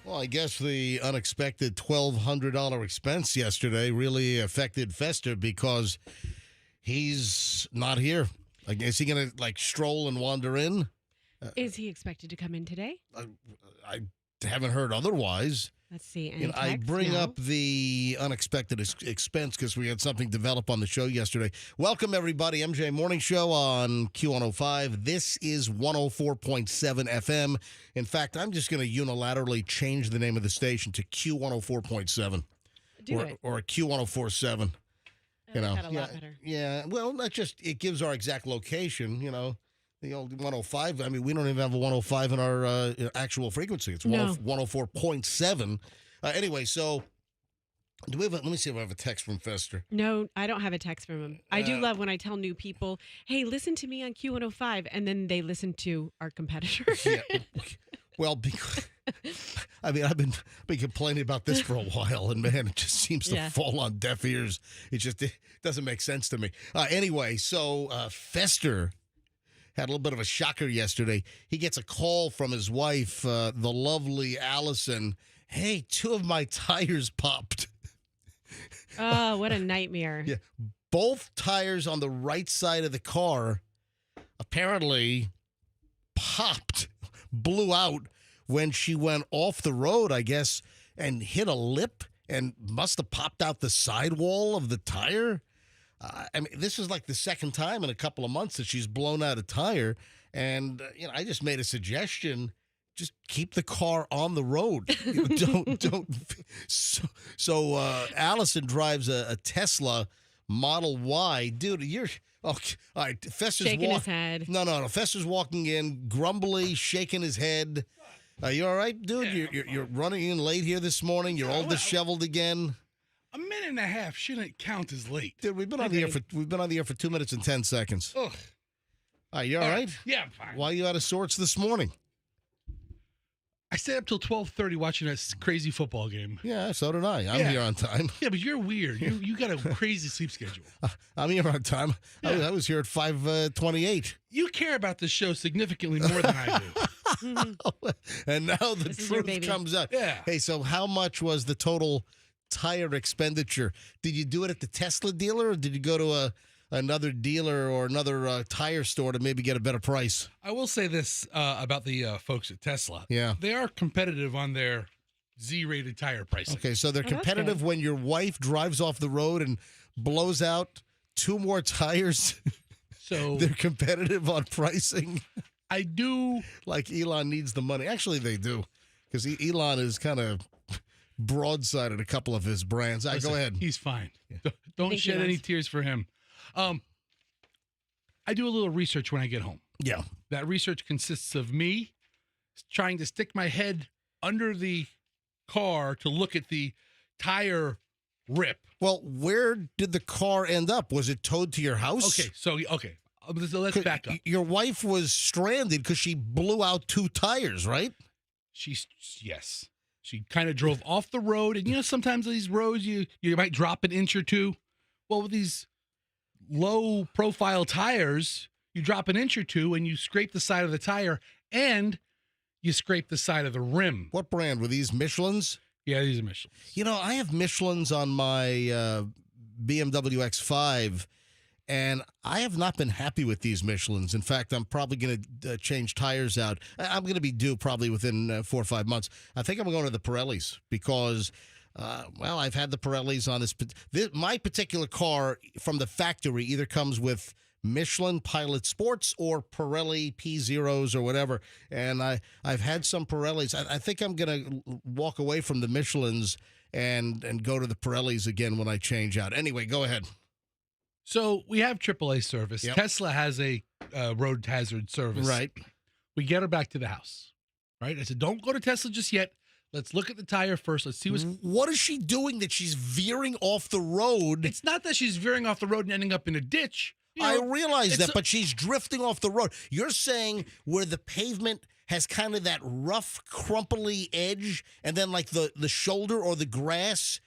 Well, I guess the unexpected $1,200 expense yesterday really affected Fester because he's not here. Like, is he going to, stroll and wander in? Is he expected to come in today? I haven't heard otherwise. Let's see. Any I text? bring No. up the unexpected expense because we had something develop on the show yesterday. Welcome, everybody. MJ Morning Show on Q105. This is 104.7 FM. In fact, I'm just going to unilaterally change the name of the station to Q104.7. Do it. Or Q1047. I like that a lot better. Yeah, well, it gives our exact location, The old 105. I mean, we don't even have a 105 in our actual frequency. It's 104.7. Anyway, so do we have? Let me see if I have a text from Fester. No, I don't have a text from him. I do love when I tell new people, "Hey, listen to me on Q105," and then they listen to our competitor. Yeah. Well, because I've been complaining about this for a while, and man, it just seems to fall on deaf ears. It doesn't make sense to me. Anyway, so Fester had a little bit of a shocker yesterday. He gets a call from his wife, the lovely Allison. Hey, 2 of my tires popped. Oh, what a nightmare. Yeah, both tires on the right side of the car apparently popped, blew out when she went off the road, I guess, and hit a lip and must have popped out the sidewall of the tire. This is like the second time in a couple of months that she's blown out a tire. And, I just made a suggestion. Just keep the car on the road. Don't. So Allison drives a Tesla Model Y. Dude, you're... Oh, all right. Fester's shaking his head. No. Fester's walking in, grumbly, shaking his head. Are you all right, dude? Yeah. You're running in late here this morning. You're all disheveled again. A minute and a half shouldn't count as late. Dude, we've been on the air for 2 minutes and 10 seconds. Ugh. Are you all right? Yeah, I'm fine. Why are you out of sorts this morning? I stayed up till 12:30 watching a crazy football game. Yeah, so did I. I'm here on time. Yeah, but you're weird. You got a crazy sleep schedule. I'm here on time. Yeah. I was here at 5:28. You care about this show significantly more than I do. And now the truth comes out. Yeah. Hey, so how much was the total tire expenditure? Did you do it at the Tesla dealer, or did you go to another dealer or another tire store to maybe get a better price? I will say this about the folks at Tesla. Yeah. They are competitive on their Z-rated tire pricing. Okay, so they're competitive when your wife drives off the road and blows out 2 more tires. So they're competitive on pricing. I do. Like Elon needs the money. Actually, they do, because Elon is kind of broadsided a couple of his brands. Listen, go ahead. He's fine. Yeah. Don't shed any tears for him. I do a little research when I get home. Yeah. That research consists of me trying to stick my head under the car to look at the tire rip. Well, where did the car end up? Was it towed to your house? Okay, so let's back up. Your wife was stranded because she blew out 2 tires, right? Yes. She kind of drove off the road, and sometimes these roads you might drop an inch or two. Well, with these low profile tires, you drop an inch or two and you scrape the side of the tire and you scrape the side of the rim. What brand were these? Michelins? Yeah, these are Michelins. I have Michelins on my BMW X5, and I have not been happy with these Michelins. In fact, I'm probably going to change tires out. I'm going to be due probably within 4 or 5 months. I think I'm going to the Pirellis because, I've had the Pirellis on my particular car from the factory either comes with Michelin Pilot Sports or Pirelli P0s or whatever. And I've had some Pirellis. I think I'm going to walk away from the Michelins and go to the Pirellis again when I change out. Anyway, go ahead. So we have AAA service. Yep. Tesla has a road hazard service. Right. We get her back to the house. Right. I said, don't go to Tesla just yet. Let's look at the tire first. Let's see what is she doing that she's veering off the road? It's not that she's veering off the road and ending up in a ditch. I realize that, but she's drifting off the road. You're saying where the pavement has kind of that rough, crumply edge, and then like the shoulder or the grass,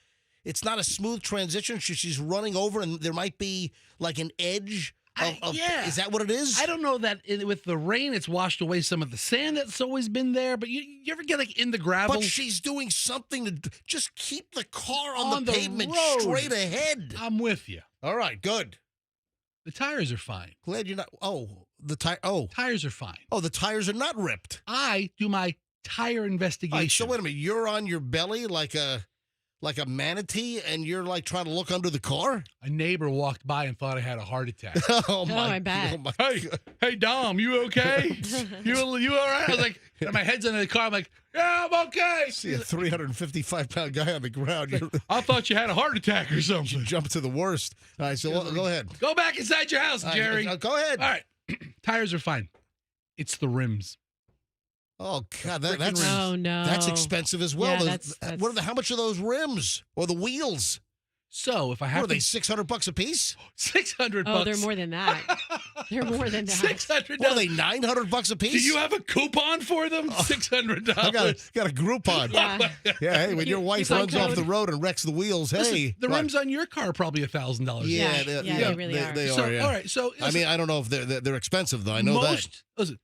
it's not a smooth transition. She's running over, and there might be like an edge. Yeah. Is that what it is? I don't know that with the rain, it's washed away some of the sand that's always been there, but you ever get like in the gravel? But she's doing something to just keep the car on the pavement road. straight ahead. I'm with you. All right, good. The tires are fine. Glad you're not. Tires are fine. Oh, the tires are not ripped. I do my tire investigation. All right, so wait a minute. You're on your belly like a manatee, and you're like trying to look under the car. A neighbor walked by and thought I had a heart attack. I bet. Hey, Dom, you okay? you all right? I was like, and my head's under the car. I'm like, yeah, I'm okay. See a 355-pound guy on the ground. I thought you had a heart attack or something. You jump to the worst. All right, so go ahead. Go back inside your house, Jerry. Go ahead. All right. Tires are fine. It's the rims. Oh God, that's expensive as well. Yeah, how much are those rims or the wheels? So if I have, what are they, $600 a piece? $600. Oh, they're more than that. They're more than that. $600. What are they, $900 a piece? Do you have a coupon for them? $600. I got a Groupon. Yeah. Hey, when your wife runs off the road and wrecks the wheels, Listen, the rims on your car are probably $1,000. Yeah, they really are. They so, are. Yeah. All right. So I mean, I don't know if they're expensive though. I know that. Listen,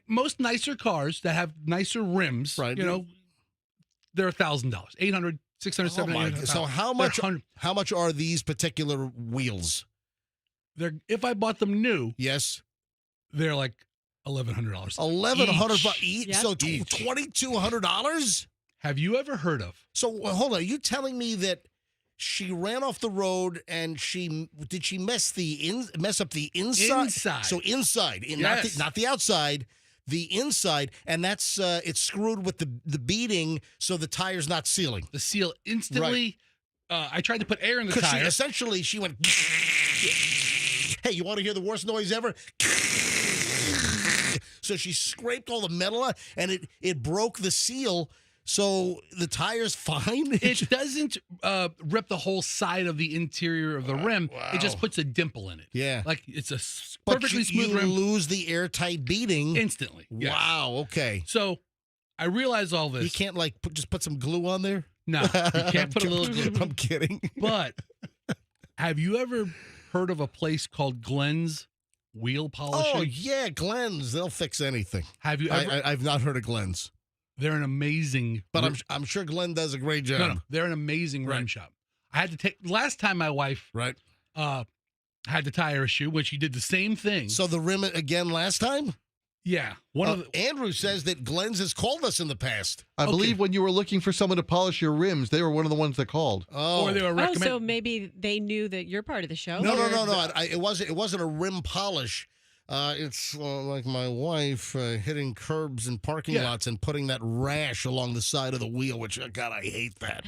most nicer cars that have nicer rims, right? They're $1,000, $800, $600, $700. So how much are these particular wheels? If I bought them new, yes, they're like $1,100. $1,100 each. Yep. So $2,200. Have you ever heard of? So hold on, are you telling me that she ran off the road and did she mess up the inside? Inside. So inside, Yes. not the outside. The inside, and that's it's screwed with the beading, so the tire's not sealing. The seal instantly. Right. I tried to put air in the tire. Essentially, she went. Hey, you want to hear the worst noise ever? So she scraped all the metal out, and it broke the seal. So the tire's fine? It doesn't rip the whole side of the interior of the rim. Wow. It just puts a dimple in it. Yeah. Like it's a perfectly smooth rim. You lose the airtight beading. Instantly. Yes. Wow, okay. So I realize all this. You can't just put some glue on there? No, you can't put a little glue. I'm kidding. But have you ever heard of a place called Glenn's Wheel Polishing? Oh, yeah, Glenn's. They'll fix anything. Have you ever? I've not heard of Glenn's. They're an amazing, but I'm sure Glenn does a great job. No, they're an amazing rim shop. I had to last time my wife had the tire issue when she did the same thing. So the rim again last time? Yeah. Andrew says that Glenn's has called us in the past. I believe when you were looking for someone to polish your rims, they were one of the ones that called. Oh, or they were so maybe they knew that you're part of the show. No. It wasn't a rim polish. It's like my wife hitting curbs and parking lots and putting that rash along the side of the wheel, which, God, I hate that.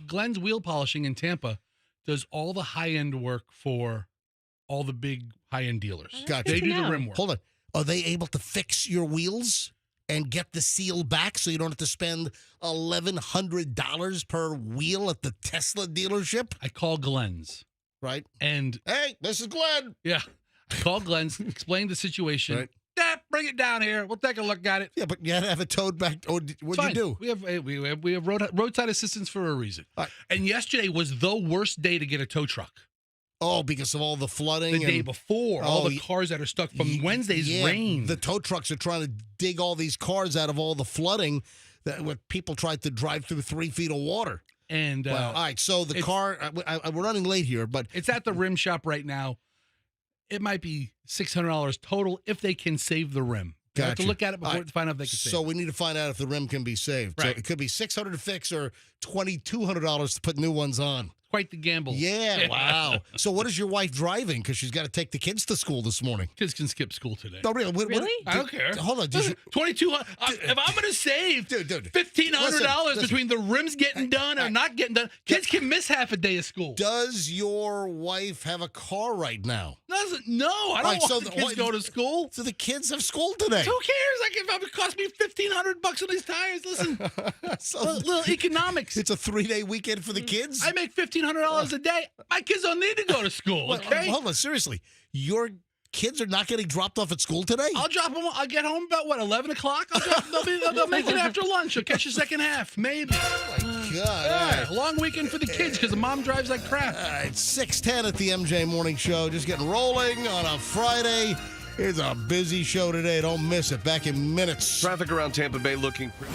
Glenn's Wheel Polishing in Tampa does all the high-end work for all the big high-end dealers. Gotcha. They do the rim work. Hold on. Are they able to fix your wheels and get the seal back so you don't have to spend $1,100 per wheel at the Tesla dealership? I call Glenn's. Right. And Hey, this is Glenn. yeah, I call Glenn's, explain the situation. Right. Yeah, bring it down here. We'll take a look at it. Yeah, but you had to have it towed back. What'd you do? We have roadside assistance for a reason. All right. And yesterday was the worst day to get a tow truck. Oh, because of all the flooding. The day before, all the cars that are stuck from Wednesday's rain. The tow trucks are trying to dig all these cars out of all the flooding that what people tried to drive through 3 feet of water. And all right, so the car, we're running late here, but it's at the rim shop right now. It might be $600 total if they can save the rim. You have to look at it before to find out if they can save it. So we need to find out if the rim can be saved. Right. So it could be $600 to fix or $2,200 to put new ones on. Quite the gamble. Yeah, wow. So what is your wife driving? Because she's got to take the kids to school this morning. Kids can skip school today. No, really? Really? I don't care. Hold on. $2,200. If I'm going to save $1,500 between the rims getting done or not getting done, kids can miss half a day of school. Does your wife have a car right now? No, I don't want the kids to go to school. So the kids have school today. Who cares? Like if it would cost me $1,500 on these tires, listen, So little economics. it's a 3-day weekend for the kids? I make $1,500 a day. My kids don't need to go to school. Okay, Hold on, seriously. Your kids are not getting dropped off at school today? I'll drop them. I'll get home about 11 o'clock. They'll make it after lunch. I'll catch the second half, maybe. Oh my God! Yeah, long weekend for the kids because the mom drives like crap. All right, 6:10 at the MJ Morning Show. Just getting rolling on a Friday. It's a busy show today. Don't miss it. Back in minutes. Traffic around Tampa Bay looking pretty.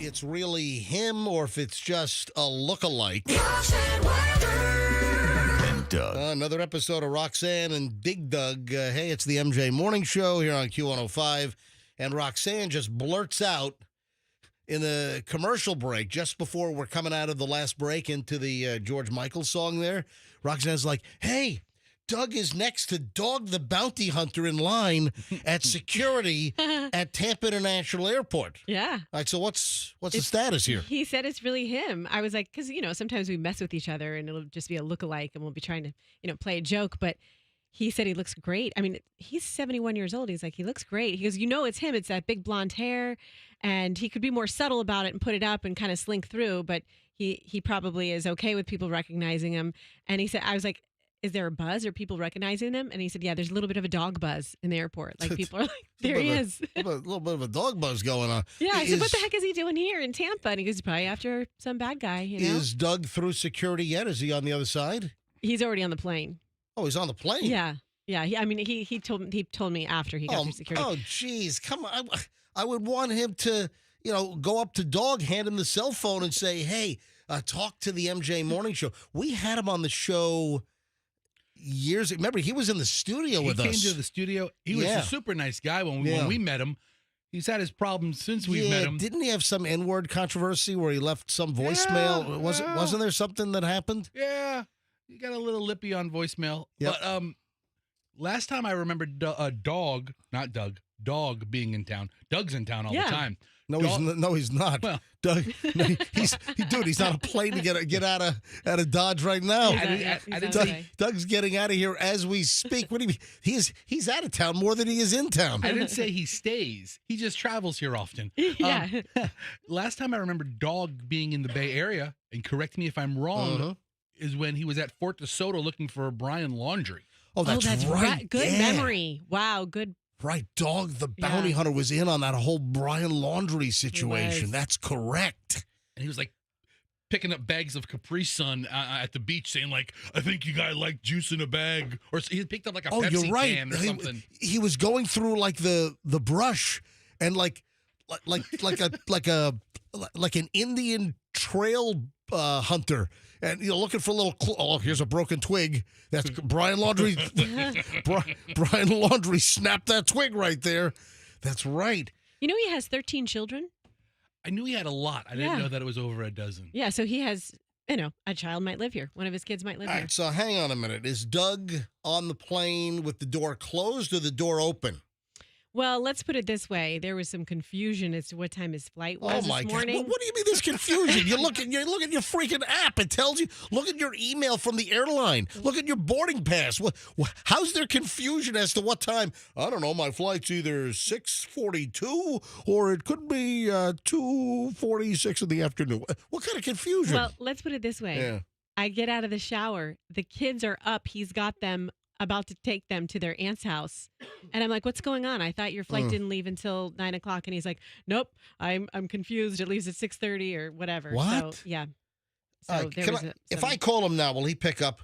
it's really him or if it's just a look-alike. Another episode of Roxanne and Dig Dug. Hey, it's the MJ Morning Show here on Q105. And Roxanne just blurts out in the commercial break, just before we're coming out of the last break into the George Michael song there, Roxanne's like, hey, Doug is next to Dog the Bounty Hunter in line at security at Tampa International Airport. Yeah. All right, so what's the status here? He said it's really him. I was like, because, sometimes we mess with each other and it'll just be a lookalike and we'll be trying to, play a joke. But he said he looks great. I mean, he's 71 years old. He's like, he looks great. He goes, it's him. It's that big blonde hair. And he could be more subtle about it and put it up and kind of slink through. But he probably is okay with people recognizing him. And he said, I was like, is there a buzz? Are people recognizing him? And he said, yeah, there's a little bit of a dog buzz in the airport. Like people are like, there he is. A little bit of a dog buzz going on. Yeah, I said, what the heck is he doing here in Tampa? And he goes, probably after some bad guy. Is Doug through security yet? Is he on the other side? He's already on the plane. Oh, he's on the plane? Yeah. Yeah. He told me after he got through security. Oh, geez. Come on. I would want him to, go up to Dog, hand him the cell phone and say, hey, talk to the MJ Morning Show. We had him on the show years. Remember, he was in the studio with us. He came to the studio. He was a super nice guy when we met him. He's had his problems since we've met him. Didn't he have some N-word controversy where he left some voicemail? Yeah, Wasn't there something that happened? Yeah. He got a little lippy on voicemail. Yep. But last time I remember Dog being in town. Doug's in town all the time. No, he's not. Well, Doug, he's on a plane to get out of Dodge right now. Doug's getting out of here as we speak. What do you mean? He's out of town more than he is in town. I didn't say he stays. He just travels here often. Yeah. Last time I remember Dog being in the Bay Area, and correct me if I'm wrong, is when he was at Fort DeSoto looking for Brian Laundrie. Oh, that's right. Good memory. Wow, good. Right, Dog the Bounty Hunter was in on that whole Brian Laundrie situation. That's correct. And he was like picking up bags of Capri Sun at the beach saying like, I think you guys like juice in a bag. Or he picked up like a Pepsi can or something. He was going through like the brush and like an Indian trail hunter. And looking for a little here's a broken twig. That's Brian Laundrie. Brian Laundrie snapped that twig right there. That's right. He has 13 children. I knew he had a lot. I didn't know that it was over a dozen. Yeah, so he has, a child might live here. One of his kids might live here. All right, so hang on a minute. Is Doug on the plane with the door closed or the door open? Well, let's put it this way. There was some confusion as to what time his flight was this morning. God. What do you mean there's confusion? You look at your freaking app. It tells you. Look at your email from the airline. Look at your boarding pass. How's there confusion as to what time? I don't know. My flight's either 6:42 or it could be 2:46 in the afternoon. What kind of confusion? Well, let's put it this way. Yeah. I get out of the shower. The kids are up. He's got them about to take them to their aunt's house. And I'm like, what's going on? I thought your flight didn't leave until 9 o'clock. And he's like, nope, I'm confused. It leaves at 6:30 or whatever. What? So, yeah. So if I call him now, will he pick up?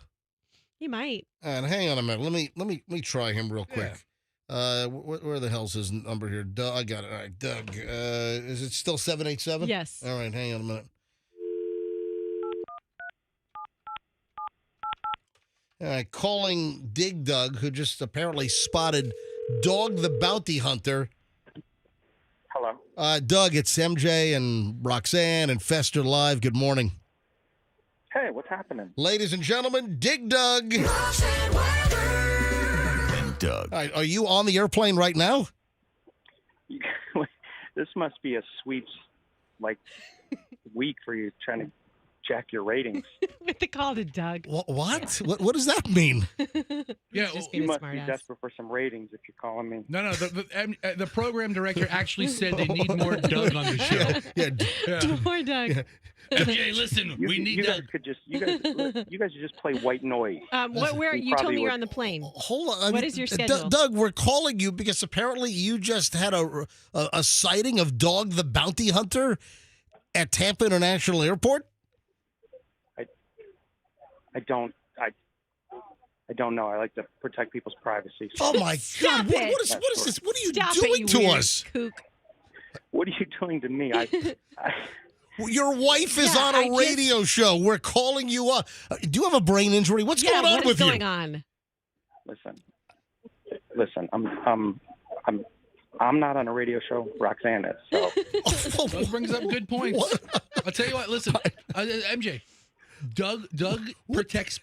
He might. And hang on a minute. Let me try him real quick. Where the hell's his number here? Doug, I got it. All right, Doug. Is it still 787? Yes. All right, hang on a minute. Calling Dig Dug, who just apparently spotted Dog the Bounty Hunter. Hello. Doug, it's MJ and Roxanne and Fester Live. Good morning. Hey, what's happening? Ladies and gentlemen, Dig Dug. Dig Dug. All right, are you on the airplane right now? This must be a sweet, week for you trying to jack your ratings. With the call to Doug. What? What does that mean? Yeah, you must be desperate for some ratings if you're calling me. No. The program director actually said they need more Doug on the show. Yeah. More Doug. Yeah. Okay, listen, we need Doug. You guys just play white noise. Where you told me you're on the plane. Hold on. What is your schedule? Doug, we're calling you because apparently you just had a sighting of Dog the Bounty Hunter at Tampa International Airport. I don't know. I like to protect people's privacy. Oh my God! What is this? What are you doing to us? What What are you doing to me? Your wife is Yeah, on a radio show. We're calling you up. Do you have a brain injury? What's going on what with is going on? Listen. I'm not on a radio show. Roxanne is. So That brings up good points. I'll tell you what. Listen, MJ, Doug protects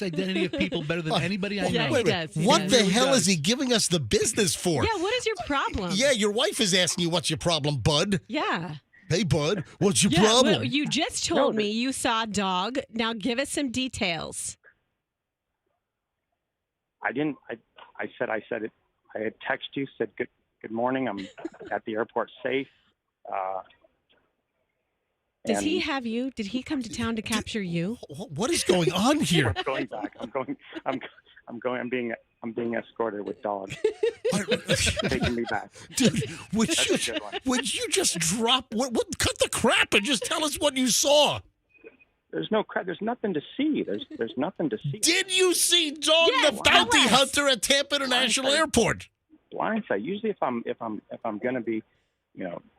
identity of people better than anybody I know. Yeah, he does. He What does. the Really hell does. is he giving us the business for? Yeah, what is your problem? Yeah, your wife is asking you what's your problem, bud. Yeah. Hey, bud, what's your Yeah, problem? well, you just told me you saw a dog. Now give us some details. I didn't. I said it. I had texted you. Said good morning. I'm at the airport safe. Does and he have you? Did he come to town to capture you? What is going on here? I'm going back. I'm being escorted with dogs. Taking me back. Dude, That's a good one. would you just drop? Cut the crap and just tell us what you saw. There's no crap. There's nothing to see. There's nothing to see. Did you see Dog Yes, the Bounty tell us. Hunter at Tampa International Airport? Blindside. Usually, if I'm gonna be,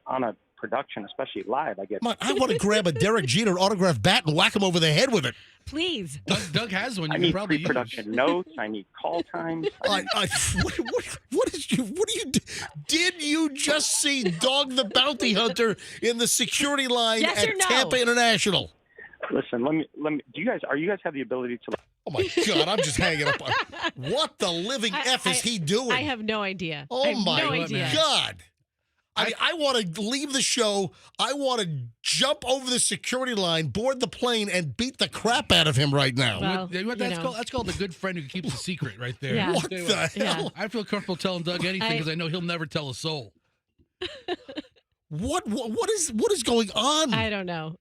on a production, especially live, I get. Come on, I want to grab a Derek Jeter autographed bat and whack him over the head with it. Please. Doug has one. You I can need probably use. pre-production notes. I need call times. Did you just see Dog the Bounty Hunter in the security line Yes at or no? Tampa International? Listen, let me. Do you guys have the ability to? Oh my God, I'm just hanging up. What the living F is he doing? I have no idea. Oh I have my no idea. God. I want to leave the show. I want to jump over the security line, board the plane, and beat the crap out of him right now. Well, You know what that's called? That's called the good friend who keeps a secret right there. Yeah. What the hell? I feel comfortable telling Doug anything because I know he'll never tell a soul. What is going on? I don't know.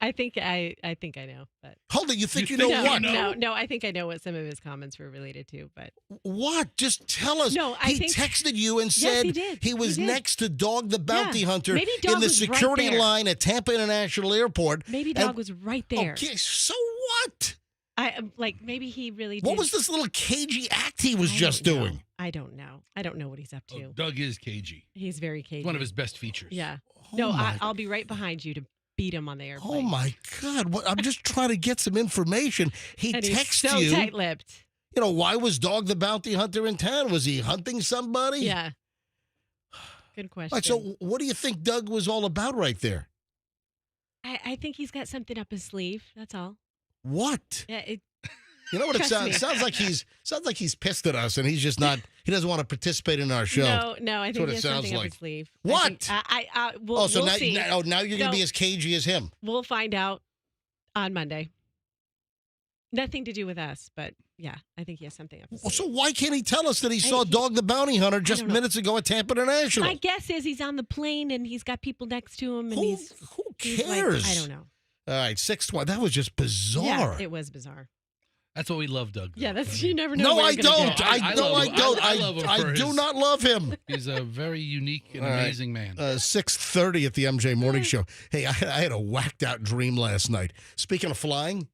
I think I know, but Hold it. You think you You know think what? you know? no, I think I know what some of his comments were related to, but What? Just tell us. No, I he think- texted you and Yes, said he did. he was He did. next to Dog the Bounty Yeah. Hunter Maybe Dog in the was right security there. line at Tampa International Airport. maybe Dog was right there. Okay, so what? Maybe he really did. What was this little cagey act he was I just don't know. doing? I don't know. I don't know what he's up to. Oh, Doug is cagey. He's very cagey. One of his best features. Yeah. Oh No, my- I'll be right behind you to beat him on the airplane. Oh my God! I'm just trying to get some information. He And he's texted so you. tight-lipped. Why was Dog the Bounty Hunter in town? Was he hunting somebody? Yeah. Good question. All right, so what do you think Doug was all about right there? I think he's got something up his sleeve. That's all. What? Yeah. You know what it Trust sounds? me. It sounds like he's pissed at us, and he's just not. He doesn't want to participate in our show. No, I That's think what he it has sounds something up like. his sleeve. What? We'll So now, see. now you're going to No. be as cagey as him. We'll find out on Monday. Nothing to do with us, but yeah, I think he has something up his Well, sleeve. so why can't he tell us that he saw he- Dog the Bounty Hunter just don't know. minutes ago at Tampa International? My guess is he's on the plane and he's got people next to him, and Who he's like, cares? I don't know. All right, 6:20. That was just bizarre. Yeah, it was bizarre. That's what we love, Doug. Yeah, that's you never know. No, what I you're gonna don't. get. I No, love I him. don't. I love him for I do his- not love him. He's a very unique and All right. amazing man. 6:30 at the MJ Morning Show. Hey, I had a whacked out dream last night. Speaking of flying,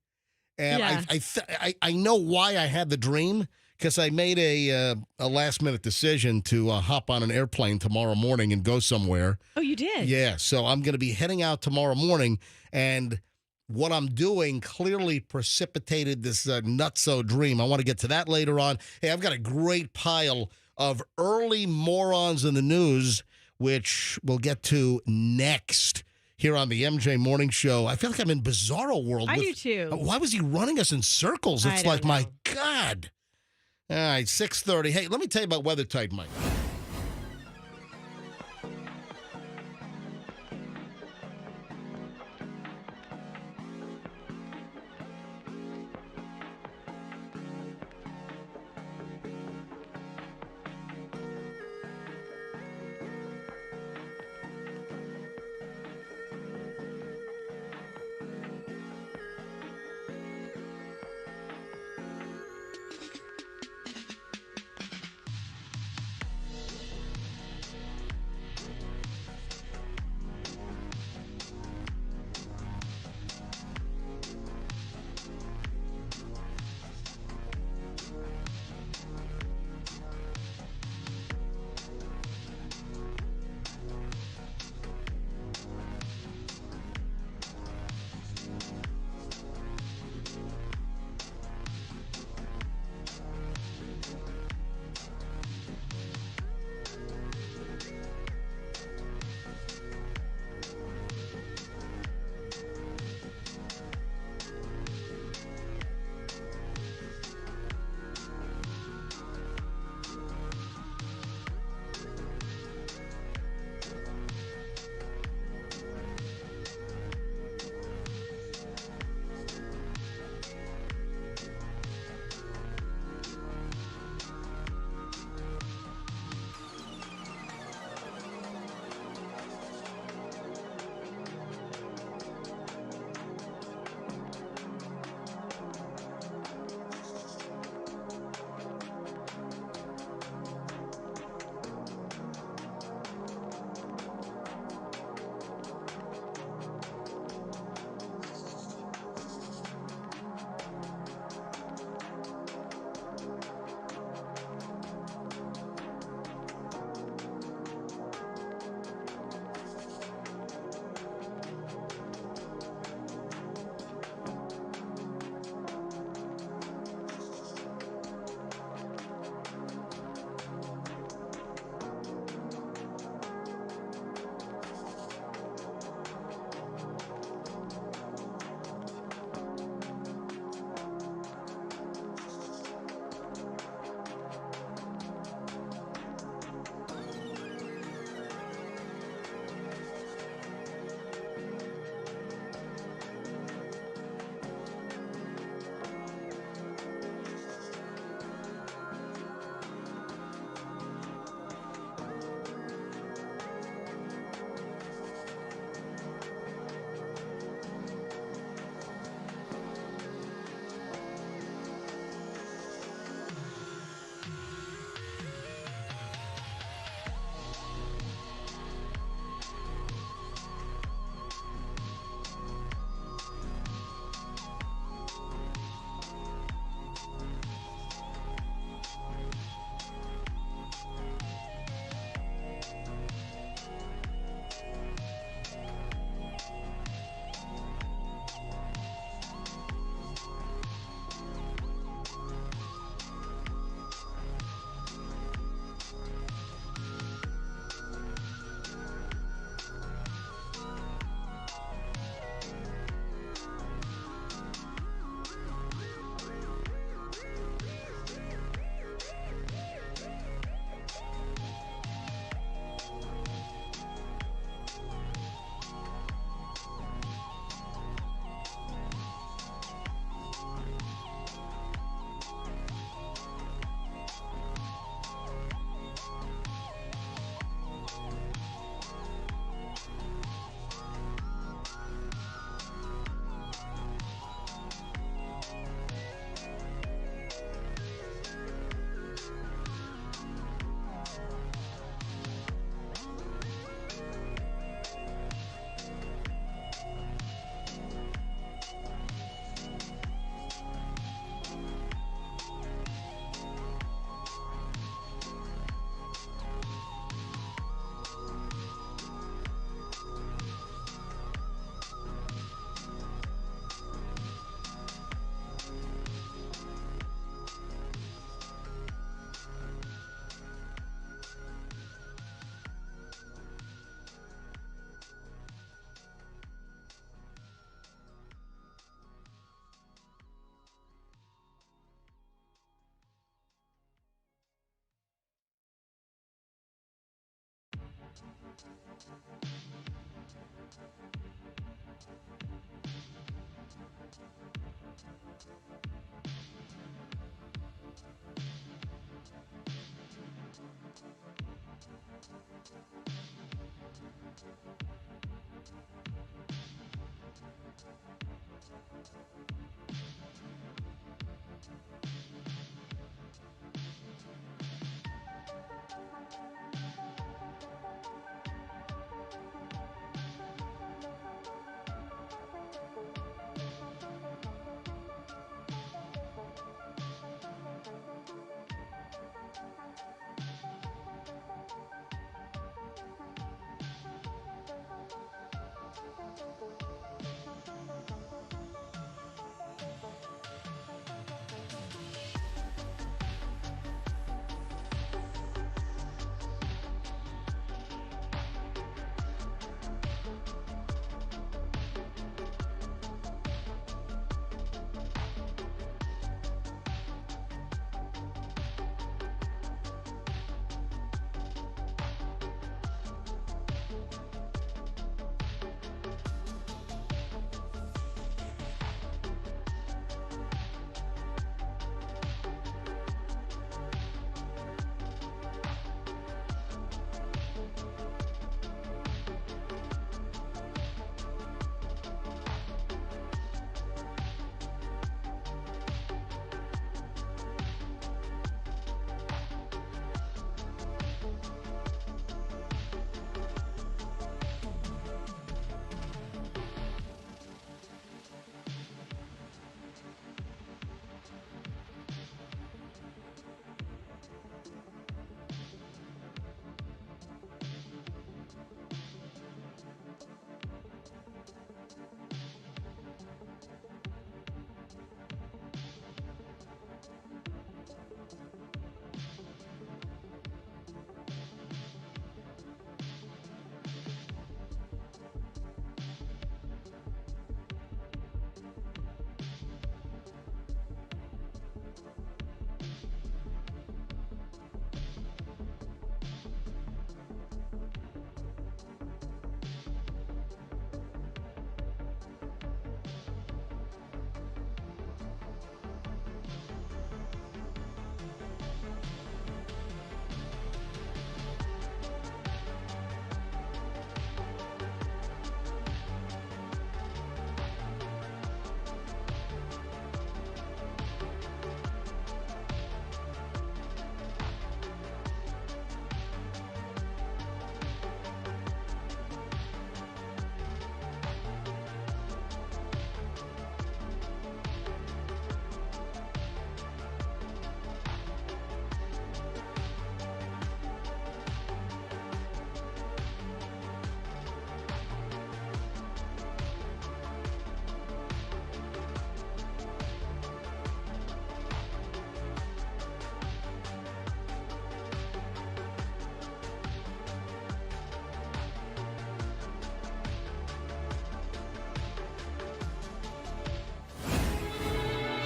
and Yeah. I know why I had the dream because I made a last minute decision to hop on an airplane tomorrow morning and go somewhere. Oh, you did? Yeah, so I'm going to be heading out tomorrow morning, and what I'm doing clearly precipitated this nutso dream. I want to get to that later on. Hey, I've got a great pile of early morons in the news, which we'll get to next here on the MJ Morning Show. I feel like I'm in bizarro world. I do too. Why was he running us in circles? I It's don't like, my know. God. All right, 6:30. Hey, let me tell you about Weather Tight Mike.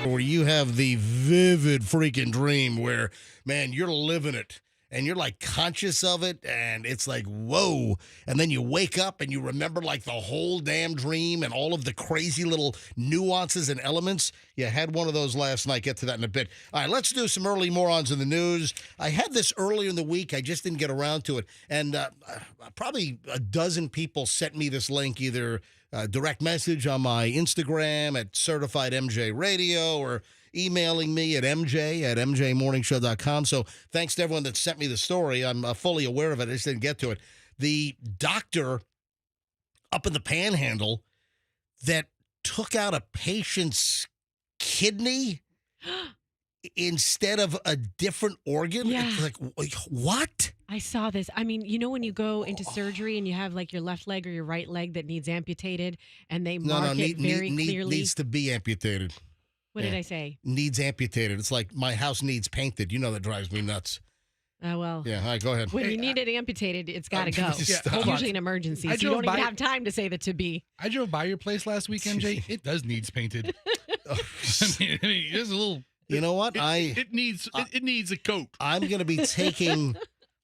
Where you have the vivid freaking dream where, man, you're living it and you're like conscious of it and it's like, whoa. And then you wake up and you remember like the whole damn dream and all of the crazy little nuances and elements. Yeah, I had one of those last night. Get to that in a bit. All right, let's do some early morons in the news. I had this earlier in the week. I just didn't get around to it. And probably a dozen people sent me this link, either direct message on my Instagram at Certified MJ Radio or emailing me at mj@mjmorningshow.com. So thanks to everyone that sent me the story. I'm fully aware of it. I just didn't get to it. The doctor up in the Panhandle that took out a patient's kidney instead of a different organ. Yeah. It's like, what? I saw this. I mean, you know when you go into surgery and you have like your left leg or your right leg that needs amputated and they mark it very clearly? Needs to be amputated. What did I say? Needs amputated. It's like my house needs painted. You know that drives me nuts. Oh, well. Yeah, all right, go ahead. When you need it amputated, it's got to go. Yeah, It's usually an emergency, so you don't even have time to say the to be. I drove by your place last week, MJ. It does needs painted. I mean, there's a little... You know what? It needs a coat. I'm going to be taking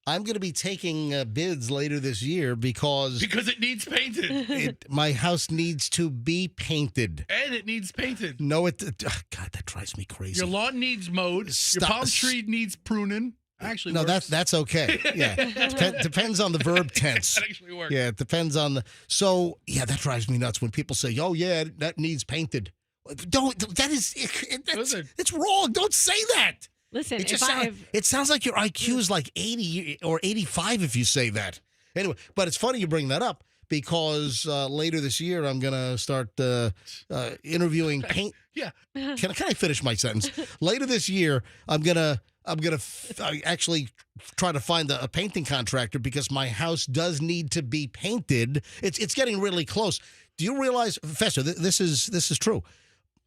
I'm going to be taking bids later this year because it needs painted. my house needs to be painted. And it needs painted. No, God, that drives me crazy. Your lawn needs mowed. Your palm tree needs pruning. Actually, no, works. that's okay. Yeah, depends on the verb tense. That actually works. Yeah, it depends on the. So yeah, that drives me nuts when people say, "Oh yeah, that needs painted." Don't. It's wrong. Don't say that. Listen, It sounds like your IQ is like 80 or 85 if you say that. Anyway, but it's funny you bring that up because later this year I'm gonna start interviewing paint. Yeah. Can I finish my sentence? Later this year I'm gonna actually try to find a painting contractor because my house does need to be painted. It's getting really close. Do you realize, Fester? This is true.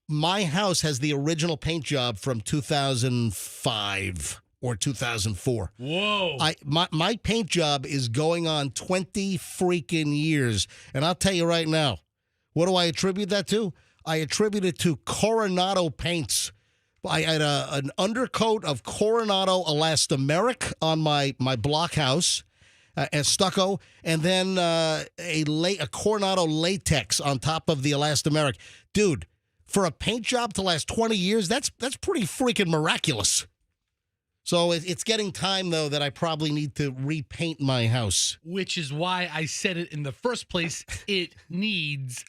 My house has the original paint job from 2005 or 2004. Whoa. My paint job is going on 20 freaking years. And I'll tell you right now, what do I attribute that to? I attribute it to Coronado paints. I had an undercoat of Coronado Elastomeric on my block house. As stucco, and then a Coronado latex on top of the elastomeric. Dude, for a paint job to last 20 years, that's pretty freaking miraculous. So it's getting time, though, that I probably need to repaint my house. Which is why I said it in the first place. It needs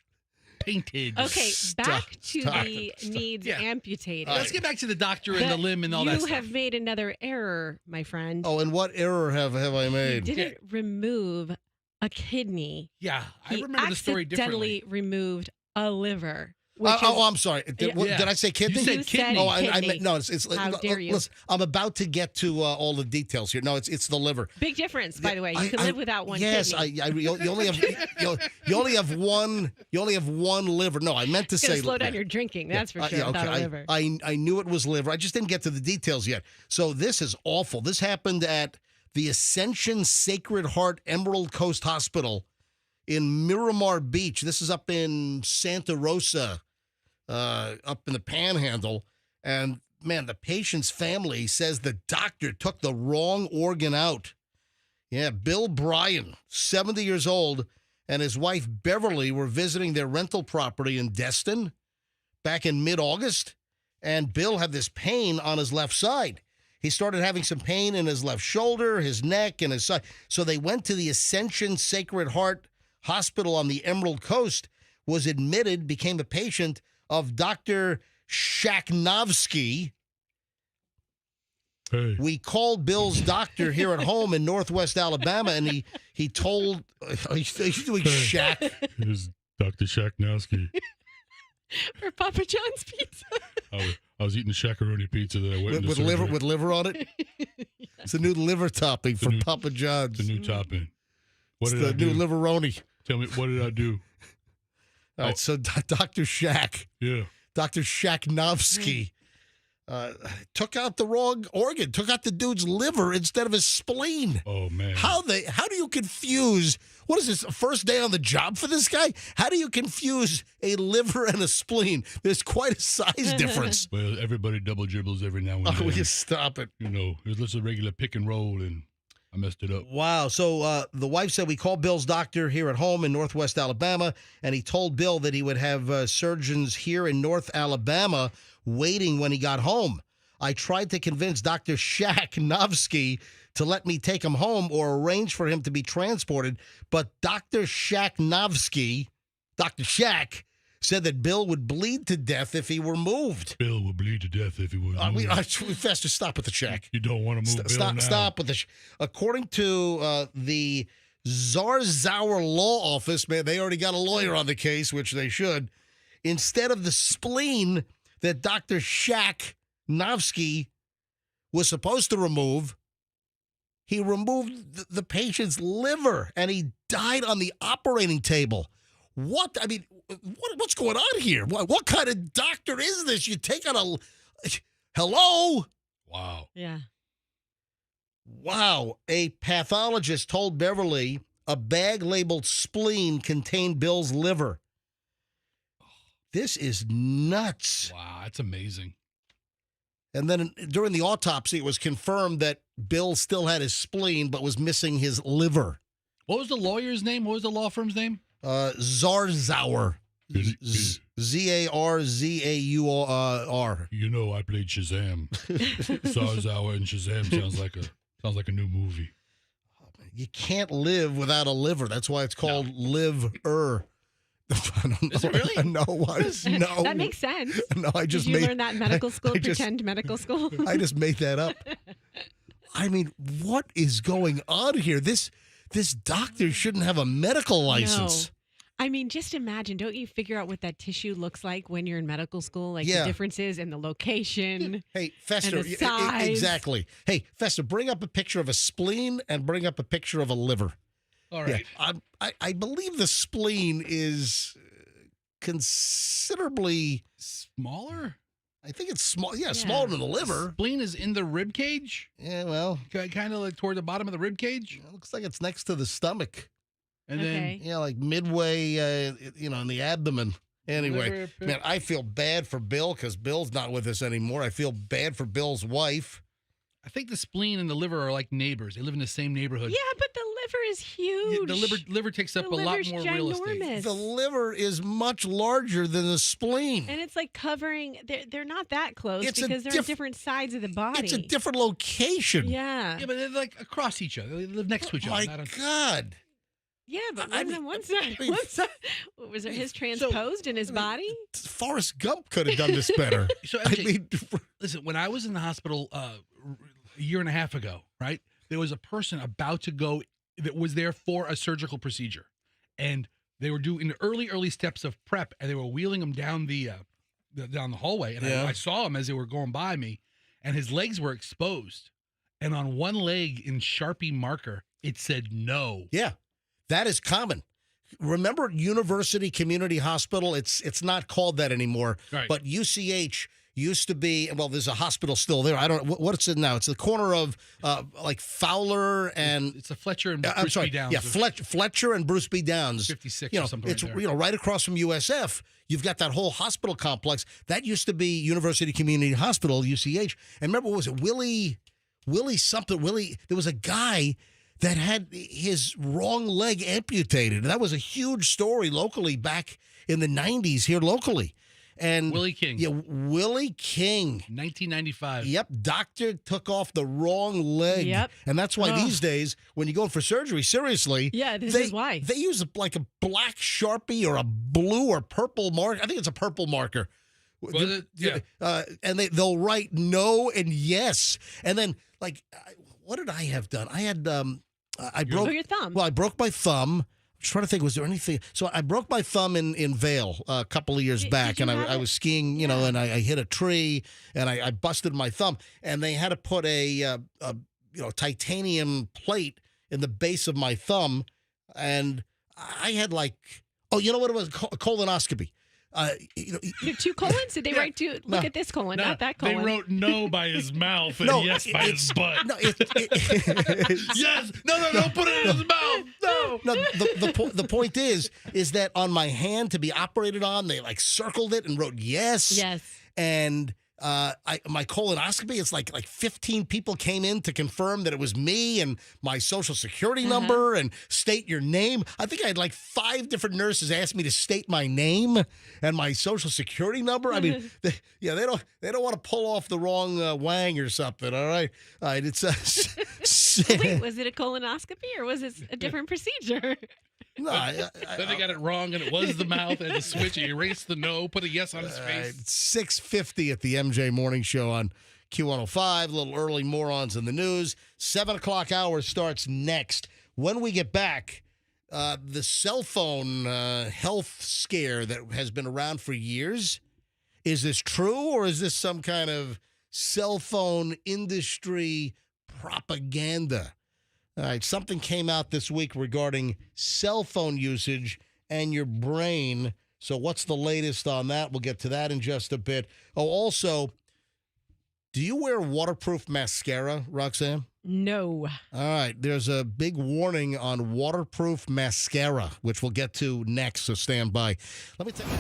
painted. Okay, back to the needs amputated. Let's get back to the doctor and the limb and all that stuff. You have made another error, my friend. Oh, and what error have I made? He didn't remove a kidney. Yeah, I remember the story differently. He accidentally removed a liver. I'm sorry. Did I say kidney? You said kidney. Oh, I meant no. It's How dare you? Listen, I'm about to get to all the details here. No, it's the liver. Big difference, by the way. You can live without one yes, kidney. Yes, you only have you only have one. You only have one liver. No, I meant to say. Slow down your drinking. That's for sure. Without a liver. I knew it was liver. I just didn't get to the details yet. So this is awful. This happened at the Ascension Sacred Heart Emerald Coast Hospital in Miramar Beach. This is up in Santa Rosa. Up in the Panhandle, and man, the patient's family says the doctor took the wrong organ out. Yeah, Bill Bryan, 70 years old, and his wife Beverly were visiting their rental property in Destin back in mid-August, and Bill had this pain on his left side. He started having some pain in his left shoulder, his neck, and his side. So they went to the Ascension Sacred Heart Hospital on the Emerald Coast, was admitted, became a patient of Dr. Shaknovsky. Hey. We called Bill's doctor here at home in Northwest Alabama, and he told he's doing Shaq. Here's Dr. Shaknowski. For Papa John's pizza. I was eating the shakaroni pizza that I went with liver on it. Yes. It's a new liver topping for Papa John's. It's a new topping. What it's did the I do? new liveroni. Tell me, what did I do? All right, so Dr. Shaq. Yeah. Dr. Shaknovsky took out the wrong organ, took out the dude's liver instead of his spleen. Oh, man. How do you confuse, what is this, first day on the job for this guy? How do you confuse a liver and a spleen? There's quite a size difference. Well, everybody double dribbles every now and then. Oh, will you stop it? You know, it was just a regular pick and roll, and I messed it up. Wow. So the wife said, we called Bill's doctor here at home in Northwest Alabama, and he told Bill that he would have surgeons here in North Alabama waiting when he got home. I tried to convince Dr. Shaknovsky to let me take him home or arrange for him to be transported, but Dr. Shaknovsky, Dr. Shaq, said that Bill would bleed to death if he were moved. Bill would bleed to death if he was moved. Faster, stop with the Shaq. You don't want to move Bill now. Stop with the According to the Zarzauer Law Office, man, they already got a lawyer on the case, which they should. Instead of the spleen that Dr. Shaknovsky was supposed to remove, he removed the patient's liver, and he died on the operating table. What? I mean, what's going on here? What kind of doctor is this? You take out a... Hello? Wow. Yeah. Wow. A pathologist told Beverly a bag labeled spleen contained Bill's liver. This is nuts. Wow, that's amazing. And then during the autopsy, it was confirmed that Bill still had his spleen, but was missing his liver. What was the lawyer's name? What was the law firm's name? Zarzauer. Zarzauer. You know, I played Shazam. Zarzauer and Shazam sounds like a new movie. You can't live without a liver. That's why it's called liver. I don't know. Is it really? No. No. That makes sense. No, I just Did you made. learn that in medical school? I just- Pretend medical school? I just made that up. I mean, what is going on here? This doctor shouldn't have a medical license. No. I mean, just imagine, don't you figure out what that tissue looks like when you're in medical school? Like Yeah. the differences in the location. Hey, Fester. And the size. Exactly. Hey, Fester, bring up a picture of a spleen and bring up a picture of a liver. All right. Yeah, I believe the spleen is considerably. Smaller? I think it's small. Yeah, smaller than the liver. Spleen is in the rib cage? Yeah, well, Kind of like toward the bottom of the rib cage? it looks like it's next to the stomach. And Okay. Yeah, like midway, in the abdomen. Anyway, Liver, man, I feel bad for Bill because Bill's not with us anymore. I feel bad for Bill's wife. I think the spleen and the liver are like neighbors. They live in the same neighborhood. Yeah, but the liver is huge. The liver takes up The a lot liver's more real estate. ginormous. The liver is much larger than the spleen. And it's like covering, they're not that close It's a because they're on different sides of the body. It's a different location. Yeah. Yeah, but they're like across each other. They live next to each Oh, other. my not on- God. Yeah, but I one's mean- on one side. I mean- One side. Was it his transposed in his body? Forrest Gump could have done this better. So, I MJ, mean, listen, when I was in the hospital a year and a half ago, right, there was a person about to go that was there for a surgical procedure. And they were doing the early steps of prep, and they were wheeling him down the hallway. And Yeah. I saw him as they were going by me, and his legs were exposed. And on one leg in Sharpie marker, it said no. yeah, that is common. Remember University Community Hospital? It's not called that anymore. Right. But UCH used to be, well, there's a hospital still there. I don't know what's it now. It's the corner of like Fowler and It's a Fletcher and I'm Bruce sorry, B. Downs. yeah, Fletcher and Bruce B. Downs. 56 You know, or something it's right there. right across from USF. You've got that whole hospital complex that used to be University Community Hospital, UCH. And remember, what was it, Willie something? There was a guy that had his wrong leg amputated. That was a huge story locally back in the 90s here locally. And Willie King. Yeah, Willie King. 1995. Yep, doctor took off the wrong leg. Yep. And that's why Ugh. these days, when you go in for surgery, seriously, Yeah, this they, is why. They use like a black Sharpie or a blue or purple marker. I think it's a purple marker. Yeah. And they'll write no and yes. And then, like, what did I have done? I had, I broke. Oh, your thumb. Well, I broke my thumb. I'm trying to think, was there anything? So I broke my thumb in Vail a couple of years Did back, you and have I it? was skiing, and I hit a tree, and I busted my thumb, and they had to put a titanium plate in the base of my thumb, and I had you know what it was? A colonoscopy. You have two colons? Did they write to look at this colon, not that colon? They wrote no by his mouth and No, yes by his butt. No, Yes. No, don't put it in his mouth. No. No, the point is that on my hand to be operated on, they circled it and wrote yes. Yes. And my colonoscopy, it's like 15 people came in to confirm that it was me and my social security number and state your name. I think I had 5 different nurses ask me to state my name and my social security number. I mean, they don't want to pull off the wrong wang or something. All right, it's Wait, was it a colonoscopy or was it a different procedure? no, Then they got it wrong, and it was the mouth, and the switch. He erased the no, put a yes on his face. 6:50 at the MJ Morning Show on Q105. A little early, Morons in the news. 7 o'clock hour starts next. When we get back, the cell phone health scare that has been around for years. Is this true, or is this some kind of cell phone industry propaganda? All right, something came out this week regarding cell phone usage and your brain. So what's the latest on that? We'll get to that in just a bit. Oh, also, do you wear waterproof mascara, Roxanne? No. All right, there's a big warning on waterproof mascara, which we'll get to next, so stand by. Let me tell you.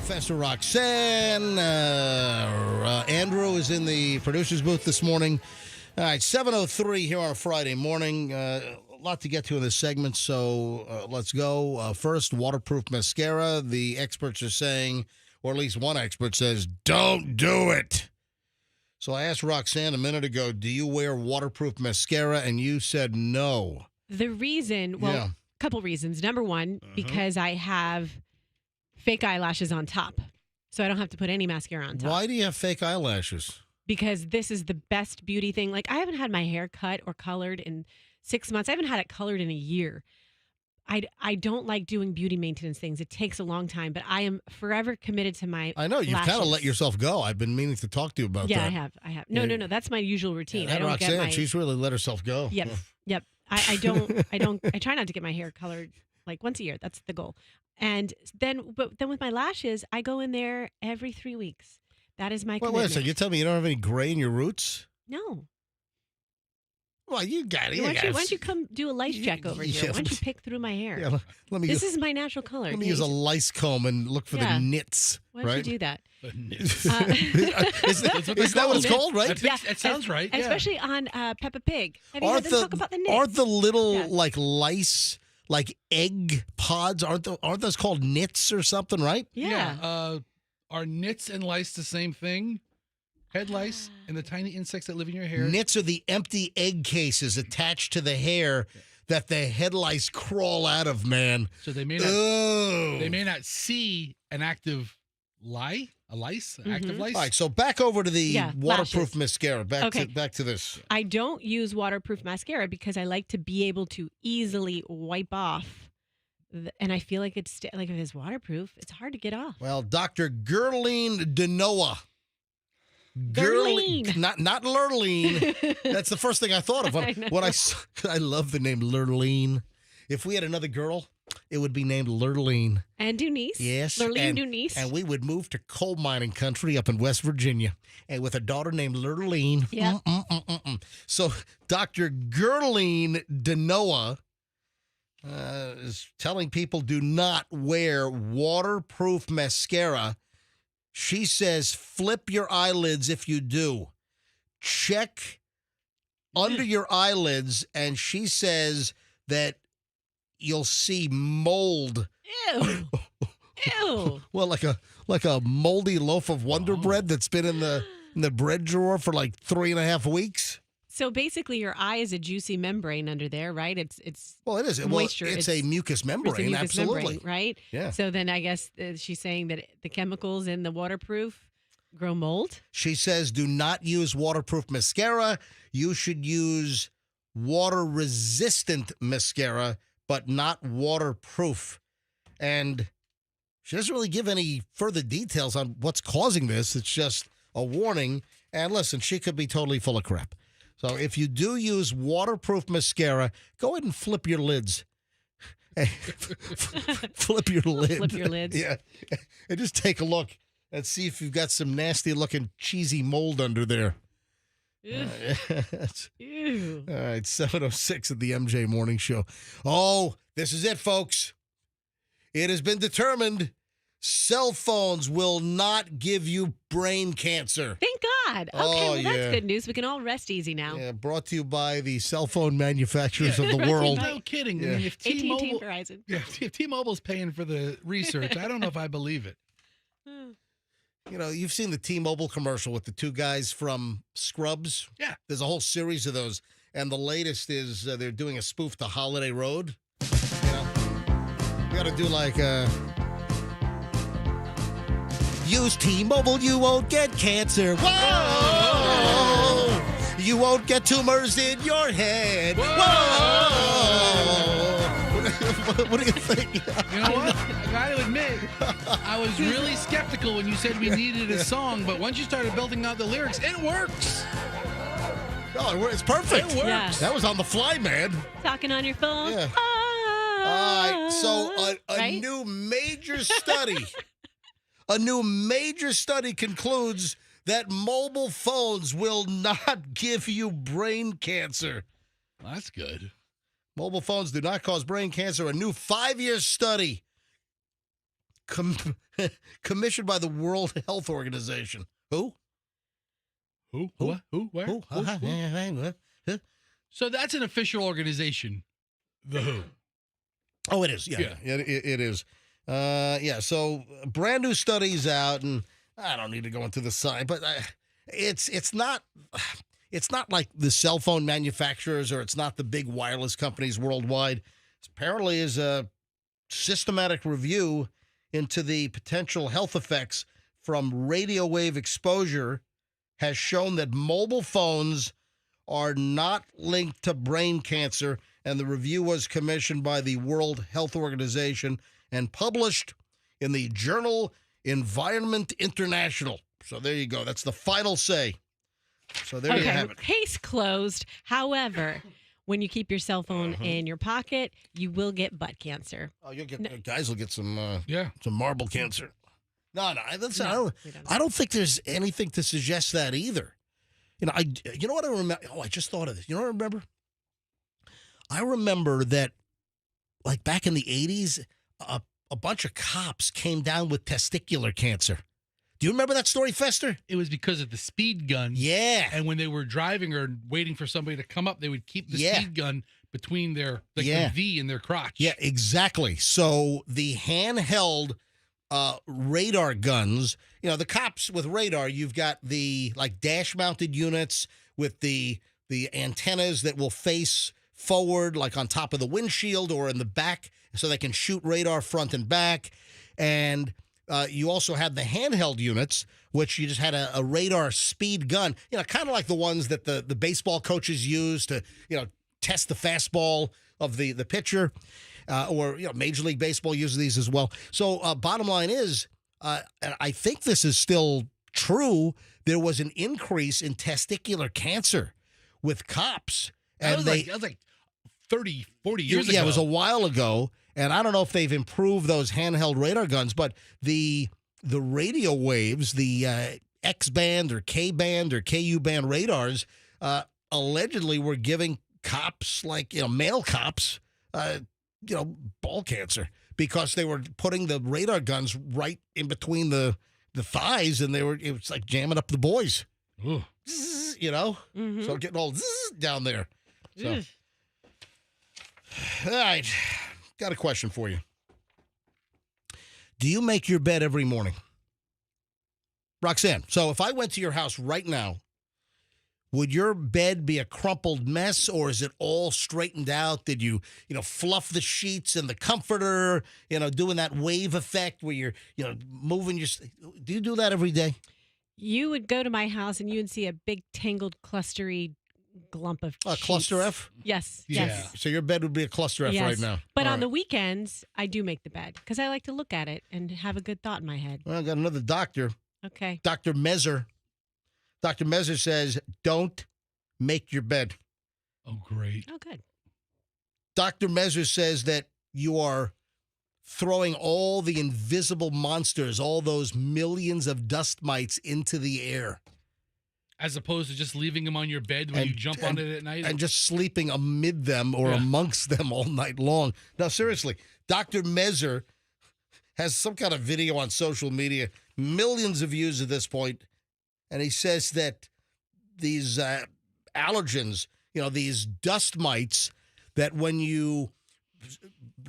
Fester Roxanne. Andrew is in the producer's booth this morning. All right, 7:03 here on a Friday morning. A lot to get to in this segment, so let's go. First, waterproof mascara. The experts are saying, or at least one expert says, don't do it. So I asked Roxanne a minute ago, do you wear waterproof mascara? And you said no. The reason, well, Yeah. a couple reasons. Number one, because I have fake eyelashes on top. So I don't have to put any mascara on top. Why do you have fake eyelashes? Because this is the best beauty thing. Like, I haven't had my hair cut or colored in 6 months. I haven't had it colored in a year. I don't like doing beauty maintenance things. It takes a long time, but I am forever committed to my I know, you've kind of lashes. let yourself go. I've been meaning to talk to you about Yeah, that. I have. No, that's my usual routine. Yeah, I don't Roxanne, get my. she's really let herself go. Yep. I try not to get my hair colored like once a year. That's the goal. And then with my lashes, I go in there every 3 weeks. That is my Wait a commitment. second. You tell me you don't have any gray in your roots? No. Well, you got it. Why don't you come do a lice check over here? Yeah. Why don't you pick through my hair? Yeah, let me This is my natural color. let me use a lice comb and look for the Yeah. nits. Why don't right? you do that? Is that what it's called, right? It sounds right. Yeah. Especially on Peppa Pig. Have you heard them talk about the nits? Aren't the little Yeah. like lice, like egg pods? Aren't those called nits or something? Right? Yeah. Are nits and lice the same thing? Head lice and the tiny insects that live in your hair. Nits are the empty egg cases attached to the hair that the head lice crawl out of. Man, So they may not see an active lice, active lice. All right, so back over to the Yeah, waterproof lashes. mascara. Back Okay. to this. I don't use waterproof mascara because I like to be able to easily wipe off. And I feel like it's like if it's waterproof, it's hard to get off. Well, Dr. Gerline Denoa. Gerline. Not Lurleen. That's the first thing I thought of I know. when I saw, I love the name Lurleen. If we had another girl, it would be named Lurleen. And Dunice. Yes. Lurleen Dunice. And we would move to coal mining country up in West Virginia, and with a daughter named Lurleen. Yeah. So Dr. Gerline Denoa is telling people do not wear waterproof mascara. She says flip your eyelids if you do. Check under your eyelids, and she says that you'll see mold. Ew. Ew. Well, like a moldy loaf of Wonder Bread that's been in the bread drawer for like 3.5 weeks. So basically, your eye is a juicy membrane under there, right? It's Well, it is. moisture. Well, it's a mucus it's a membrane, mucus absolutely. membrane, right? Yeah. So then I guess she's saying that the chemicals in the waterproof grow mold. She says do not use waterproof mascara. You should use water-resistant mascara, but not waterproof. And she doesn't really give any further details on what's causing this. It's just a warning. And listen, she could be totally full of crap. So if you do use waterproof mascara, go ahead and flip your lids. Flip your lid. Flip your lids. Yeah. And just take a look and see if you've got some nasty looking cheesy mold under there. Ew. Ew. All right, 7:06 at the MJ Morning Show. Oh, this is it, folks. It has been determined cell phones will not give you brain cancer. Thank God. Okay, Oh, well, that's yeah. good news. We can all rest easy now. Yeah, brought to you by the cell phone manufacturers of the world. No kidding. I Yeah. mean, if AT&T and T-Mobile, Verizon. if T-Mobile's paying for the research, I don't know if I believe it. You know, you've seen the T-Mobile commercial with the two guys from Scrubs. Yeah. There's a whole series of those. And the latest is they're doing a spoof to Holiday Road. You know, we got to do like use T-Mobile, you won't get cancer. Whoa! You won't get tumors in your head. Whoa! What do you think? You know what? I got to admit, I was really skeptical when you said we needed a song, but once you started building out the lyrics, it works. Oh, it's perfect. It works. Yeah. That was on the fly, man. Talking on your phone. Yeah. Ah. All right, so a Right? new major study, concludes that mobile phones will not give you brain cancer. Well, that's good. Mobile phones do not cause brain cancer. A new 5-year study commissioned by the World Health Organization. Who? Who? What? Who? Where? Who? Who? So that's an official organization. The Who. Oh, it is. Yeah, Yeah. It is. Yeah. So brand new studies out, and I don't need to go into the science, but it's not like the cell phone manufacturers or it's not the big wireless companies worldwide. It apparently is a systematic review into the potential health effects from radio wave exposure has shown that mobile phones are not linked to brain cancer, and the review was commissioned by the World Health Organization and published in the journal Environment International. So there you go. That's the final say. So there you have it. Case closed. However, when you keep your cell phone in your pocket, you will get butt cancer. Oh, you'll get guys will get some some marble cancer. No, listen, we don't. I don't think there's anything to suggest that either. You know what I remember? Oh, I just thought of this. You know what I remember? I remember that, like back in the 80s, a bunch of cops came down with testicular cancer. Do you remember that story, Fester? It was because of the speed gun. Yeah. And when they were driving or waiting for somebody to come up, they would keep the speed gun between their the V in their crotch. Yeah, exactly. So the handheld radar guns, the cops with radar, you've got the like dash mounted units with the antennas that will face forward, like on top of the windshield or in the back, so they can shoot radar front and back. And you also had the handheld units, which you just had a radar speed gun, kind of like the ones that the baseball coaches use to, test the fastball of the pitcher, or Major League Baseball uses these as well. So bottom line is, and I think this is still true, there was an increase in testicular cancer with cops. That And was like 30, 40 years ago. Yeah, it was a while ago. And I don't know if they've improved those handheld radar guns, but the radio waves, the X-band or K-band or KU-band radars, allegedly were giving cops, like, male cops, ball cancer because they were putting the radar guns right in between the thighs, and it was like jamming up the boys. Ooh. Zzz, so getting all zzz down there. So, all right. Got a question for you. Do you make your bed every morning? Roxanne, so if I went to your house right now, would your bed be a crumpled mess, or is it all straightened out? Did you, fluff the sheets and the comforter, doing that wave effect where you're, moving your... Do you do that every day? You would go to my house and you would see a big tangled clustery glump of A cluster sheets. F? Yes. Yeah. Yes. So your bed would be a cluster F Yes. right now. But All on the right. weekends, I do make the bed because I like to look at it and have a good thought in my head. Well, I got another doctor, Okay. Dr. Mezzer. Dr. Mezzer says, don't make your bed. Oh, great. Oh, good. Dr. Mezzer says that you are throwing all the invisible monsters, all those millions of dust mites into the air. As opposed to just leaving them on your bed when you jump on it at night. And just sleeping amid them or amongst them all night long. Now, seriously, Dr. Mezzer has some kind of video on social media, millions of views at this point, and he says that these allergens, these dust mites, that when you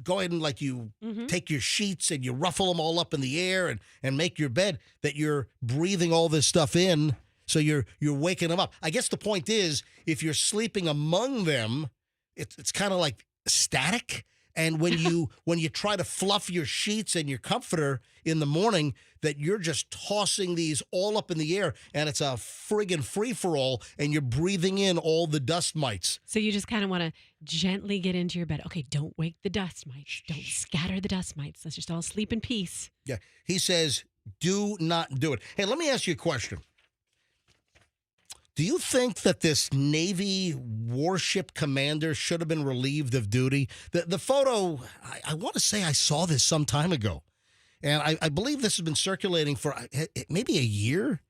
go ahead and take your sheets and you ruffle them all up in the air and make your bed, that you're breathing all this stuff in. So you're waking them up. I guess the point is, if you're sleeping among them, it's kind of like static. And when you try to fluff your sheets and your comforter in the morning, that you're just tossing these all up in the air, and it's a friggin' free-for-all, and you're breathing in all the dust mites. So you just kind of want to gently get into your bed. Okay, don't wake the dust mites. Don't scatter the dust mites. Let's just all sleep in peace. Yeah, he says, do not do it. Hey, let me ask you a question. Do you think that this Navy warship commander should have been relieved of duty? The photo, I want to say I saw this some time ago, and I believe this has been circulating for maybe a year,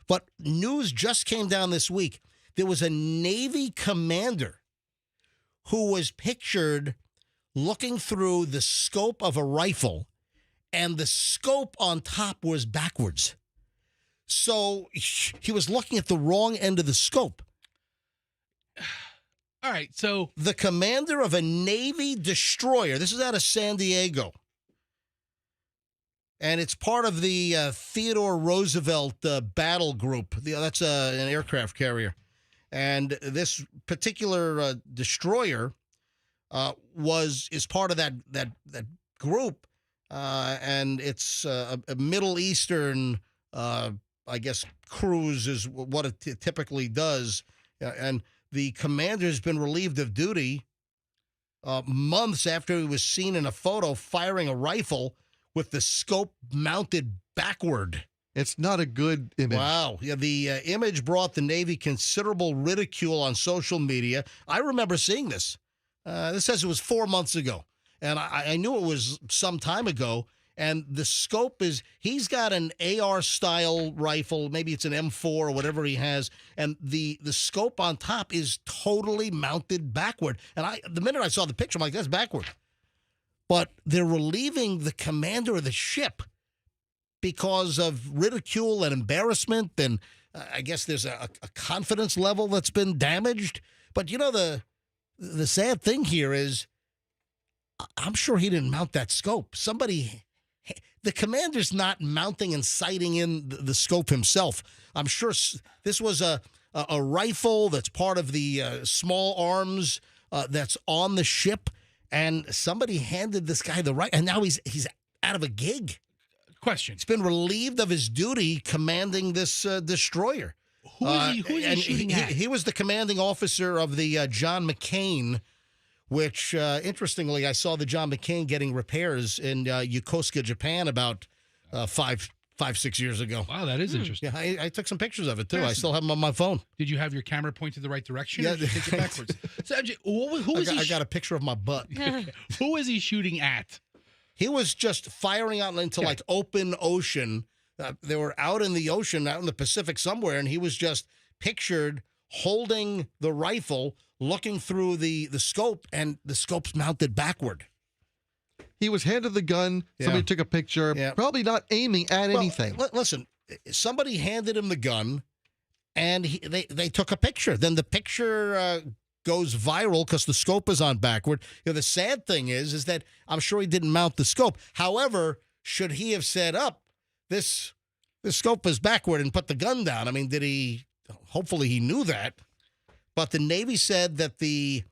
but news just came down this week. There was a Navy commander who was pictured looking through the scope of a rifle and the scope on top was backwards. So he was looking at the wrong end of the scope. All right, so The commander of a Navy destroyer, this is out of San Diego, and it's part of the Theodore Roosevelt battle group. That's an aircraft carrier. And this particular destroyer is part of that group, and it's a Middle Eastern, I guess, cruise is what it typically does, and the commander has been relieved of duty months after he was seen in a photo firing a rifle with the scope mounted backward. It's not a good image. Wow. Yeah, the image brought the Navy considerable ridicule on social media. I remember seeing this. This says it was 4 months ago, and I knew it was some time ago. And the scope is, he's got an AR-style rifle, maybe it's an M4 or whatever he has, and the scope on top is totally mounted backward. And the minute I saw the picture, I'm like, that's backward. But they're relieving the commander of the ship because of ridicule and embarrassment, and I guess there's a confidence level that's been damaged. But, you know, the sad thing here is, I'm sure he didn't mount that scope. The commander's not mounting and sighting in the scope himself. I'm sure this was a rifle that's part of the small arms that's on the ship, and somebody handed this guy the right, and now he's out of a gig. question. He's been relieved of his duty commanding this destroyer. Who is he shooting at? He was the commanding officer of the John McCain, which, interestingly, I saw the John McCain getting repairs in Yokosuka, Japan about 5-6 years ago. Wow, that is interesting. Yeah, I took some pictures of it, too. I still have them on my phone. Did you have your camera pointed the right direction? Yeah. Or did you take it backwards? So, MJ, who is I got a picture of my butt. Who is he shooting at? He was just firing out into like open ocean. They were out in the ocean, out in the Pacific somewhere, and he was just pictured holding the rifle, looking through the scope, and the scope's mounted backward. He was handed the gun. Somebody took a picture, probably not aiming at anything. Listen, somebody handed him the gun, and they took a picture. Then the picture goes viral because the scope is on backward. You know, the sad thing is that I'm sure he didn't mount the scope. However, should he have said, up, this scope is backward and put the gun down? I mean, did he? Hopefully he knew that. But the Navy said that the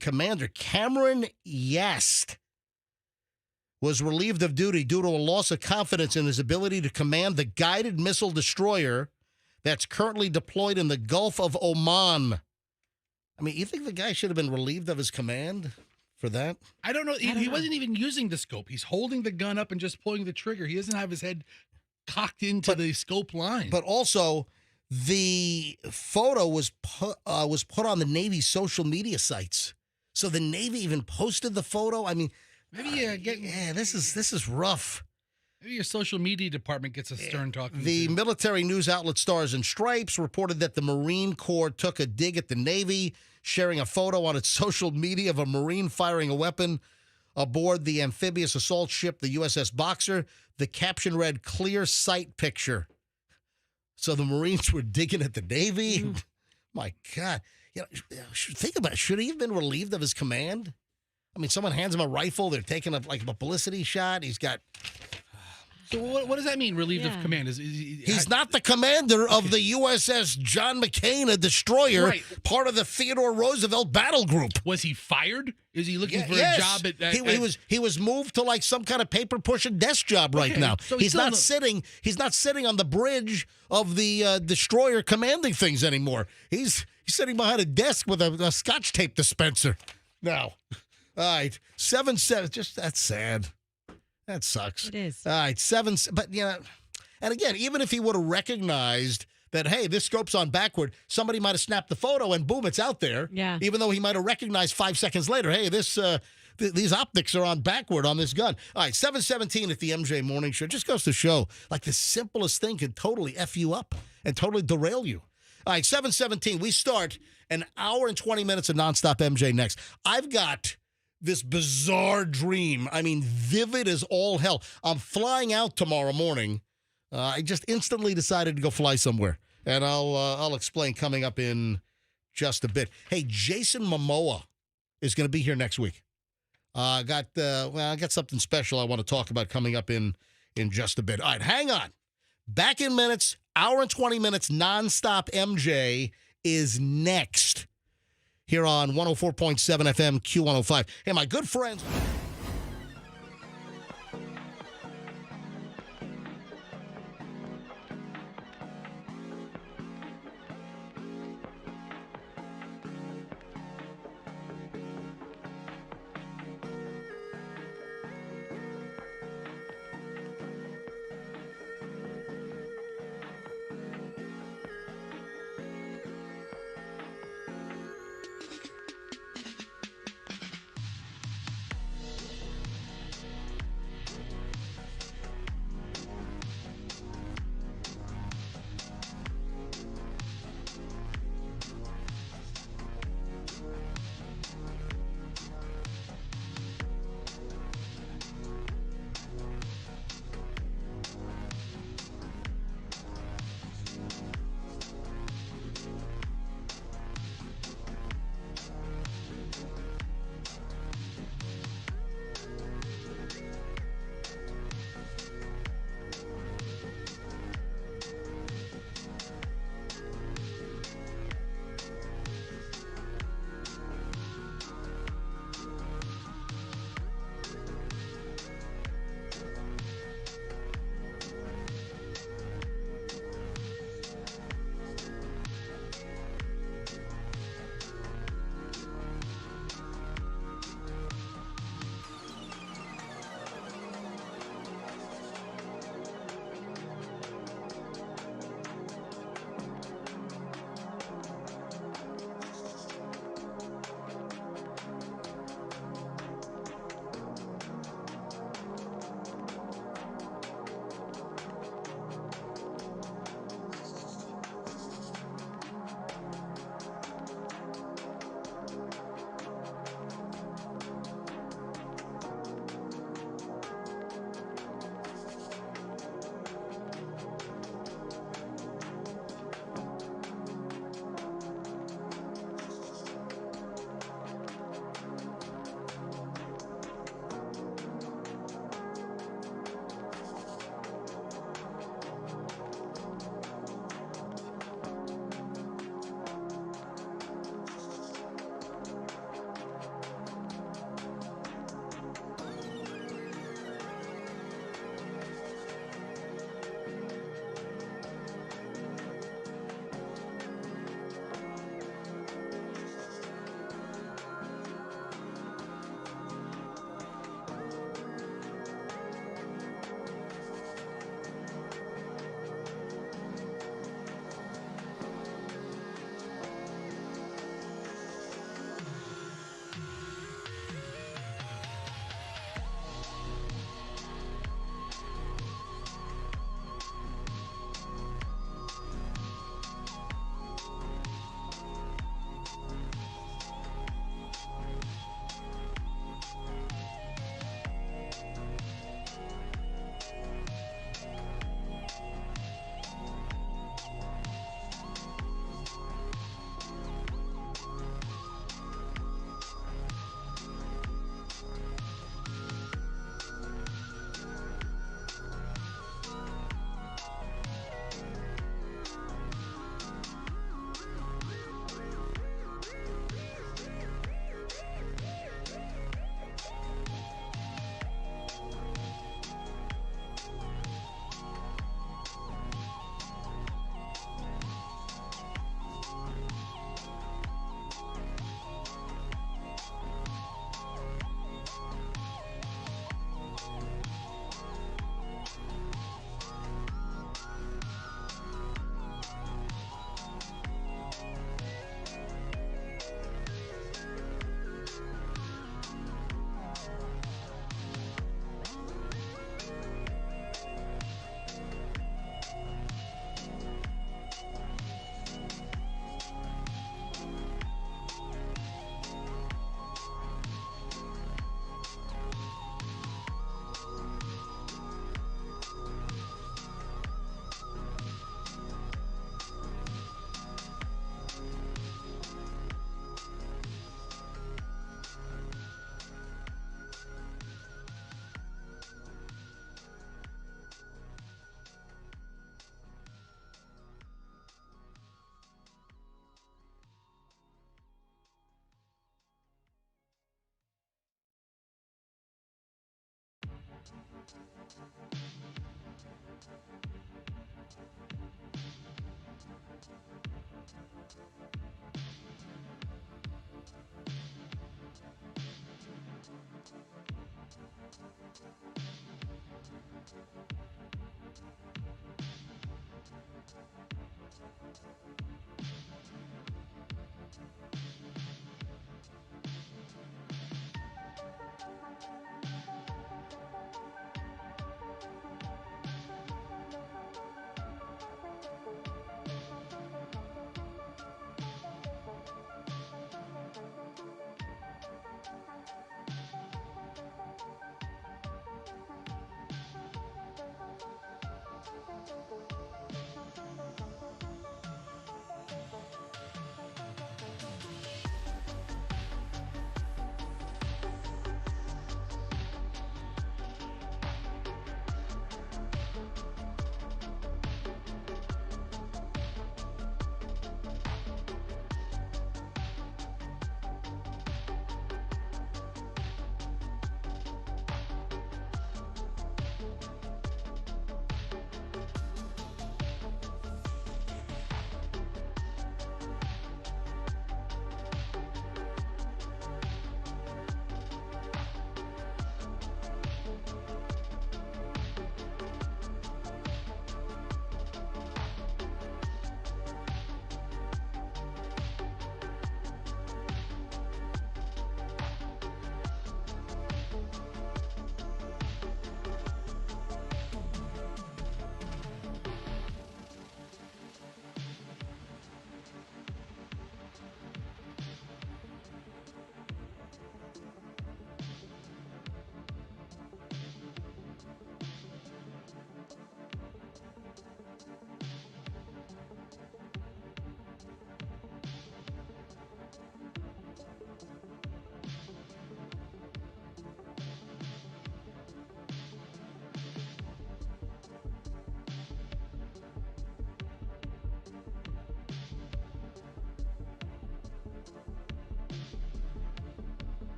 commander, Cameron Yast, was relieved of duty due to a loss of confidence in his ability to command the guided missile destroyer that's currently deployed in the Gulf of Oman. I mean, you think the guy should have been relieved of his command for that? I don't know. He wasn't even using the scope. He's holding the gun up and just pulling the trigger. He doesn't have his head cocked into the scope line. But also, the photo was put on the Navy's social media sites. So the Navy even posted the photo. I mean, maybe this is rough. Maybe your social media department gets a stern talking. The military news outlet Stars and Stripes reported that the Marine Corps took a dig at the Navy, sharing a photo on its social media of a Marine firing a weapon aboard the amphibious assault ship, the USS Boxer. The caption read, "Clear sight picture." So the Marines were digging at the Navy. My God. You know, think about it. Should he have been relieved of his command? I mean, someone hands him a rifle. They're taking a publicity shot. He's got... So what does that mean, relieved of command? He's not the commander of the USS John McCain, a destroyer, part of the Theodore Roosevelt battle group. Was he fired? Is he looking for a job at he was moved to like some kind of paper pushing desk job right now. So he's not sitting on the bridge of the destroyer commanding things anymore. He's sitting behind a desk with a Scotch tape dispenser. Now, all right, 7-7. Just that's sad. That sucks. It is. All right, 7. But, you know, and again, even if he would have recognized that, hey, this scope's on backward, somebody might have snapped the photo and boom, it's out there. Yeah. Even though he might have recognized 5 seconds later, hey, these optics are on backward on this gun. All right, 7:17 at the MJ Morning Show. Just goes to show, like, the simplest thing can totally F you up and totally derail you. All right, 7:17. We start an hour and 20 minutes of nonstop MJ next. I've got this bizarre dream. I mean, vivid as all hell. I'm flying out tomorrow morning. I just instantly decided to go fly somewhere, and I'll explain coming up in just a bit. Hey, Jason Momoa is going to be here next week. I got something special I want to talk about coming up in just a bit. All right, hang on. Back in minutes, hour and 20 minutes, nonstop MJ is next here on 104.7 FM Q105. Hey, my good friends.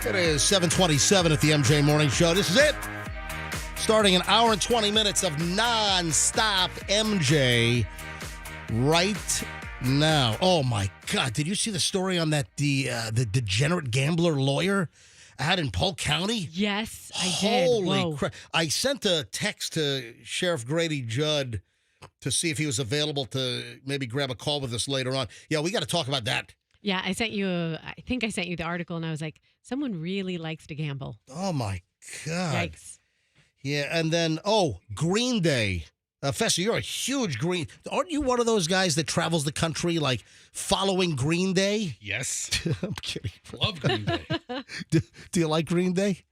It is 7:27 at the MJ Morning Show. This is it. Starting an hour and 20 minutes of non-stop MJ right now. Oh, my God. Did you see the story on that the degenerate gambler lawyer out in Polk County? Yes, I did. Holy crap. I sent a text to Sheriff Grady Judd to see if he was available to maybe grab a call with us later on. Yeah, we got to talk about that. Yeah, I think I sent you the article, and I was like, someone really likes to gamble. Oh, my God. Yikes. Yeah, and then, Green Day. Fester, you're a huge aren't you one of those guys that travels the country, like, following Green Day? Yes. I'm kidding. Love Green Day. Do you like Green Day?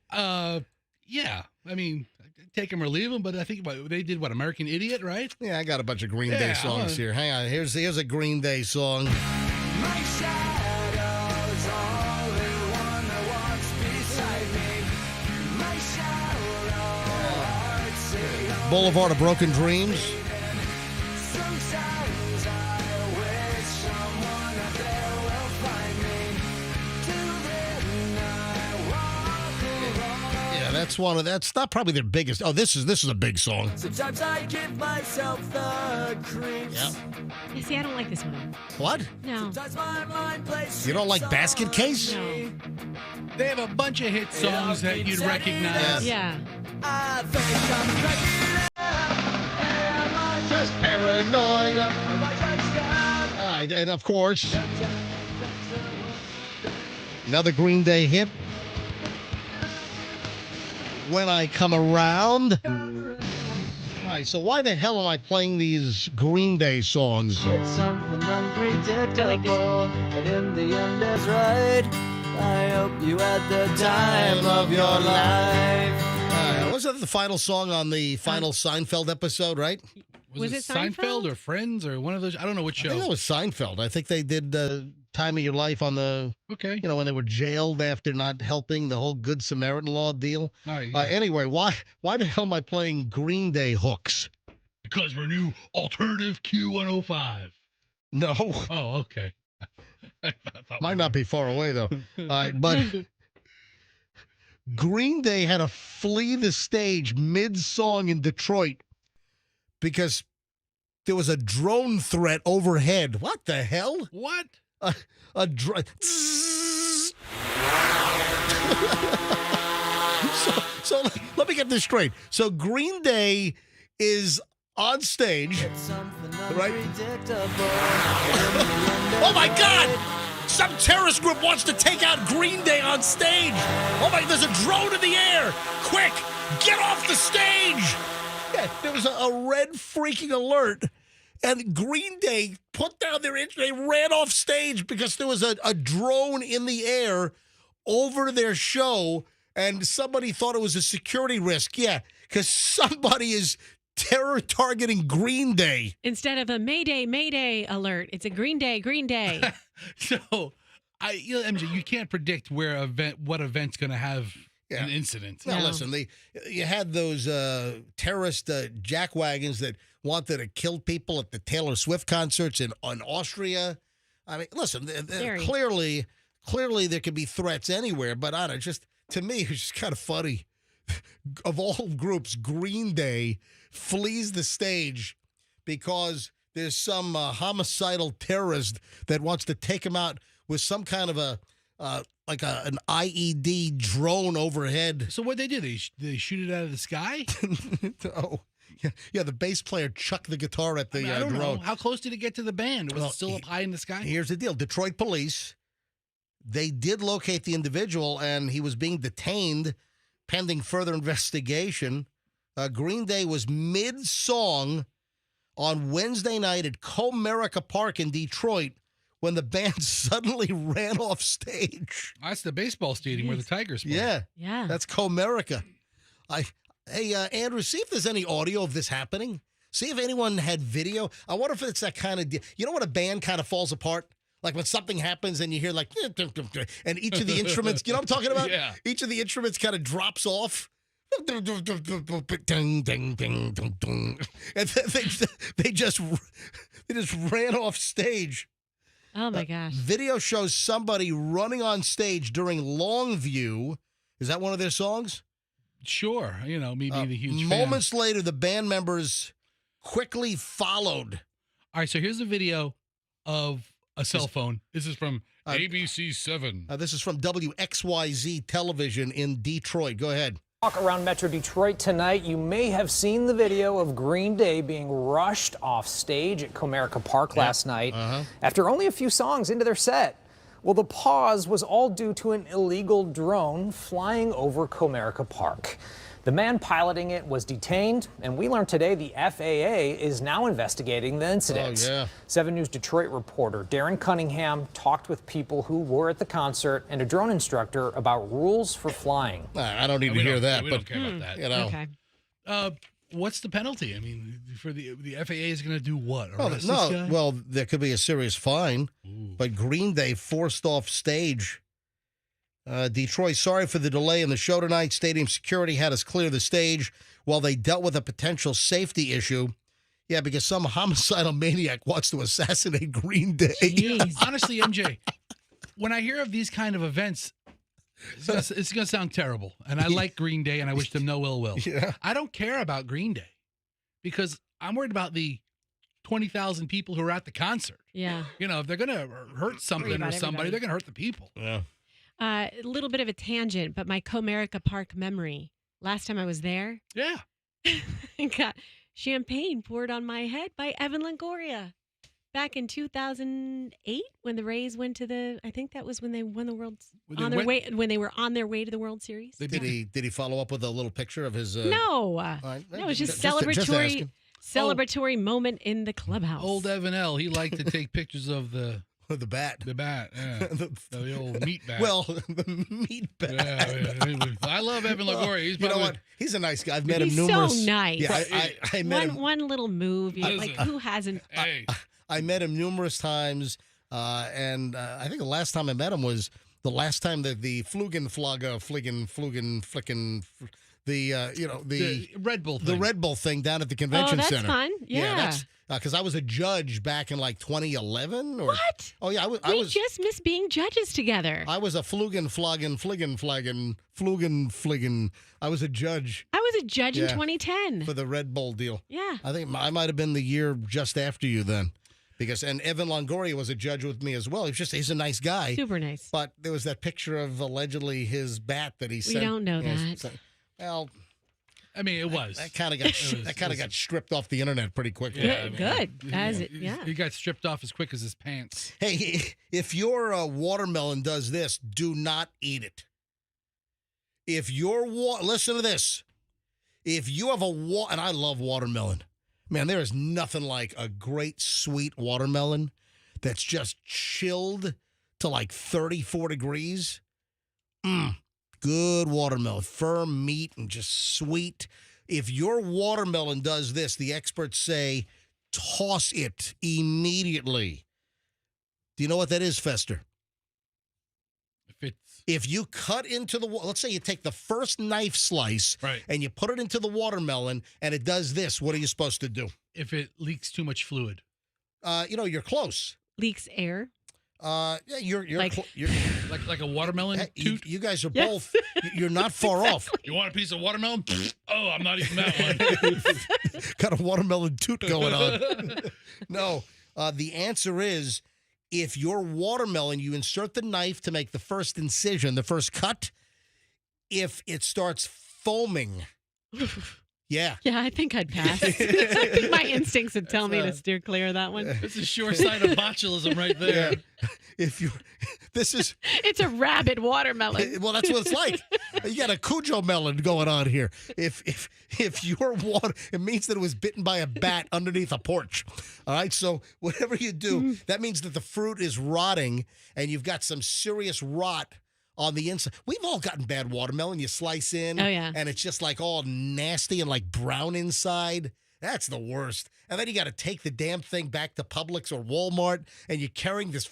Yeah, I mean, take them or leave them, but I think they did American Idiot, right? Yeah, I got a bunch of Green Day songs here. Hang on, here's a Green Day song. My shadow's only one that walks beside me. My shadow, Boulevard of Broken Dreams. sometimes I wish someone out there will find me. Till then I walk alone. Yeah, that's not probably their biggest. Oh, this is a big song. Sometimes I give myself the creeps. Yep. Yeah, see, I don't like this one. What? No. Sometimes my mind plays You don't like tricks Basket on Case? me. They have a bunch of hit songs that you'd recognize. Yeah. I think I'm cracking up. Am I just Paranoid. am I touchdown? All right, and of course, another Green Day hit. When I Come Around. All right, so why the hell am I playing these Green Day songs? It's something unpredictable, and in the end is right. I hope you had the time of your life. Wasn't that the final song on the final Seinfeld episode, right? Was it Seinfeld Seinfeld or Friends or one of those? I don't know which I show. think that was Seinfeld. I think they did Time of Your Life on the, Okay. when they were jailed after not helping, the whole Good Samaritan law deal. All right, yeah. Anyway, why the hell am I playing Green Day hooks? Because we're new alternative Q105. No, Oh, okay. I thought might not be far away though. But Green Day had to flee the stage mid-song in Detroit because there was a drone threat overhead. What the hell? What? A drone. so let me get this straight. So Green Day is on stage. It's something Right. unpredictable. Oh my God! Some terrorist group wants to take out Green Day on stage. Oh my! There's a drone in the air. Quick, get off the stage! Yeah, there was a red freaking alert, and Green Day put down their instrument. They ran off stage because there was a drone in the air over their show, and somebody thought it was a security risk. Yeah, because somebody is terror targeting Green Day. Instead of a Mayday, Mayday alert, it's a Green Day, Green Day. So, MJ, you can't predict what event's going to have an incident. Now, No. listen, you had those terrorist jackwagons that wanted to kill people at the Taylor Swift concerts in Austria. I mean, listen, Very. clearly there could be threats anywhere, but I don't know, just to me, it's just kind of funny. Of all groups, Green Day flees the stage because there's some homicidal terrorist that wants to take him out with some kind of an IED drone overhead. So what they do? They shoot it out of the sky? Oh, yeah. The bass player chucked the guitar at the I don't know. drone. How close did it get to the band? Was Well, it still up high in the sky? Here's the deal: Detroit police, they did locate the individual, and he was being detained pending further investigation. Green Day was mid-song on Wednesday night at Comerica Park in Detroit when the band suddenly ran off stage. That's the baseball stadium where the Tigers play. Yeah, Yeah. that's Comerica. Hey, Andrew, see if there's any audio of this happening. See if anyone had video. I wonder if it's that kind of deal. You know when a band kind of falls apart? Like when something happens and you hear like, and each of the instruments, you know what I'm talking about? Yeah. Each of the instruments kind of drops off. And they just ran off stage. Oh my gosh. Video shows somebody running on stage during Longview. Is that one of their songs? Sure. You know, me being the huge fan. Moments later, the band members quickly followed. All right, so here's a video of a cell phone. This is from ABC 7. This is from WXYZ television in Detroit. Go ahead. Walk around Metro Detroit tonight. You may have seen the video of Green Day being rushed off stage at Comerica Park last night after only a few songs into their set. Well, the pause was all due to an illegal drone flying over Comerica Park. The man piloting it was detained, and we learned today the FAA is now investigating the incident. Oh, yeah. 7 News Detroit reporter Darren Cunningham talked with people who were at the concert and a drone instructor about rules for flying. I don't need to hear that, We but don't care about that. you know. Okay. What's the penalty? I mean, for the FAA is going to do what? Well, Arrest this guy? well, there could be a serious fine. Ooh. But Green Day forced off stage. Detroit, sorry for the delay in the show tonight. Stadium security had us clear the stage while they dealt with a potential safety issue. Yeah, because some homicidal maniac wants to assassinate Green Day. Jeez. Honestly, MJ, when I hear of these kind of events, it's gonna sound terrible. And I like Green Day, and I wish them no ill will. Yeah. I don't care about Green Day because I'm worried about the 20,000 people who are at the concert. Yeah. You know, if they're gonna hurt something about or somebody, everybody. they're gonna hurt the people. Yeah. A little bit of a tangent, but my Comerica Park memory. Last time I was there, Yeah. I got champagne poured on my head by Evan Longoria. Back in 2008, when the Rays went to the, I think that was when they won the World, when they were on their way to the World Series. They Did he follow up with a little picture of his? No, right. no, it was just Just celebratory, asking. celebratory moment in the clubhouse. Old Evan L. He liked to take pictures of the The bat. bat, yeah. the old meat bat. Well, the meat bat. Yeah. I love Evan Longoria. He's You know probably, what? He's a nice guy. I've met him He's numerous. so nice. Yeah, I met him. One little move, Listen. like who hasn't? Hey, I met him numerous times, and I think the last time I met him was the last time that the the Red Bull thing. the Red Bull thing down at the convention that's center. fun. Yeah. that's because I was a judge back in like 2011 or What? Oh yeah, I We was just miss being judges together. I was a Flugen. I was a judge I was a judge in Yeah. 2010. for the Red Bull deal. Yeah. I think I might have been the year just after you then. And Evan Longoria was a judge with me as well. He's a nice guy. Super nice. But there was that picture of allegedly his bat that he sent. We don't know that. Well, I mean, it was. that kind of got stripped off the internet pretty quickly. Yeah, Good. As it, yeah. He got stripped off as quick as his pants. Hey, if your watermelon does this, do not eat it. If your listen to this. If you have and I love watermelon. Man, there is nothing like a great sweet watermelon that's just chilled to like 34 degrees. Good watermelon, firm meat and just sweet. If your watermelon does this, the experts say toss it immediately. Do you know what that is, Fester? If you cut into let's say you take the first knife slice Right. and you put it into the watermelon and it does this, what are you supposed to do? If it leaks too much fluid. You're close. Leaks air. Yeah, you're Like- you're Like a watermelon toot. you guys are Yes. both. You're not far off. You want a piece of watermelon? Oh, I'm not eating that one. Got a watermelon toot going on. No, the answer is if your watermelon, you insert the knife to make the first incision, the first cut. If it starts foaming, yeah. Yeah, I think I'd pass. I think my instincts would tell me to steer clear of that one. It's a sure sign of botulism right there. If you, this is It's a rabid watermelon. well, that's what it's like. You got a Cujo melon going on here. If your water, it means that it was bitten by a bat underneath a porch. All right, so whatever you do, that means that the fruit is rotting, and you've got some serious rot on the inside. We've all gotten bad watermelon. You slice in, Oh, yeah. and it's just like all nasty and like brown inside. That's the worst. And then you got to take the damn thing back to Publix or Walmart, and you're carrying this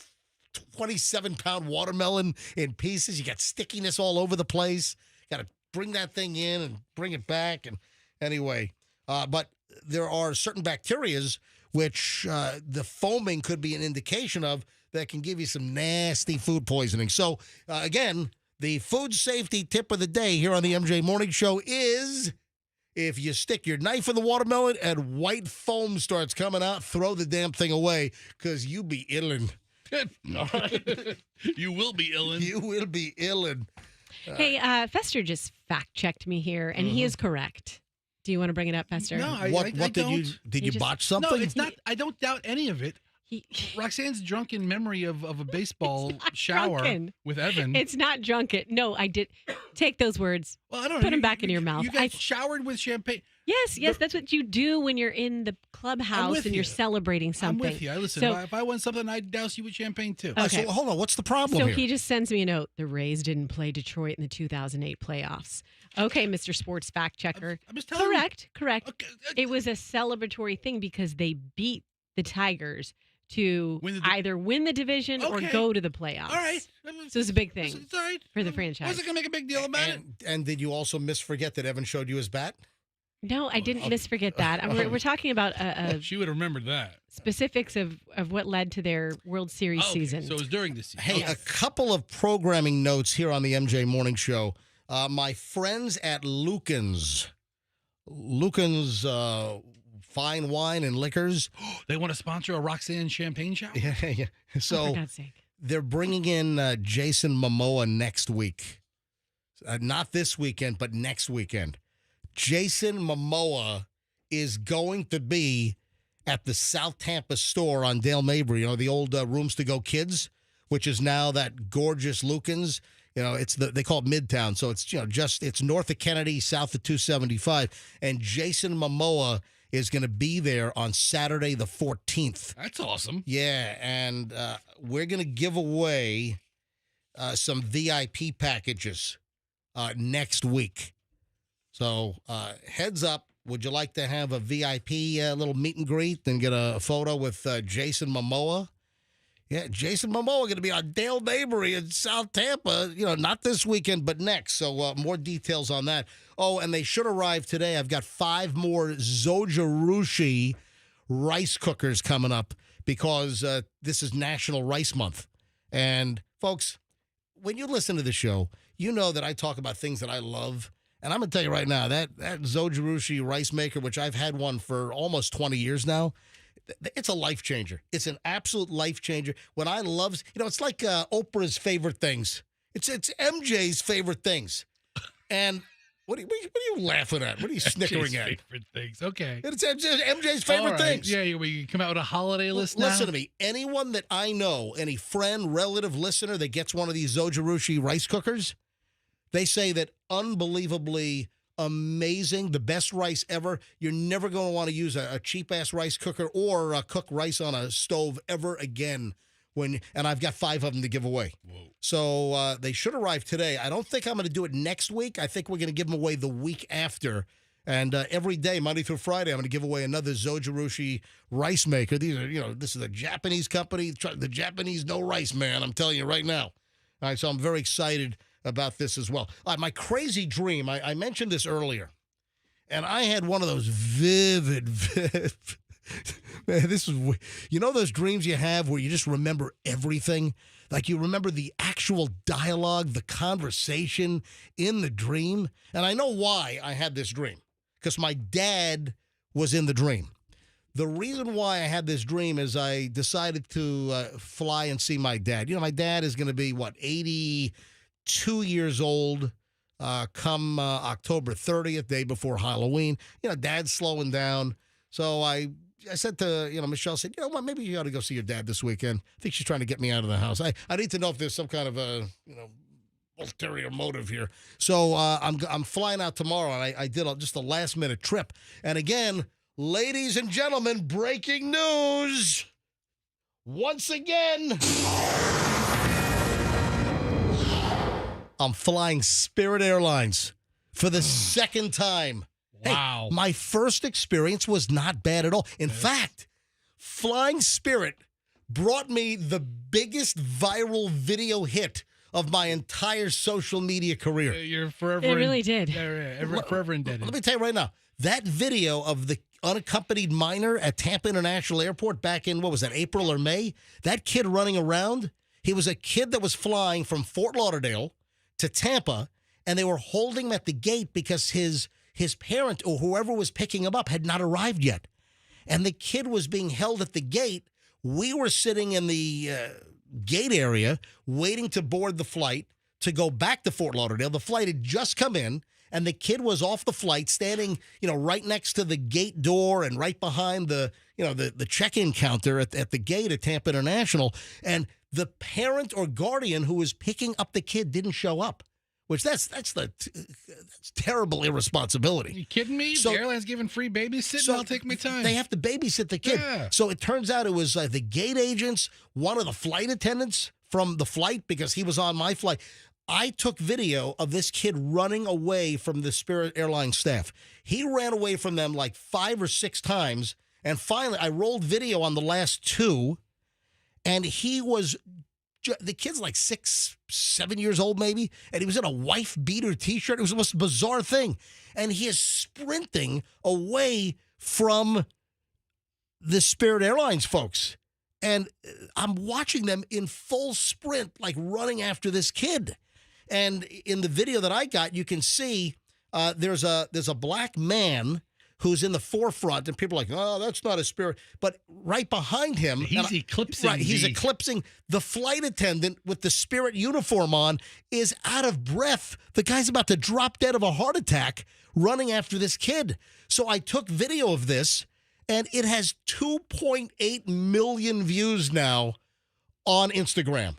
27-pound watermelon in pieces. You got stickiness all over the place. Got to bring that thing in and bring it back. And anyway, but there are certain bacterias which the foaming could be an indication of that can give you some nasty food poisoning. So, again, the food safety tip of the day here on the MJ Morning Show is if you stick your knife in the watermelon and white foam starts coming out, throw the damn thing away because you be illin'. All right. You will be illin'. You will be illin'. Hey, Fester just fact-checked me here, and he is correct. Do you want to bring it up, Fester? No, What I did don't. you You just- botch something? No, it's not. I don't doubt any of it. Roxanne's drunken memory of a baseball not shower drunken. with Evan. It's not drunken. No, I did. Take those words. Well, I don't know. Put them back in your mouth. You guys showered with champagne. Yes, that's what you do when you're in the clubhouse and you're celebrating something. I'm with you. Listen, So- if I won something, I'd douse you with champaign too. Okay. So hold on, what's the problem So here? he just sends me a note. The Rays didn't play Detroit in the 2008 playoffs. Okay, Mr. Sports Fact Checker. I'm just telling you. Correct. Okay, It was a celebratory thing because they beat the Tigers to either win the division or Okay. go to the playoffs. All right. So it's a big thing It's all right. for the franchise. Wasn't going to make a big deal about it. And did you also misforget that Evan showed you his bat? No, I didn't misforget that. We're talking about She would have remembered that. specifics of what led to their World Series season. So it was during the season. Hey, a couple of programming notes here on the MJ Morning Show. My friends at Lucan's Fine Wine and Liquors. They want to sponsor a Roxanne champagne shower? Yeah. So for God's sake. they're bringing in Jason Momoa next week. Not this weekend, but next weekend. Jason Momoa is going to be at the South Tampa store on Dale Mabry, the old Rooms to Go Kids, which is now that gorgeous Lucan's. It's they call it Midtown, so it's it's north of Kennedy, south of 275, and Jason Momoa is going to be there on Saturday the 14th. That's awesome. Yeah, and we're going to give away some VIP packages next week. So heads up, would you like to have a VIP little meet and greet and get a photo with Jason Momoa? Yeah, Jason Momoa going to be on Dale Mabry in South Tampa, not this weekend, but next. So more details on that. Oh, and they should arrive today. I've got 5 more Zojirushi rice cookers coming up because this is National Rice Month. And folks, when you listen to the show, you know that I talk about things that I love. And I'm going to tell you right now, that Zojirushi rice maker, which I've had one for almost 20 years now, it's a life changer. It's an absolute life changer. When I love, it's like Oprah's favorite things. It's MJ's favorite things. And what are you laughing at? What are you snickering MJ's at? Favorite things. Okay. It's MJ's favorite All right. things. Yeah, we come out with a holiday list now. Listen to me. Anyone that I know, any friend, relative, listener that gets one of these Zojirushi rice cookers, they say that unbelievably amazing, the best rice ever. You're never going to want to use a cheap-ass rice cooker or cook rice on a stove ever again. And I've got 5 of them to give away. Whoa. So they should arrive today. I don't think I'm going to do it next week. I think we're going to give them away the week after. And every day, Monday through Friday, I'm going to give away another Zojirushi rice maker. These are, this is a Japanese company. The Japanese know rice, man. I'm telling you right now. All right, so I'm very excited about this as well. My crazy dream, I mentioned this earlier, and I had one of those vivid man, this is, those dreams you have where you just remember everything? Like you remember the actual dialogue, the conversation in the dream. And I know why I had this dream, because my dad was in the dream. The reason why I had this dream is I decided to fly and see my dad. My dad is going to be, 82 years old come October 30th, day before Halloween. Dad's slowing down. So I said to, Michelle said, what, maybe you ought to go see your dad this weekend. I think she's trying to get me out of the house. I need to know if there's some kind of a, ulterior motive here. So I'm flying out tomorrow, and I did just a last-minute trip. And again, ladies and gentlemen, breaking news. Once again, I'm flying Spirit Airlines for the second time. Wow. Hey, my first experience was not bad at all. In fact, flying Spirit brought me the biggest viral video hit of my entire social media career. You're forever. It really did. Forever indebted. Let me tell you right now, that video of the unaccompanied minor at Tampa International Airport back in, April or May? That kid running around, he was a kid that was flying from Fort Lauderdale to Tampa, and they were holding him at the gate because his parent or whoever was picking him up had not arrived yet. And the kid was being held at the gate. We were sitting in the gate area waiting to board the flight to go back to Fort Lauderdale. The flight had just come in, and the kid was off the flight standing, right next to the gate door and right behind the, the check-in counter at the gate at Tampa International, and the parent or guardian who was picking up the kid didn't show up. Which that's terrible irresponsibility. Are you kidding me? So, the airline's giving free babysitting. So I'll take my time. They have to babysit the kid. Yeah. So it turns out it was the gate agents, one of the flight attendants from the flight, because he was on my flight. I took video of this kid running away from the Spirit Airlines staff. He ran away from them like 5 or 6 times, and finally I rolled video on the last 2, and he was. The kid's like 6, 7 years old maybe, and he was in a wife-beater T-shirt. It was the most bizarre thing. And he is sprinting away from the Spirit Airlines folks. And I'm watching them in full sprint, like running after this kid. And in the video that I got, you can see there's a black man who's in the forefront, and people are like, oh, that's not a Spirit. But right behind him, he's eclipsing. Right, he's eclipsing. The flight attendant with the Spirit uniform on is out of breath. The guy's about to drop dead of a heart attack running after this kid. So I took video of this, and it has 2.8 million views now on Instagram,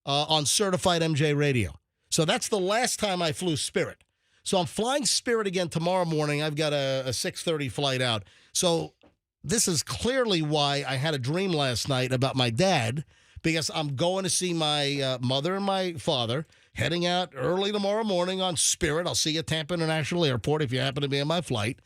on Certified MJ Radio. So that's the last time I flew Spirit. So I'm flying Spirit again tomorrow morning. I've got a 6:30 flight out. So this is clearly why I had a dream last night about my dad, because I'm going to see my mother and my father, heading out early tomorrow morning on Spirit. I'll see you at Tampa International Airport if you happen to be on my flight.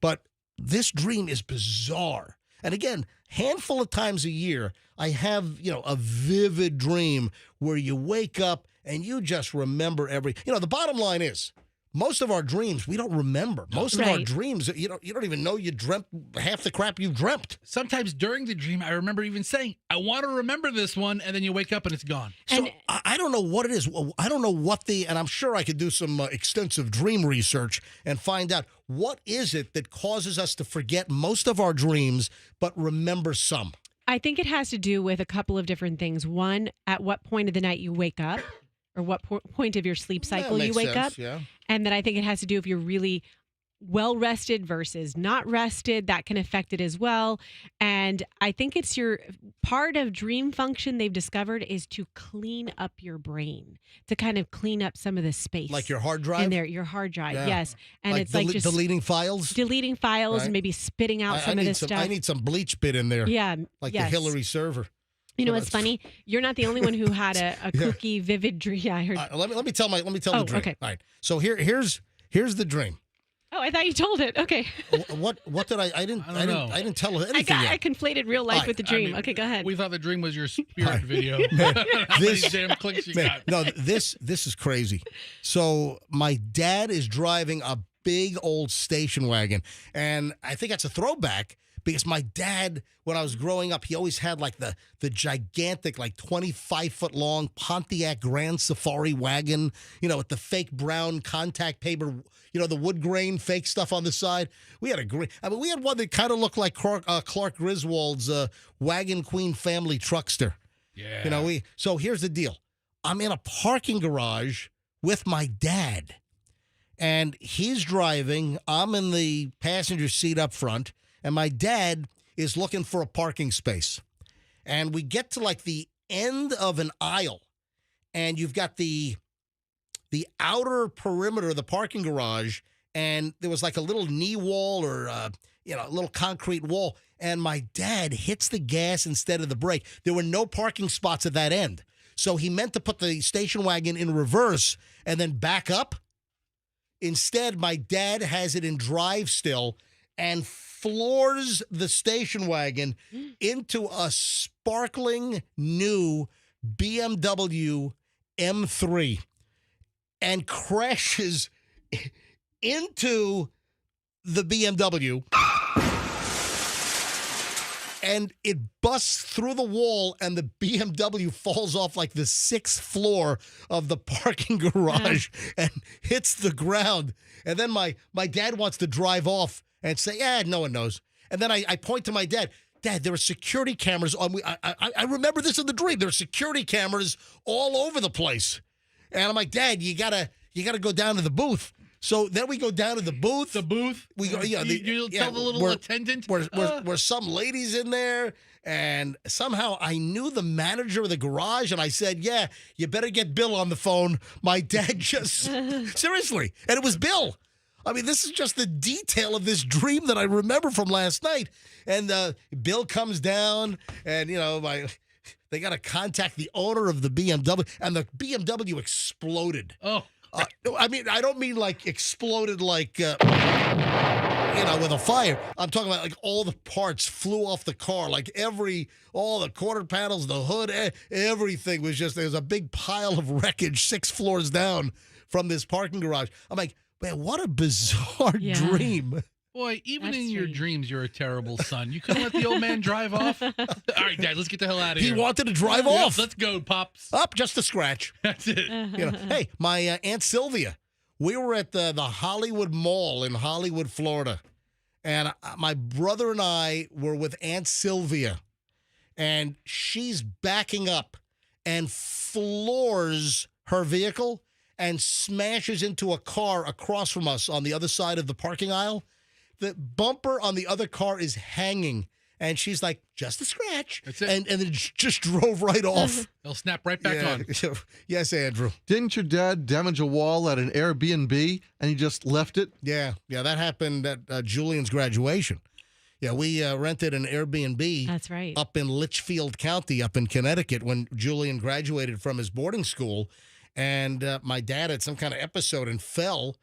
But this dream is bizarre. And again, handful of times a year, I have, a vivid dream where you wake up and you just remember the bottom line is, most of our dreams, we don't remember. Most of our dreams, you don't even know you dreamt half the crap you've dreamt. Sometimes during the dream, I remember even saying, I want to remember this one, and then you wake up and it's gone. So I don't know what it is. I don't know and I'm sure I could do some extensive dream research and find out what is it that causes us to forget most of our dreams but remember some. I think it has to do with a couple of different things. One, at what point of the night you wake up, or what point of your sleep cycle you wake up. Yeah. And then I think it has to do if you're really well rested versus not rested. That can affect it as well. And I think it's your part of dream function they've discovered is to clean up your brain, to kind of clean up some of the space. Like your hard drive? In there, your hard drive, yes. And like it's like just deleting files? Deleting files and maybe spitting out some of this stuff. I need some bleach bit in there. Yeah. Like the Hillary server. You know what's funny? You're not the only one who had a kooky, vivid dream. Yeah, I heard. Let me tell the dream. Okay. All right. So here's the dream. Oh, I thought you told it. Okay. What did I didn't tell anything yet. I conflated real life with the dream. Okay, go ahead. We thought the dream was your Spirit video. This damn clicks you got. No, this is crazy. So my dad is driving a big old station wagon, and I think that's a throwback. Because my dad, when I was growing up, he always had like the gigantic, like 25-foot long Pontiac Grand Safari wagon, with the fake brown contact paper, the wood grain fake stuff on the side. We had we had one that kind of looked like Clark Griswold's Wagon Queen family truckster. Yeah. So here's the deal. I'm in a parking garage with my dad, and he's driving. I'm in the passenger seat up front. And my dad is looking for a parking space. And we get to like the end of an aisle. And you've got the outer perimeter of the parking garage. And there was like a little knee wall or, a little concrete wall. And my dad hits the gas instead of the brake. There were no parking spots at that end. So he meant to put the station wagon in reverse and then back up. Instead, my dad has it in drive still and floors the station wagon into a sparkling new BMW M3 and crashes into the BMW. And it busts through the wall, and the BMW falls off like the 6th floor of the parking garage and hits the ground. And then my dad wants to drive off and say, no one knows. And then I point to my dad. Dad, there are security cameras on. I remember this in the dream. There are security cameras all over the place. And I'm like, Dad, you gotta go down to the booth. So then we go down to the booth. The booth. We go. Yeah, you tell the little attendant. Were some ladies in there, and somehow I knew the manager of the garage, and I said, "Yeah, you better get Bill on the phone." My dad just seriously, and it was Bill. I mean, this is just the detail of this dream that I remember from last night. And Bill comes down, and they got to contact the owner of the BMW, and the BMW exploded. Oh. I mean, I don't mean like exploded like, with a fire. I'm talking about like all the parts flew off the car, like all the quarter panels, the hood, everything was just, there's a big pile of wreckage 6 floors down from this parking garage. I'm like, man, what a bizarre dream. Boy, even in your dreams, you're a terrible son. You couldn't let the old man drive off? All right, Dad, let's get the hell out of here. He wanted to drive off. Let's go, Pops. Up, just a scratch. That's it. Hey, my Aunt Sylvia, we were at the Hollywood Mall in Hollywood, Florida, and my brother and I were with Aunt Sylvia, and she's backing up and floors her vehicle and smashes into a car across from us on the other side of the parking aisle. The bumper on the other car is hanging, and she's like, just a scratch. That's it. And it just drove right off. They'll snap right back on. Yes, Andrew. Didn't your dad damage a wall at an Airbnb, and he just left it? Yeah, that happened at Julian's graduation. Yeah, we rented an Airbnb. That's right. Up in Litchfield County, up in Connecticut, when Julian graduated from his boarding school. And my dad had some kind of episode and fell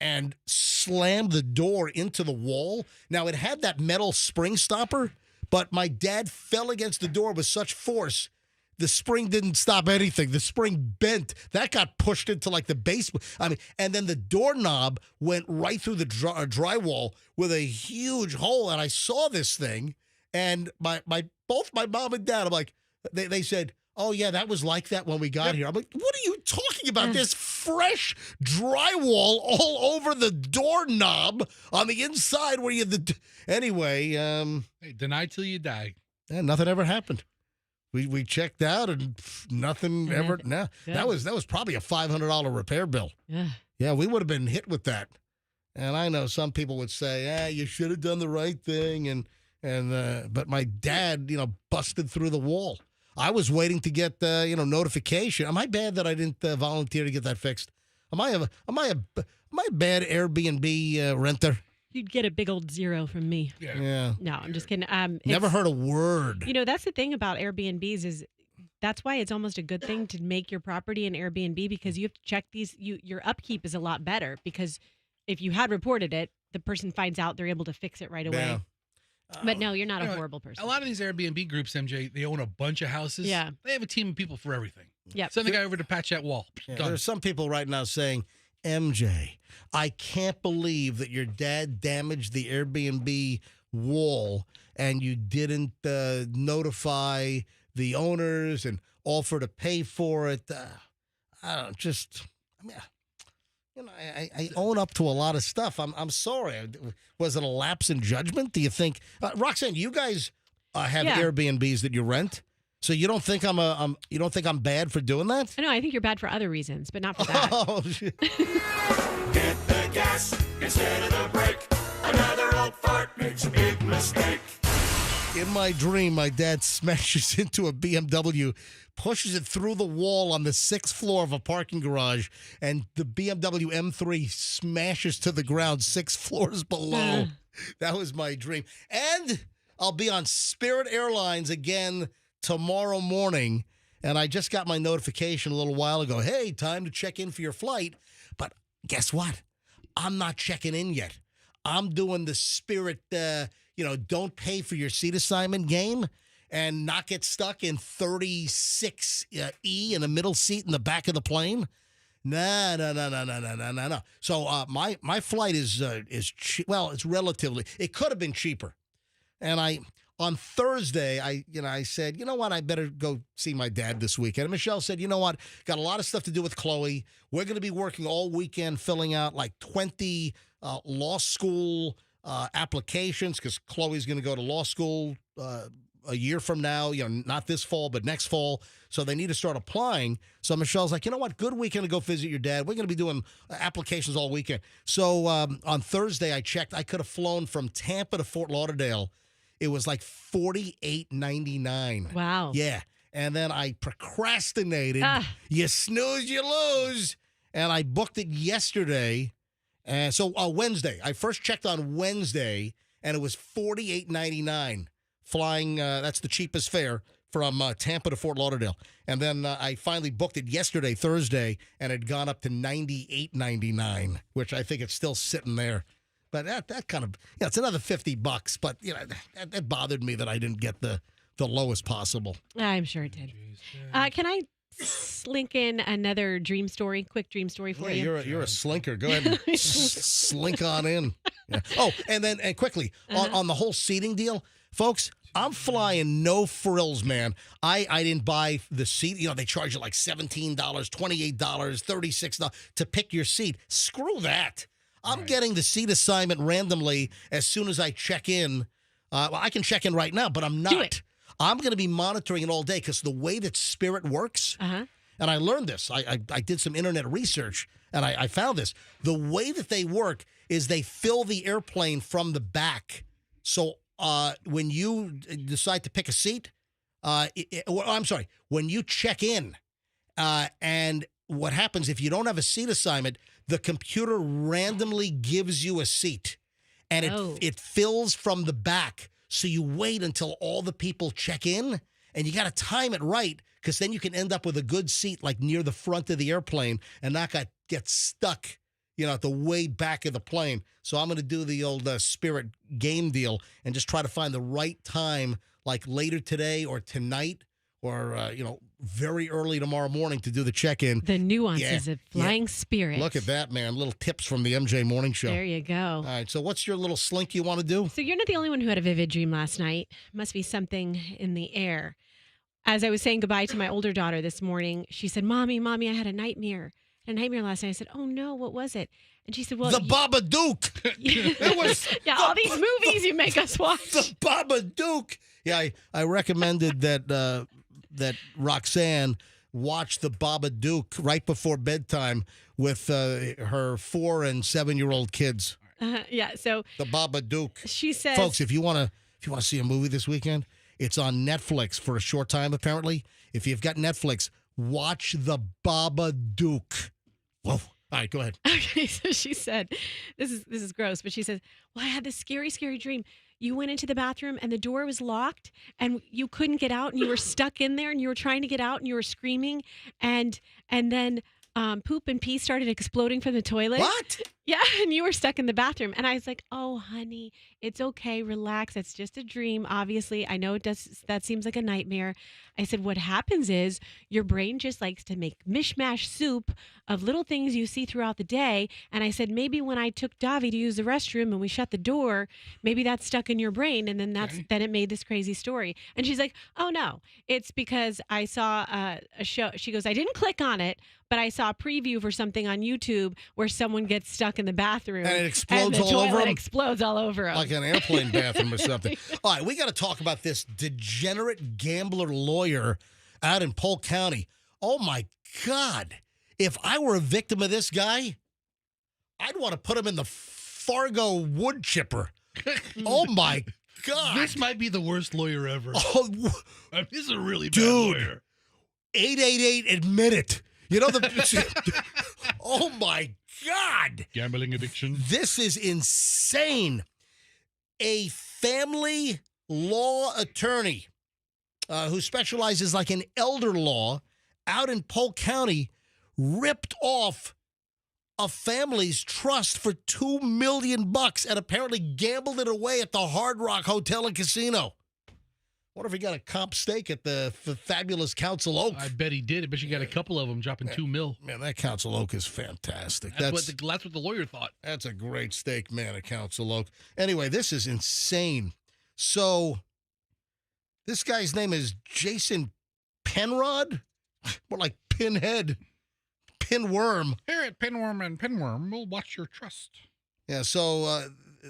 and slammed the door into the wall. Now, it had that metal spring stopper, but my dad fell against the door with such force, the spring didn't stop anything. The spring bent. That got pushed into like the basement. And then the doorknob went right through the drywall with a huge hole. And I saw this thing, and both my mom and dad, I'm like, they said, oh, yeah, that was like that when we got here. I'm like, what are you talking about? There's fresh drywall all over the doorknob on the inside where you... Anyway. Hey, deny till you die. Yeah, nothing ever happened. We checked out and nothing ever... No, that was probably a $500 repair bill. Yeah, we would have been hit with that. And I know some people would say, you should have done the right thing. But my dad, busted through the wall. I was waiting to get notification. Am I bad that I didn't volunteer to get that fixed? Am I a bad Airbnb renter? You'd get a big old 0 from me. Yeah. No, I'm just kidding. Never heard a word. That's the thing about Airbnbs is that's why it's almost a good thing to make your property an Airbnb, because you have to check these. Your upkeep is a lot better, because if you had reported it, the person finds out, they're able to fix it right away. Yeah. But no, you're not a horrible person. A lot of these Airbnb groups, MJ, they own a bunch of houses. Yeah. They have a team of people for everything. Yeah. Send the guy over to patch that wall. Yeah, there's some people right now saying, MJ, I can't believe that your dad damaged the Airbnb wall and you didn't notify the owners and offer to pay for it. I own up to a lot of stuff. I'm sorry. Was it a lapse in judgment? Do you think, Roxanne? You guys have Airbnbs that you rent, so you don't think I'm bad for doing that? No, I think you're bad for other reasons, but not for that. Oh, shit. Hit the gas instead of the brake. Another old fart makes a big mistake. In my dream, my dad smashes into a BMW, pushes it through the wall on the 6th floor of a parking garage, and the BMW M3 smashes to the ground 6 floors below. That was my dream. And I'll be on Spirit Airlines again tomorrow morning, and I just got my notification a little while ago. Hey, time to check in for your flight. But guess what? I'm not checking in yet. I'm doing the Spirit, don't pay for your seat assignment game and not get stuck in 36E in the middle seat in the back of the plane. No. So my flight is cheap. Well, it's relatively. It could have been cheaper. And on Thursday, I said, you know what, I better go see my dad this weekend. And Michelle said, you know what, got a lot of stuff to do with Chloe. We're going to be working all weekend filling out like 20 law school applications, because Chloe's going to go to law school a year from now, not this fall, but next fall. So they need to start applying. So Michelle's like, you know what? Good weekend to go visit your dad. We're going to be doing applications all weekend. So on Thursday, I checked. I could have flown from Tampa to Fort Lauderdale. It was like $48.99. Wow. Yeah. And then I procrastinated. You snooze, you lose. And I booked it yesterday. And so Wednesday. I first checked on Wednesday, and it was $48.99 flying. That's the cheapest fare from Tampa to Fort Lauderdale. And then I finally booked it yesterday, Thursday, and it had gone up to $98.99, which I think it's still sitting there. But that kind of, it's another $50. But, that bothered me that I didn't get the lowest possible. I'm sure it did. Can I slink in another quick dream story for you? You're a slinker. Go ahead and slink on in. Yeah. Oh, and quickly, on the whole seating deal, folks, I'm flying no frills, man. I didn't buy the seat. They charge you like $17, $28, $36 to pick your seat. Screw that. I'm getting the seat assignment randomly as soon as I check in. Well, I can check in right now, but I'm not. Do it. I'm going to be monitoring it all day because the way that Spirit works, and I learned this. I did some internet research, and I found this. The way that they work is they fill the airplane from the back. So when you decide to pick a seat, when you check in, and what happens if you don't have a seat assignment, the computer randomly gives you a seat, and it fills from the back. So you wait until all the people check in, and you got to time it right, because then you can end up with a good seat like near the front of the airplane and not get stuck, at the way back of the plane. So I'm going to do the old Spirit game deal and just try to find the right time, like later today or tonight or, very early tomorrow morning to do the check-in. The nuances of flying Spirit. Look at that, man. Little tips from the MJ Morning Show. There you go. All right, so what's your little slink you want to do? So you're not the only one who had a vivid dream last night. Must be something in the air. As I was saying goodbye to my older daughter this morning, she said, Mommy, I had a nightmare. I had a nightmare last night. I said, oh, no, what was it? And she said, well, The Babadook. It was all these movies you make us watch. The Babadook. Yeah, I recommended that Roxanne watch The Babadook right before bedtime with her 4 and 7-year-old kids. So The Babadook. She says, folks, if you want to see a movie this weekend, it's on Netflix for a short time. Apparently, if you've got Netflix, watch The Babadook. Whoa. All right, go ahead. Okay, so she said, this is gross, but she says, well, I had this scary, scary dream. You went into the bathroom and the door was locked and you couldn't get out and you were stuck in there and you were trying to get out and you were screaming and then poop and pee started exploding from the toilet. What? Yeah, and you were stuck in the bathroom. And I was like, oh, honey, it's okay. Relax. It's just a dream. Obviously, I know that seems like a nightmare. I said, what happens is your brain just likes to make mishmash soup of little things you see throughout the day. And I said, maybe when I took Davi to use the restroom and we shut the door, maybe that's stuck in your brain. And then then it made this crazy story. And she's like, oh, no, it's because I saw a show. She goes, I didn't click on it, but I saw a preview for something on YouTube where someone gets stuck in the bathroom. And it explodes and the all over toilet them? explodes all over them. Like an airplane bathroom or something. All right, we got to talk about this degenerate gambler lawyer out in Polk County. Oh, my God. If I were a victim of this guy, I'd want to put him in the Fargo wood chipper. Oh, my God. This might be the worst lawyer ever. Oh, This is a really bad dude, lawyer. 888 admit it. You know, oh, my God. Gambling addiction. This is insane. A family law attorney who specializes like in elder law out in Polk County ripped off a family's trust for $2 million and apparently gambled it away at the Hard Rock Hotel and Casino. What if he got a comp steak at the fabulous Council Oak? I bet he did. I bet you got a couple of them dropping $2 million. Man, that Council Oak is fantastic. That's what the lawyer thought. That's a great steak, man, at Council Oak. Anyway, this is insane. So, this guy's name is Jason Penrod? More like Pinhead. Pinworm. Here at Pinworm and Pinworm, we'll watch your trust. Yeah, so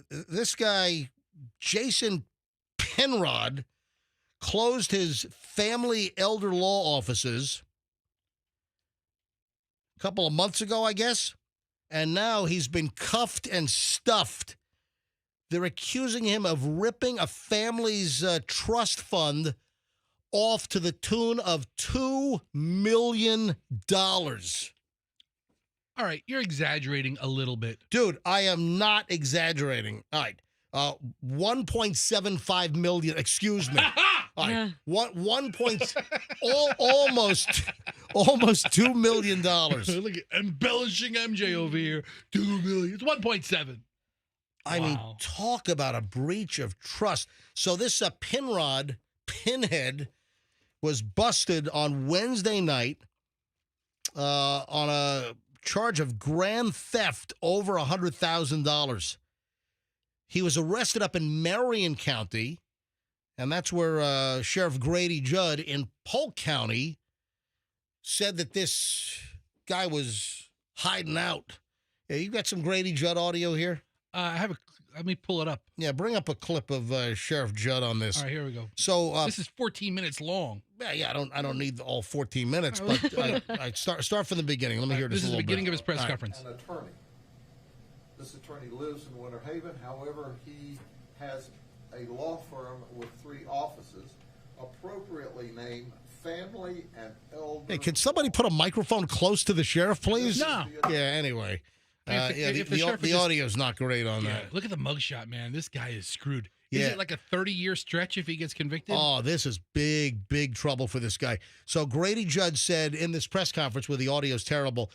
this guy, Jason Penrod, closed his family elder law offices a couple of months ago, I guess, and now he's been cuffed and stuffed. They're accusing him of ripping a family's trust fund off to the tune of $2 million. All right, you're exaggerating a little bit. Dude, I am not exaggerating. All right. 1.75 million, excuse me. All right. Almost $2 million. Look at embellishing MJ over here. 2 million. It's 1.7. I mean, talk about a breach of trust. So this Pinhead, was busted on Wednesday night on a charge of grand theft over $100,000. He was arrested up in Marion County, and that's where Sheriff Grady Judd in Polk County said that this guy was hiding out. Yeah, you got some Grady Judd audio here? Let me pull it up. Yeah, bring up a clip of Sheriff Judd on this. All right, here we go. So this is 14 minutes long. Yeah. I don't need all 14 minutes, but I start from the beginning. Let me hear this. This is the beginning of his press conference. An attorney. This attorney lives in Winter Haven. However, he has a law firm with 3 offices, appropriately named Family and Elder. Hey, can somebody put a microphone close to the sheriff, please? No. Yeah. Anyway. The audio's not great on that. Look at the mugshot, man. This guy is screwed. Is Yeah. it like a 30-year stretch if he gets convicted? Oh, this is big trouble for this guy. So Grady Judd said in this press conference where the audio's terrible,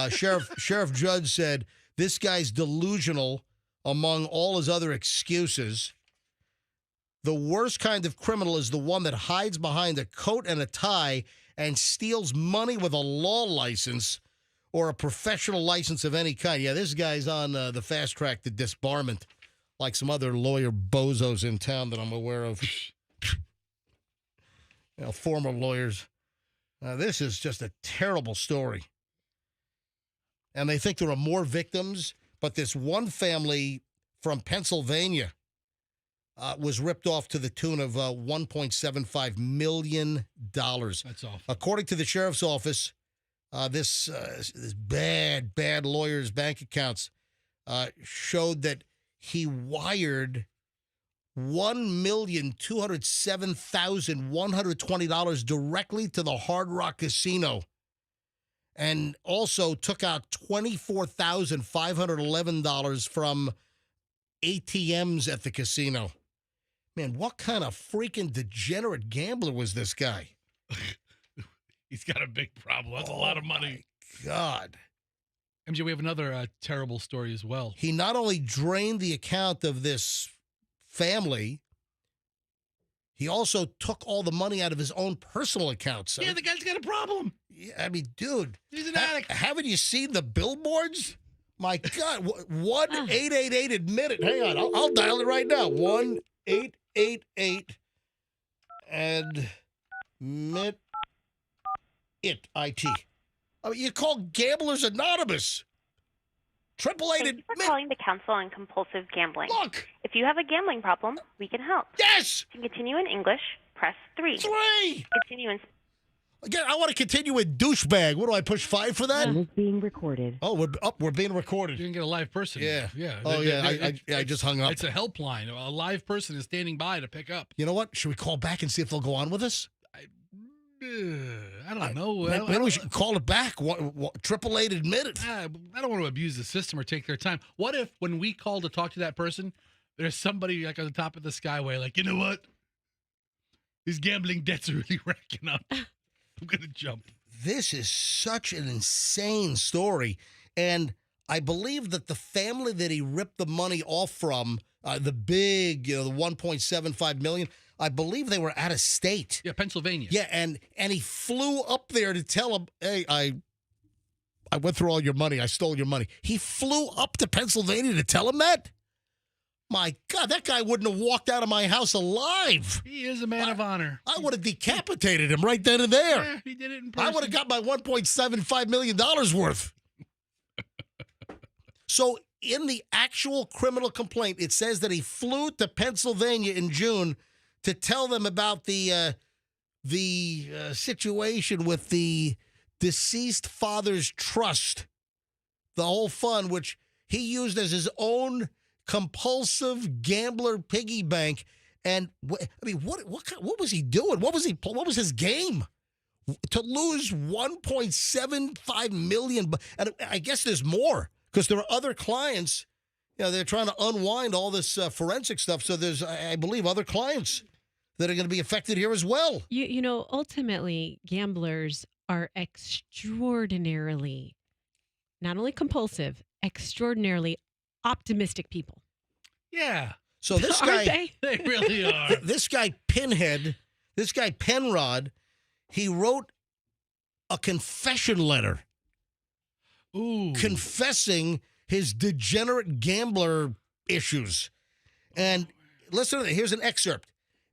Sheriff Judd said, this guy's delusional among all his other excuses. The worst kind of criminal is the one that hides behind a coat and a tie and steals money with a law license or a professional license of any kind. Yeah, this guy's on the fast track to disbarment, like some other lawyer bozos in town that I'm aware of. Former lawyers. This is just a terrible story. And they think there are more victims, but this one family from Pennsylvania was ripped off to the tune of $1.75 million. That's awful. According to the sheriff's office, this bad lawyer's bank accounts showed that he wired $1,207,120 directly to the Hard Rock Casino, and also took out $24,511 from ATMs at the casino. Man, what kind of freaking degenerate gambler was this guy? He's got a big problem. That's a lot of money. My God. MJ, we have another terrible story as well. He not only drained the account of this family, he also took all the money out of his own personal accounts. Yeah, the guy's got a problem. Yeah, I mean, dude. He's an addict. Haven't you seen the billboards? My God. 1-888-ADMIT-IT. Hang on. I'll dial it right now. 1-888 ADMIT IT. I mean, you call Gamblers Anonymous. 888 Thank you for calling the Council on Compulsive Gambling. Look! If you have a gambling problem, we can help. Yes! To continue in English, press 3. 3! Continue in Again, I want to continue with douchebag. What do I push 5 for that? It's being recorded. Oh, we're being recorded. You can get a live person. Yeah. Yeah. Oh, yeah. I just hung up. It's a helpline. A live person is standing by to pick up. You know what? Should we call back and see if they'll go on with us? I don't know. Maybe we should call it back. 888-ADMIT-IT. I don't want to abuse the system or take their time. What if when we call to talk to that person, there's somebody like on the top of the skyway, like, you know what? These gambling debts are really racking up. I'm going to jump. This is such an insane story. And I believe that the family that he ripped the money off from, the big, the $1.75 million, I believe they were out of state. Yeah, Pennsylvania. Yeah, and he flew up there to tell them, hey, I went through all your money. I stole your money. He flew up to Pennsylvania to tell him that? My God, that guy wouldn't have walked out of my house alive. He is a man of honor. I would have decapitated him right then and there. Yeah, he did it in person. I would have got my $1.75 million worth. So in the actual criminal complaint, it says that he flew to Pennsylvania in June to tell them about the situation with the deceased father's trust, the whole fund, which he used as his own compulsive gambler piggy bank. And what was he doing? What was his game? To lose $1.75 million, and I guess there's more because there are other clients. They're trying to unwind all this forensic stuff. So there's, I believe, other clients that are going to be affected here as well. Ultimately, gamblers are extraordinarily, not only compulsive, extraordinarily optimistic people. Yeah. So this Aren't guy, they really are. This guy Pinhead, this guy Penrod, he wrote a confession letter. Ooh. Confessing his degenerate gambler issues. And listen to this. Here's an excerpt.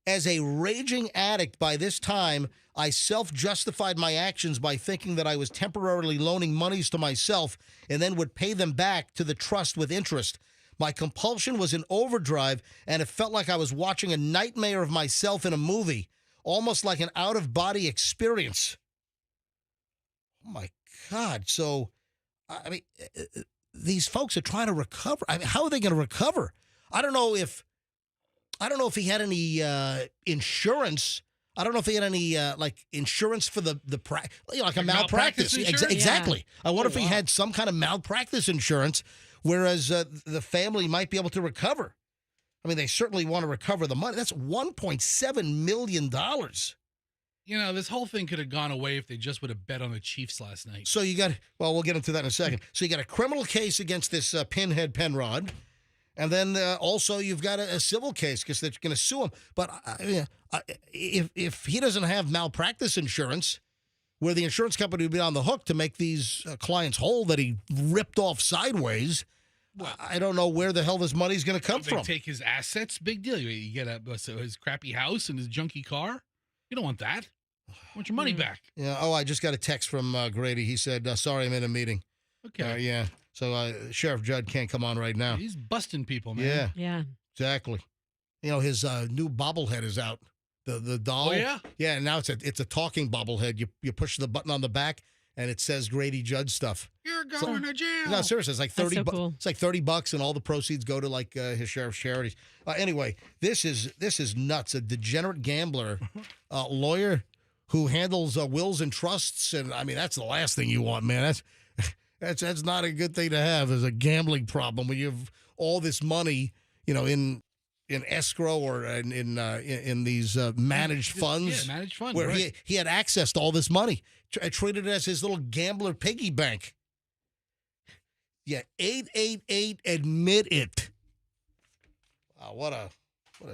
As a raging addict by this time, I self-justified my actions by thinking that I was temporarily loaning monies to myself and then would pay them back to the trust with interest. My compulsion was in overdrive, and it felt like I was watching a nightmare of myself in a movie, almost like an out-of-body experience. Oh, my God. So, I mean, these folks are trying to recover. I mean, how are they going to recover? I don't know if he had any insurance. I don't know if he had any insurance for the like a malpractice. Exactly. Yeah. I wonder if he had some kind of malpractice insurance, whereas the family might be able to recover. I mean, they certainly want to recover the money. That's $1.7 million. This whole thing could have gone away if they just would have bet on the Chiefs last night. So we'll get into that in a second. So you got a criminal case against this Pinhead Penrod. And then also you've got a civil case because they're going to sue him. But if he doesn't have malpractice insurance, where the insurance company would be on the hook to make these clients whole that he ripped off sideways, I don't know where the hell this money's going to come from. Take his assets, big deal. You get his crappy house and his junky car. You don't want that. You want your money back. Yeah. Oh, I just got a text from Grady. He said, sorry, I'm in a meeting. Okay. Yeah. So Sheriff Judd can't come on right now. He's busting people, man. Yeah. Exactly. His new bobblehead is out. The doll. Oh, yeah? Yeah, and now it's a talking bobblehead. You push the button on the back, and it says Grady Judd stuff. You're going to jail. No, seriously, it's like 30 That's so cool. It's like $30, and all the proceeds go to like his sheriff's charities. Anyway, this is nuts. A degenerate gambler, lawyer who handles wills and trusts, and I mean that's the last thing you want, man. That's not a good thing to have as a gambling problem when you have all this money, in escrow or in these managed funds. Yeah, managed funds. Where right. he had access to all this money, treated it as his little gambler piggy bank. Yeah, 888 admit it. Wow, what a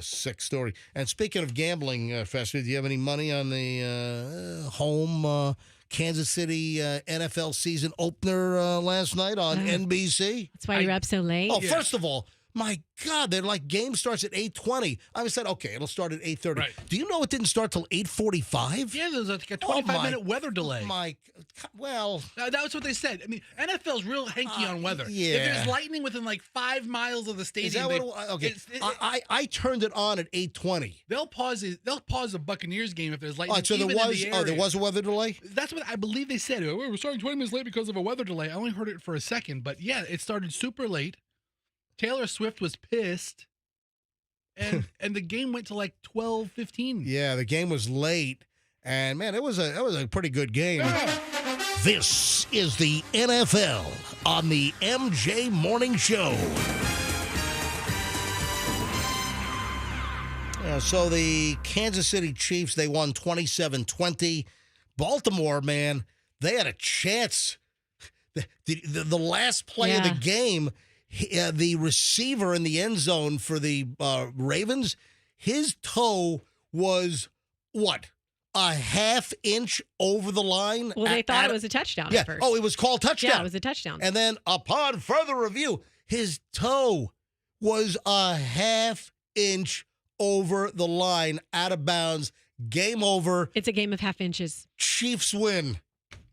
sick story. And speaking of gambling, Fester, do you have any money on the home Kansas City NFL season opener last night on NBC? That's why you're up so late. Oh, first of all, my God, they're like game starts at 8:20. I said, okay, it'll start at 8:30. Right. Do you know it didn't start till 8:45? Yeah, there's like a 25-minute weather delay. Well, that was what they said. I mean, NFL's real hanky on weather. Yeah. If there's lightning within like 5 miles of the stadium, is that okay. I turned it on at 8:20. They'll pause a Buccaneers game if there's lightning. So there was a weather delay. That's what I believe they said. We're starting 20 minutes late because of a weather delay. I only heard it for a second, but yeah, it started super late. Taylor Swift was pissed, and the game went to like 12:15. Yeah, the game was late, and man, it was a pretty good game. Yeah. This is the NFL on the MJ Morning Show. So the Kansas City Chiefs, they won 27-20. Baltimore, man, they had a chance. The last play of the game, the receiver in the end zone for the Ravens, his toe was a half inch over the line. Well, they thought it was a touchdown at first. Oh, it was called touchdown. Yeah, it was a touchdown. And then upon further review, his toe was a half inch over the line, out of bounds. Game over. It's a game of half inches. Chiefs win.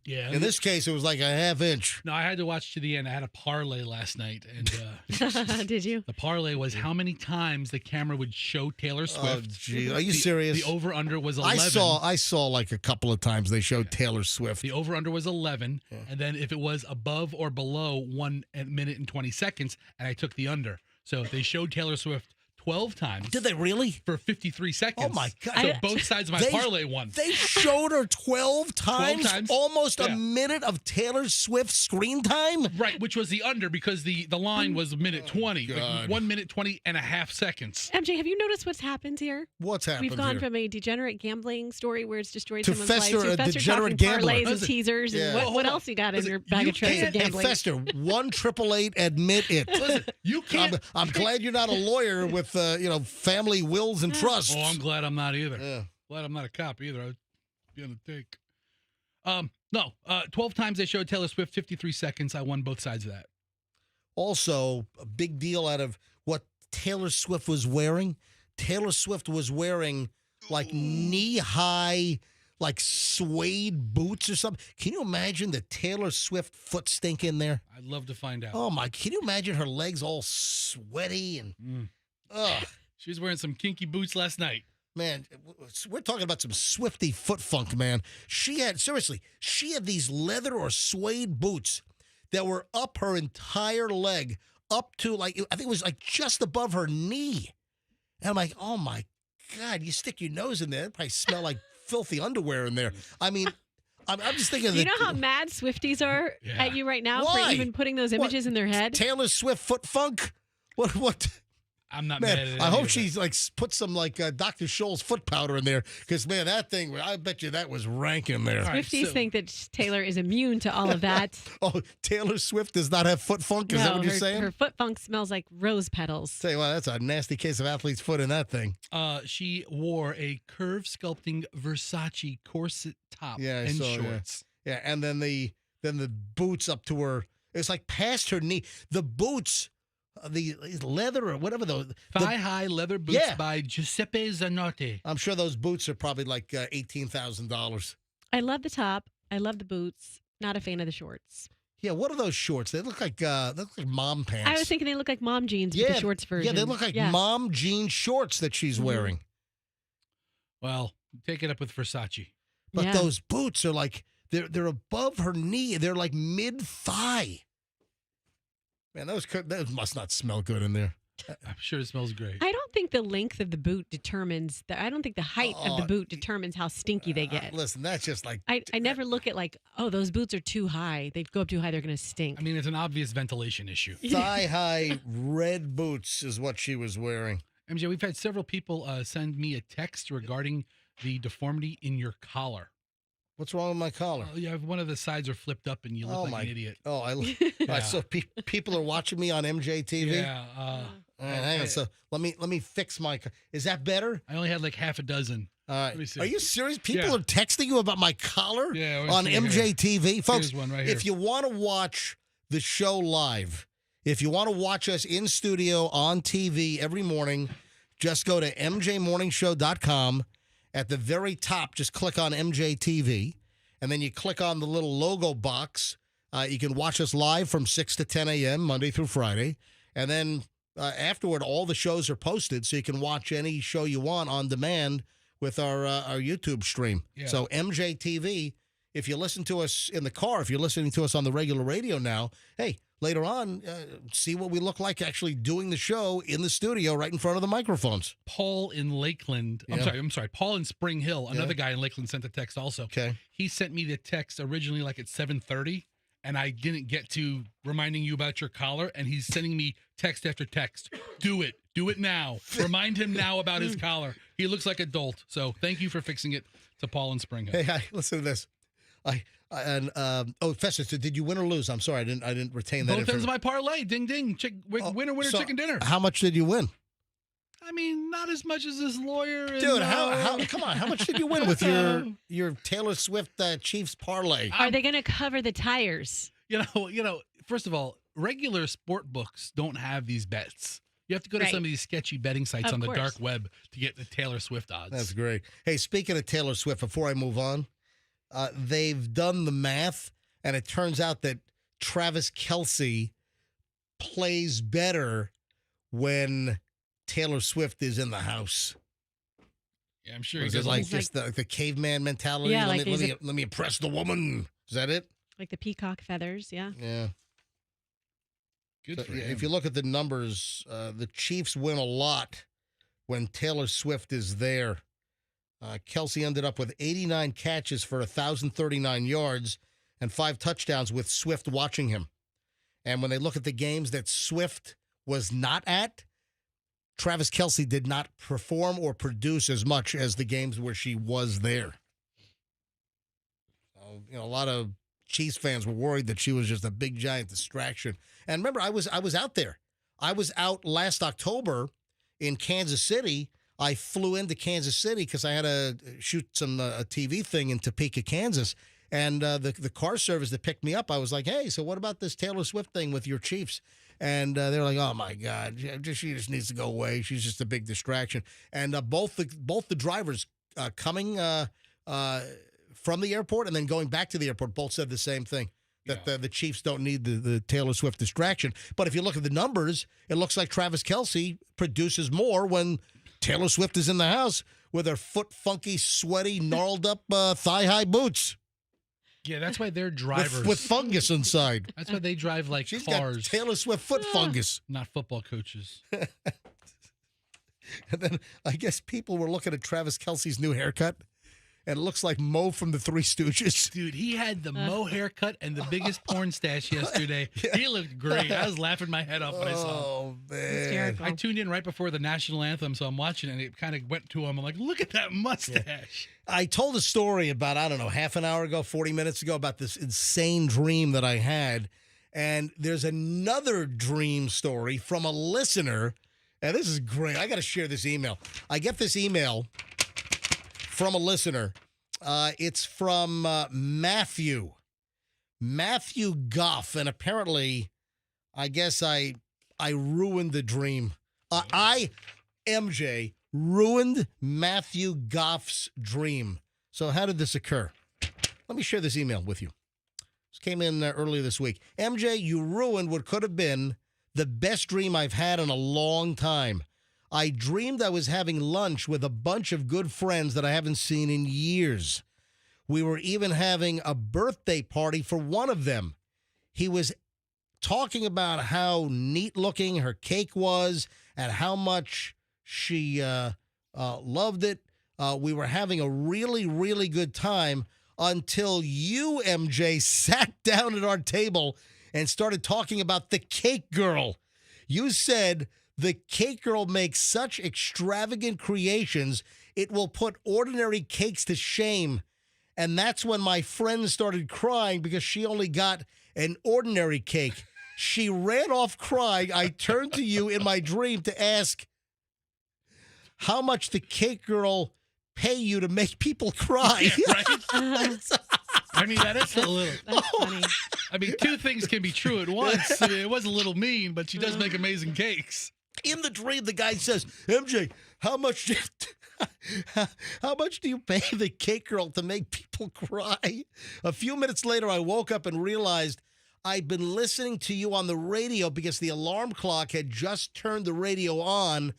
Yeah. In this case, it was like a half inch. No, I had to watch to the end. I had a parlay last night, and did you? The parlay was how many times the camera would show Taylor Swift. Oh, gee. Are you serious? The over-under was 11. I saw like a couple of times they showed Taylor Swift. The over-under was 11, and then if it was above or below 1 minute and 20 seconds, and I took the under. So they showed Taylor Swift 12 times. Did they really? For 53 seconds. Oh, my God. So both sides of my parlay won. They showed her 12 times? 12 times. Almost a minute of Taylor Swift screen time? Right, which was the under because the line was a minute 20. Like 1 minute 20 and a half seconds. MJ, have you noticed what's happened here? What's happened We've gone here? from a degenerate gambling story where it's destroyed To someone's Fester, life to a Fester degenerate talking gambler. parlays and teasers. Yeah. And what else you got in your bag of tricks of gambling? Hey, Fester, 1-888 admit it. Listen, you can't. I'm glad you're not a lawyer with family wills and trusts. Oh, I'm glad I'm not either. Yeah. Glad I'm not a cop either. I'd be on the take. No, 12 times they showed Taylor Swift, 53 seconds. I won both sides of that. Also, a big deal out of what Taylor Swift was wearing. Taylor Swift was wearing like knee-high, like suede boots or something. Can you imagine the Taylor Swift foot stink in there? I'd love to find out. Oh, my. Can you imagine her legs all sweaty and... Ugh. She was wearing some kinky boots last night. Man, we're talking about some Swifty foot funk, man. She had these leather or suede boots that were up her entire leg, up to I think it was like just above her knee. And I'm like, oh my God, you stick your nose in there, it probably smell like filthy underwear in there. I mean, I'm just thinking of you know how mad Swifties are at you right now for even putting those images in their head? Taylor Swift foot funk? What? I'm not man, mad at it. I hope she's put some Dr. Scholl's foot powder in there because, man, that thing, I bet you that was rank in there. Swifties think that Taylor is immune to all of that. Oh, Taylor Swift does not have foot funk? Is that what you're saying? Her foot funk smells like rose petals. Tell you what, that's a nasty case of athlete's foot in that thing. She wore a curve sculpting Versace corset top and shorts. Yeah, and then the boots up to her. It's like past her knee. The boots... the leather or whatever thigh-high leather boots by Giuseppe Zanotti. I'm sure those boots are probably like $18,000. I love the top. I love the boots. Not a fan of the shorts. Yeah, what are those shorts? They look like mom pants. I was thinking they look like mom jeans with the shorts version. Yeah, they look like mom jean shorts that she's wearing. Well, take it up with Versace. But those boots are like they're above her knee. They're like mid-thigh. Man, those must not smell good in there. I'm sure it smells great. I don't think the length of the boot determines I don't think the height of the boot determines how stinky they get. Listen, that's just like... I never look at those boots are too high. They go up too high, they're going to stink. I mean, it's an obvious ventilation issue. Thigh-high red boots is what she was wearing. MJ, we've had several people send me a text regarding the deformity in your collar. What's wrong with my collar? You have one of the sides are flipped up and you look like an idiot. Oh, so people are watching me on MJ TV? Yeah. All right, hang on. So let me fix my... Is that better? I only had like half a dozen. All right. Are you serious? People are texting you about my collar on MJ TV? Folks, one right if you want to watch the show live, if you want to watch us in studio on TV every morning, just go to mjmorningshow.com. At the very top, just click on MJ TV, and then you click on the little logo box. You can watch us live from 6 to 10 a.m., Monday through Friday. And then afterward, all the shows are posted, so you can watch any show you want on demand with our YouTube stream. Yeah. So MJ TV, if you listen to us in the car, if you're listening to us on the regular radio now, hey, later on, see what we look like actually doing the show in the studio right in front of the microphones. Paul in Lakeland. I'm sorry. Paul in Spring Hill. Another guy in Lakeland sent a text also. Okay. He sent me the text originally like at 7:30, and I didn't get to reminding you about your collar, and he's sending me text after text. Do it. Do it now. Remind him now about his collar. He looks like a dolt. So thank you for fixing it to Paul in Spring Hill. Hey, listen to this. Fester, so did you win or lose? I'm sorry, I didn't retain that. Both ends of my parlay. Ding ding. Winner, so chicken dinner. How much did you win? I mean, not as much as this lawyer. Dude, how come on? How much did you win with your Taylor Swift Chiefs parlay? Are they going to cover the tires? You know. First of all, regular sport books don't have these bets. You have to go to some of these sketchy betting sites on the dark web to get the Taylor Swift odds. That's great. Hey, speaking of Taylor Swift, before I move on. they've done the math, and it turns out that Travis Kelce plays better when Taylor Swift is in the house. Yeah, I'm sure he Is it does. like just the caveman mentality? Yeah, let, like me, let me impress the woman. Is that it? Like the peacock feathers, yeah. Yeah. Good for him. If you look at the numbers, the Chiefs win a lot when Taylor Swift is there. Kelce ended up with 89 catches for 1,039 yards and 5 touchdowns with Swift watching him. And when they look at the games that Swift was not at, Travis Kelce did not perform or produce as much as the games where she was there. So, a lot of Chiefs fans were worried that she was just a big giant distraction. And remember, I was out there. I was out last October in Kansas City. I flew into Kansas City because I had to shoot some a TV thing in Topeka, Kansas. And the car service that picked me up, I was like, hey, so what about this Taylor Swift thing with your Chiefs? And they're like, oh, my God, she just needs to go away. She's just a big distraction. And both the drivers coming from the airport and then going back to the airport both said the same thing, that the Chiefs don't need the Taylor Swift distraction. But if you look at the numbers, it looks like Travis Kelce produces more when Taylor Swift is in the house with her foot-funky, sweaty, gnarled-up thigh-high boots. Yeah, that's why they're drivers. With fungus inside. That's why they drive like She's cars. got Taylor Swift foot fungus. Not football coaches. And then I guess people were looking at Travis Kelce's new haircut, and it looks like Mo from the Three Stooges. Dude, he had the Mo haircut and the biggest porn stash yesterday. He looked great. I was laughing my head off when I saw him. Oh, man. I tuned in right before the national anthem, so I'm watching it, and it kind of went to him. I'm like, look at that mustache. I told a story about, I don't know, half an hour ago, 40 minutes ago, about this insane dream that I had. And there's another dream story from a listener. And this is great. I got to share this email. I get this email from a listener. It's from Matthew Goff. And apparently, I guess I ruined the dream. MJ, ruined Matthew Goff's dream. So how did this occur? Let me share this email with you. This came in earlier this week. MJ, you ruined what could have been the best dream I've had in a long time. I dreamed I was having lunch with a bunch of good friends that I haven't seen in years. We were even having a birthday party for one of them. He was talking about how neat looking her cake was and how much she loved it. We were having a really, really good time until you, MJ, sat down at our table and started talking about the cake girl. You said the cake girl makes such extravagant creations, it will put ordinary cakes to shame. And that's when my friend started crying because she only got an ordinary cake. She ran off crying. I turned to you in my dream to ask how much the cake girl pay you to make people cry. Yeah, right? I mean, that is a little. That's funny. I mean, two things can be true at once. I mean, it was a little mean, but she does make amazing cakes. In the dream, the guy says, MJ, how much do you pay the cake girl to make people cry? A few minutes later, I woke up and realized I'd been listening to you on the radio because the alarm clock had just turned the radio on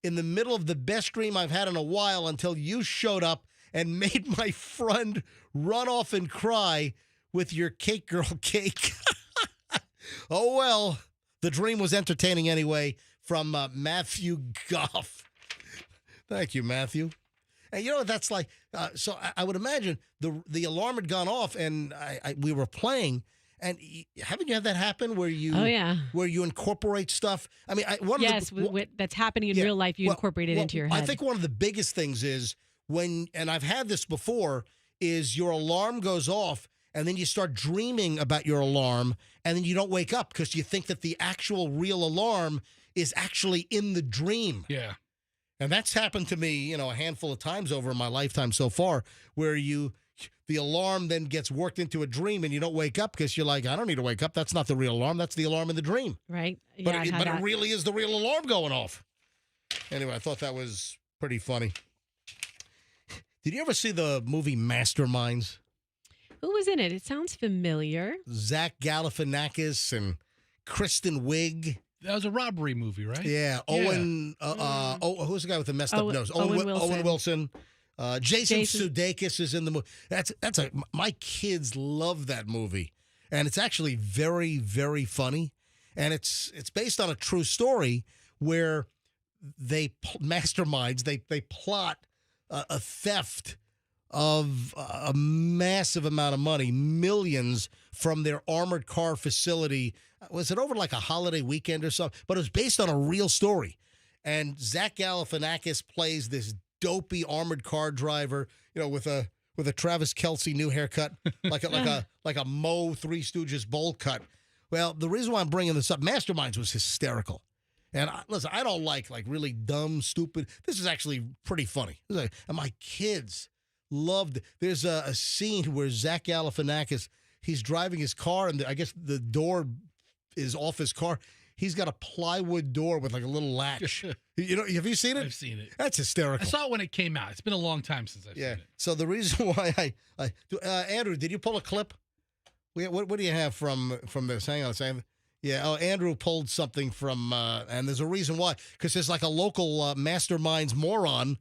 in the middle of the best dream I've had in a while until you showed up and made my friend run off and cry with your cake girl cake. Oh, well, the dream was entertaining anyway. From Matthew Goff. Thank you, Matthew. And you know what that's like? So I would imagine the alarm had gone off and we were playing. And haven't you had that happen where you? Oh, yeah. Where you incorporate stuff? I mean, that's happening in real life. You incorporate it into your head. I think one of the biggest things is when, and I've had this before, is your alarm goes off and then you start dreaming about your alarm and then you don't wake up because you think that the actual real alarm is actually in the dream. Yeah. And that's happened to me, a handful of times over my lifetime so far, where the alarm then gets worked into a dream and you don't wake up because you're like, I don't need to wake up. That's not the real alarm. That's the alarm in the dream. Right. But, it really is the real alarm going off. Anyway, I thought that was pretty funny. Did you ever see the movie Masterminds? Who was in it? It sounds familiar. Zach Galifianakis and Kristen Wiig. That was a robbery movie, right? Yeah. Owen. Who's the guy with the messed up nose? Owen Wilson. Jason Sudeikis is in the movie. My kids love that movie, and it's actually very, very funny. And it's based on a true story where they plot a theft of a massive amount of money, millions, from their armored car facility. Was it over like a holiday weekend or something? But it was based on a real story. And Zach Galifianakis plays this dopey armored car driver, with a Travis Kelce new haircut, like a Mo Three Stooges bowl cut. Well, the reason why I'm bringing this up, Masterminds was hysterical. And listen, I don't like really dumb, stupid. This is actually pretty funny. And my kids loved it. There's a scene where Zach Galifianakis, he's driving his car, and I guess the door is off his car. He's got a plywood door with like a little latch. Have you seen it? I've seen it. That's hysterical. I saw it when it came out. It's been a long time since I've seen it. So the reason why Andrew, did you pull a clip? What do you have from this? Hang on a second. Yeah. Oh, Andrew pulled something from, and there's a reason why. Because there's like a local Masterminds moron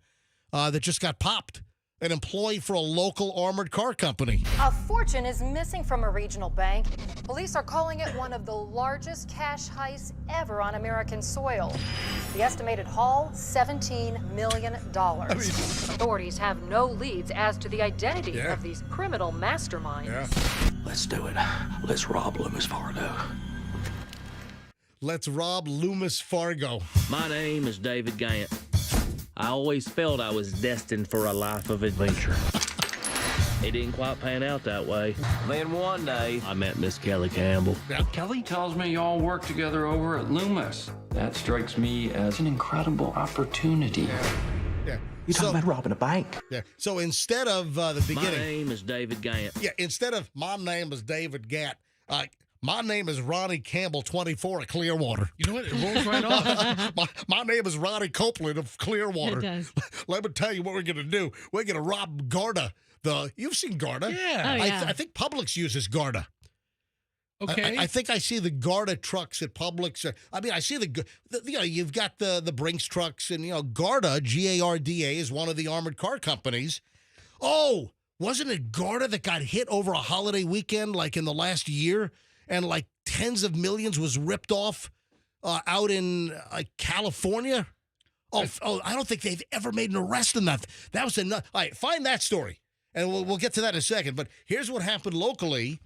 that just got popped. An employee for a local armored car company. A fortune is missing from a regional bank. Police are calling it one of the largest cash heists ever on American soil. The estimated haul, $17 million. Authorities have no leads as to the identity of these criminal masterminds. Yeah. Let's do it. Let's rob Loomis Fargo. Let's rob Loomis Fargo. My name is David Gant. I always felt I was destined for a life of adventure. It didn't quite pan out that way. Then one day, I met Miss Kelly Campbell. Kelly tells me y'all work together over at Loomis. That strikes me as an incredible opportunity. Yeah. You're talking about robbing a bank. Yeah. So instead of the beginning. My name is David Gant. Yeah. Instead of my name is David Gant, my name is Ronnie Campbell, 24 at Clearwater. You know what? It rolls right off. my name is Ronnie Copeland of Clearwater. It does. Let me tell you what we're going to do. We're going to rob Garda. You've seen Garda. Yeah. Oh, yeah. I think Publix uses Garda. Okay. I think I see the Garda trucks at Publix. I see you've got the Brinks trucks, and, Garda, Garda, is one of the armored car companies. Oh, wasn't it Garda that got hit over a holiday weekend, like in the last year? And like tens of millions was ripped off out in California. Oh, I don't think they've ever made an arrest in that. That was enough. All right, find that story, and we'll get to that in a second. But here's what happened locally.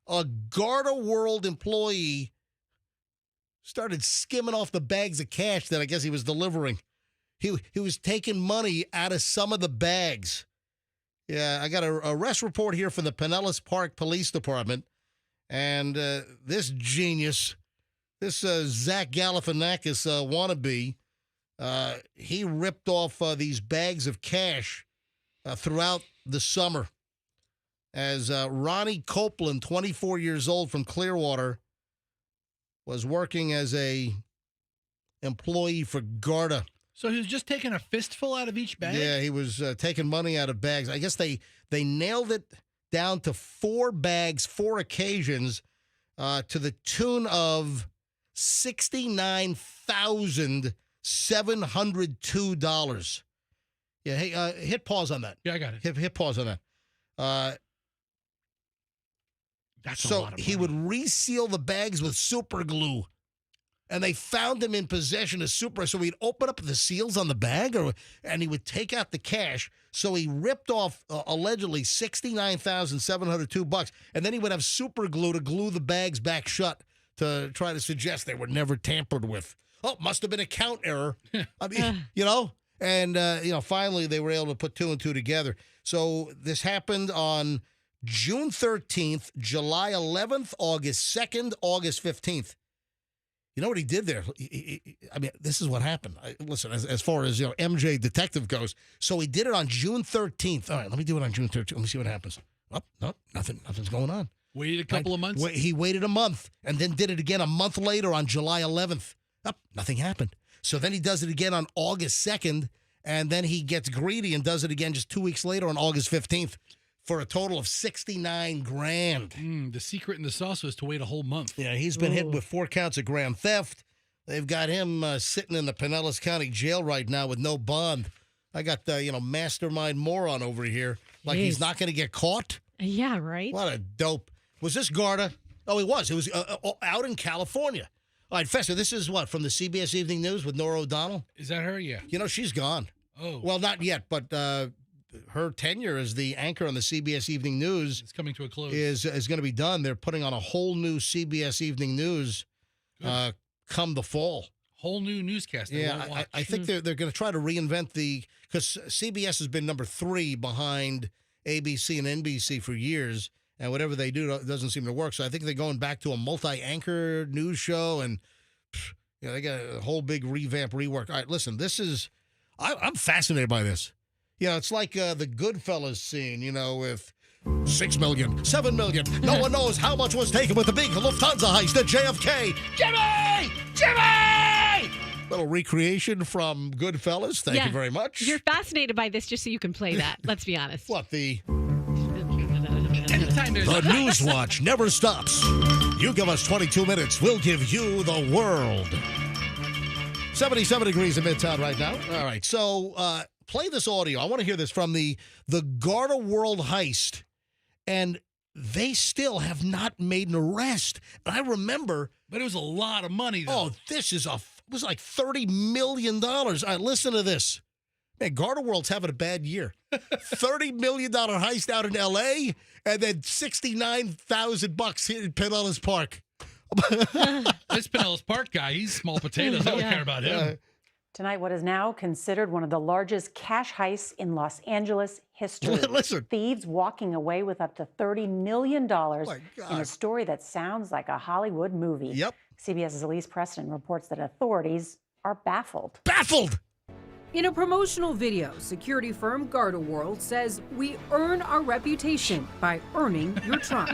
A Garda World employee started skimming off the bags of cash that I guess he was delivering. He was taking money out of some of the bags. Yeah, I got a arrest report here from the Pinellas Park Police Department. And this genius, this Zach Galifianakis wannabe, he ripped off these bags of cash throughout the summer. As Ronnie Copeland, 24 years old from Clearwater, was working as a employee for Garda. So he was just taking a fistful out of each bag? Yeah, he was taking money out of bags. I guess they nailed it down to 4 bags, 4 occasions, to the tune of $69,702. Yeah, hey, hit pause on that. Yeah, I got it. Hit pause on that. That's a lot of money. He would reseal the bags with super glue, and they found him in possession of super. So he'd open up the seals on the bag, and he would take out the cash. So he ripped off allegedly $69,702, and then he would have super glue to glue the bags back shut to try to suggest they were never tampered with. Oh, must have been a count error. I mean, and finally they were able to put 2 and 2 together. So this happened on June 13th, July 11th, August 2nd, August 15th. You know what he did there? This is what happened. Listen, as far as MJ detective goes, so he did it on June 13th. All right, let me do it on June 13th. Let me see what happens. Oh, no, nothing's going on. Waited a couple of months? He waited a month and then did it again a month later on July 11th. Oh, nothing happened. So then he does it again on August 2nd, and then he gets greedy and does it again just 2 weeks later on August 15th. for a total of $69,000. The secret in the sauce was to wait a whole month. Yeah, he's been hit with 4 counts of grand theft. They've got him sitting in the Pinellas County Jail right now with no bond. I got mastermind moron over here. Like he's not going to get caught. Yeah, right. What a dope. Was this Garda? Oh, he was. It was out in California. All right, Fester, this is what, from the CBS Evening News with Nora O'Donnell? Is that her? Yeah. She's gone. Oh. Well, not yet, but her tenure as the anchor on the CBS Evening News It's coming to a close. is going to be done. They're putting on a whole new CBS Evening News come the fall. Whole new newscast. Yeah, I think they're going to try to reinvent because CBS has been number 3 behind ABC and NBC for years, and whatever they do doesn't seem to work. So I think they're going back to a multi-anchor news show, and they got a whole big revamp, rework. All right, listen, I'm fascinated by this. It's like the Goodfellas scene, with 6 million, 7 million. No one knows how much was taken with the big Lufthansa heist at JFK. Jimmy! Little recreation from Goodfellas. Thank you very much. You're fascinated by this just so you can play that. Let's be honest. What, the The News Watch never stops. You give us 22 minutes, we'll give you the world. 77 degrees in Midtown right now. All right, so play this audio. I want to hear this from the Garda World heist, and they still have not made an arrest. And I remember, but it was a lot of money, though. Oh, this was like $30 million. All right, listen to this. Man, Garda World's having a bad year. $30 million heist out in L.A., and then $69,000 here in Pinellas Park. This Pinellas Park guy, he's small potatoes. I don't care about him. Tonight, what is now considered one of the largest cash heists in Los Angeles history. Listen. Thieves walking away with up to $30 million in a story that sounds like a Hollywood movie. Yep. CBS's Elise Preston reports that authorities are baffled. Baffled! In a promotional video, security firm Garda World says, "We earn our reputation by earning your trust."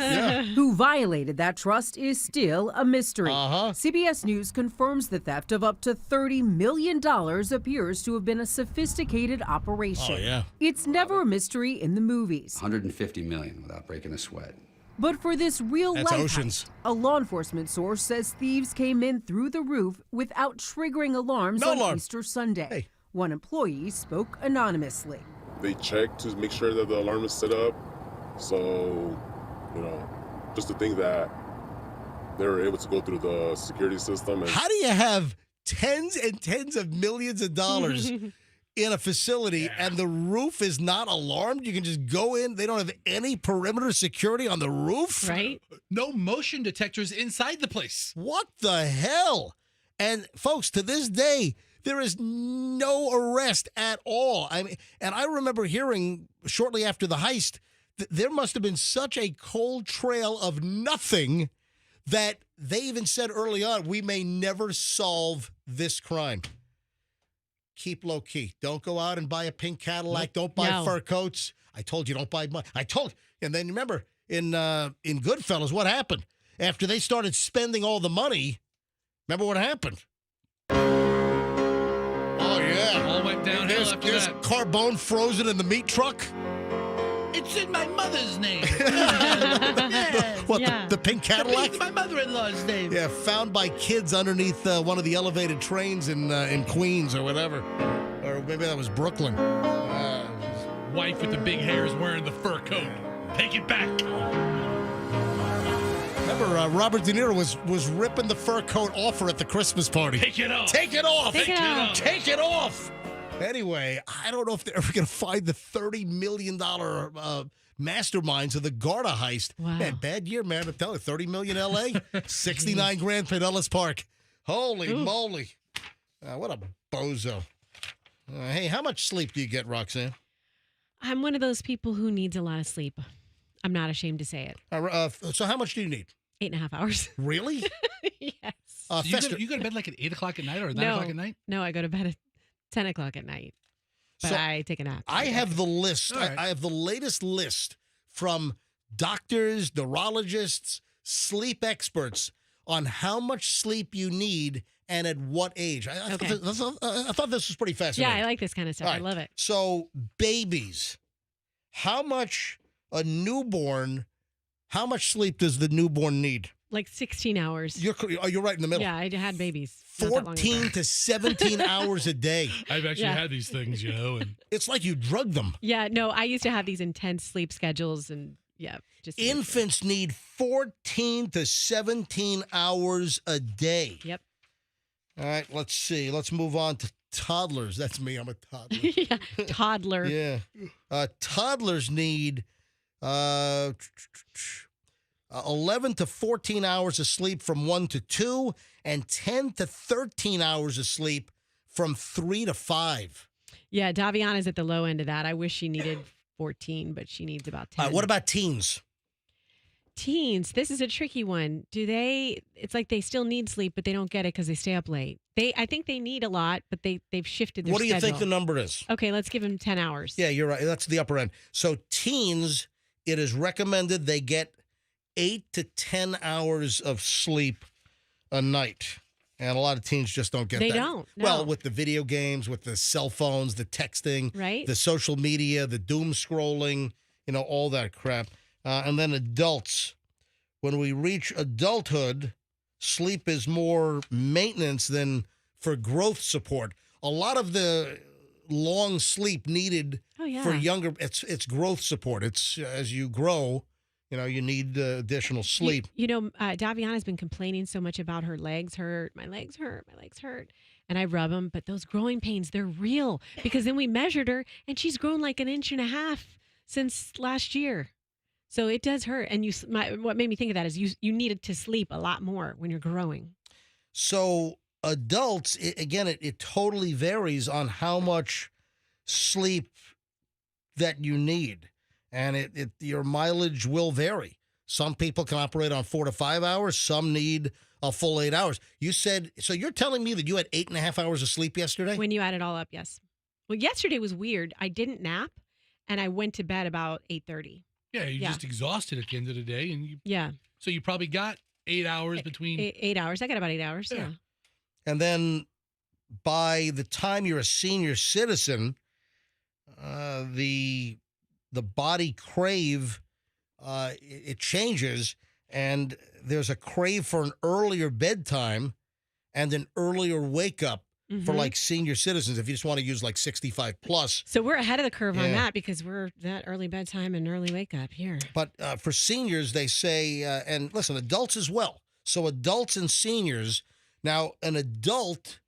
Who violated that trust is still a mystery. CBS News confirms the theft of up to $30 million appears to have been a sophisticated operation. Oh, yeah. It's never a mystery in the movies. $150 million without breaking a sweat. But for this real That's life Oceans. heist, a law enforcement source says thieves came in through the roof without triggering alarms No on alarm. Easter Sunday. Hey. One employee spoke anonymously. They check to make sure that the alarm is set up. So, just to think that they were able to go through the security system. How do you have tens and tens of millions of dollars in a facility and the roof is not alarmed? You can just go in. They don't have any perimeter security on the roof? Right? No motion detectors inside the place. What the hell? And folks, to this day, there is no arrest at all. I remember hearing shortly after the heist that there must have been such a cold trail of nothing that they even said early on, we may never solve this crime. Keep low key. Don't go out and buy a pink Cadillac. Don't buy fur coats. I told you, don't buy money. And then remember in Goodfellas, what happened? After they started spending all the money, remember what happened? Oh, yeah. All went downhill after There's that. Carbone frozen in the meat truck. It's in my mother's name. The pink Cadillac? It's my mother-in-law's name. Yeah, found by kids underneath one of the elevated trains in Queens or whatever. Or maybe that was Brooklyn. Wife with the big hair is wearing the fur coat. Take it back. Remember, Robert De Niro was ripping the fur coat off her at the Christmas party. Take it off. Take it off. Take it off. Take it off. Anyway, I don't know if they're ever going to find the $30 million masterminds of the Garda heist. Wow. Man, bad year, man. I'm telling you, $30 million L.A., $69,000 Pinellas Park. Holy moly. What a bozo. Hey, how much sleep do you get, Roxanne? I'm one of those people who needs a lot of sleep. I'm not ashamed to say it. So how much do you need? 8.5 hours. Really? Yes. You go to bed like at 8 o'clock at night or 9 o'clock at night? No, I go to bed at 10 o'clock at night. But So, I take a nap. I have the list. All right. I have the latest list from doctors, neurologists, sleep experts on how much sleep you need and at what age. I thought this was pretty fascinating. Yeah, I like this kind of stuff. All I right. love it. So, babies, how much a newborn, how much sleep does the newborn need? Like 16 hours. You're right in the middle. Yeah, I had babies. not that long ago. 14 to 17 hours a day. I've actually had these things, and it's like you drug them. Yeah, no, I used to have these intense sleep schedules, and just infants need 14 to 17 hours a day. Yep. All right, let's see. Let's move on to toddlers. That's me. I'm a toddler. Yeah, toddler. Yeah. Toddlers need 11 to 14 hours of sleep from 1 to 2 and 10 to 13 hours of sleep from 3 to 5. Yeah, Daviana's at the low end of that. I wish she needed 14, but she needs about 10. What about teens? Teens, this is a tricky one. It's like they still need sleep, but they don't get it because they stay up late. I think they need a lot, but they've shifted their What do you think schedule. the number is? Okay, let's give them 10 hours. Yeah, you're right. That's the upper end. So teens, it is recommended they get 8 to 10 hours of sleep a night. And a lot of teens just don't get that. They don't. No. Well, with the video games, with the cell phones, the texting, right? The social media, the doom scrolling, all that crap. And then adults. When we reach adulthood, sleep is more maintenance than for growth support. A lot of the long sleep needed for younger, it's growth support. It's as you grow, you need additional sleep. Daviana's been complaining so much about her legs hurt. My legs hurt. And I rub them, but those growing pains, they're real. Because then we measured her, and she's grown like 1.5 inches since last year. So it does hurt. And what made me think of that is you needed to sleep a lot more when you're growing. So adults, it totally varies on how much sleep that you need. And your mileage will vary. Some people can operate on 4 to 5 hours. Some need a full 8 hours. You said, so you're telling me that you had 8.5 hours of sleep yesterday? When you add it all up, yes. Well, yesterday was weird. I didn't nap, and I went to bed about 8:30. Yeah, you're just exhausted at the end of the day. So you probably got 8 hours between. 8 hours. I got about 8 hours, yeah. And then by the time you're a senior citizen, the body crave, it changes, and there's a crave for an earlier bedtime and an earlier wake up for like senior citizens if you just want to use like 65 plus. So we're ahead of the curve on that because we're that early bedtime and early wake up here. But for seniors, they say, and listen, adults as well. So adults and seniors. Now, an adult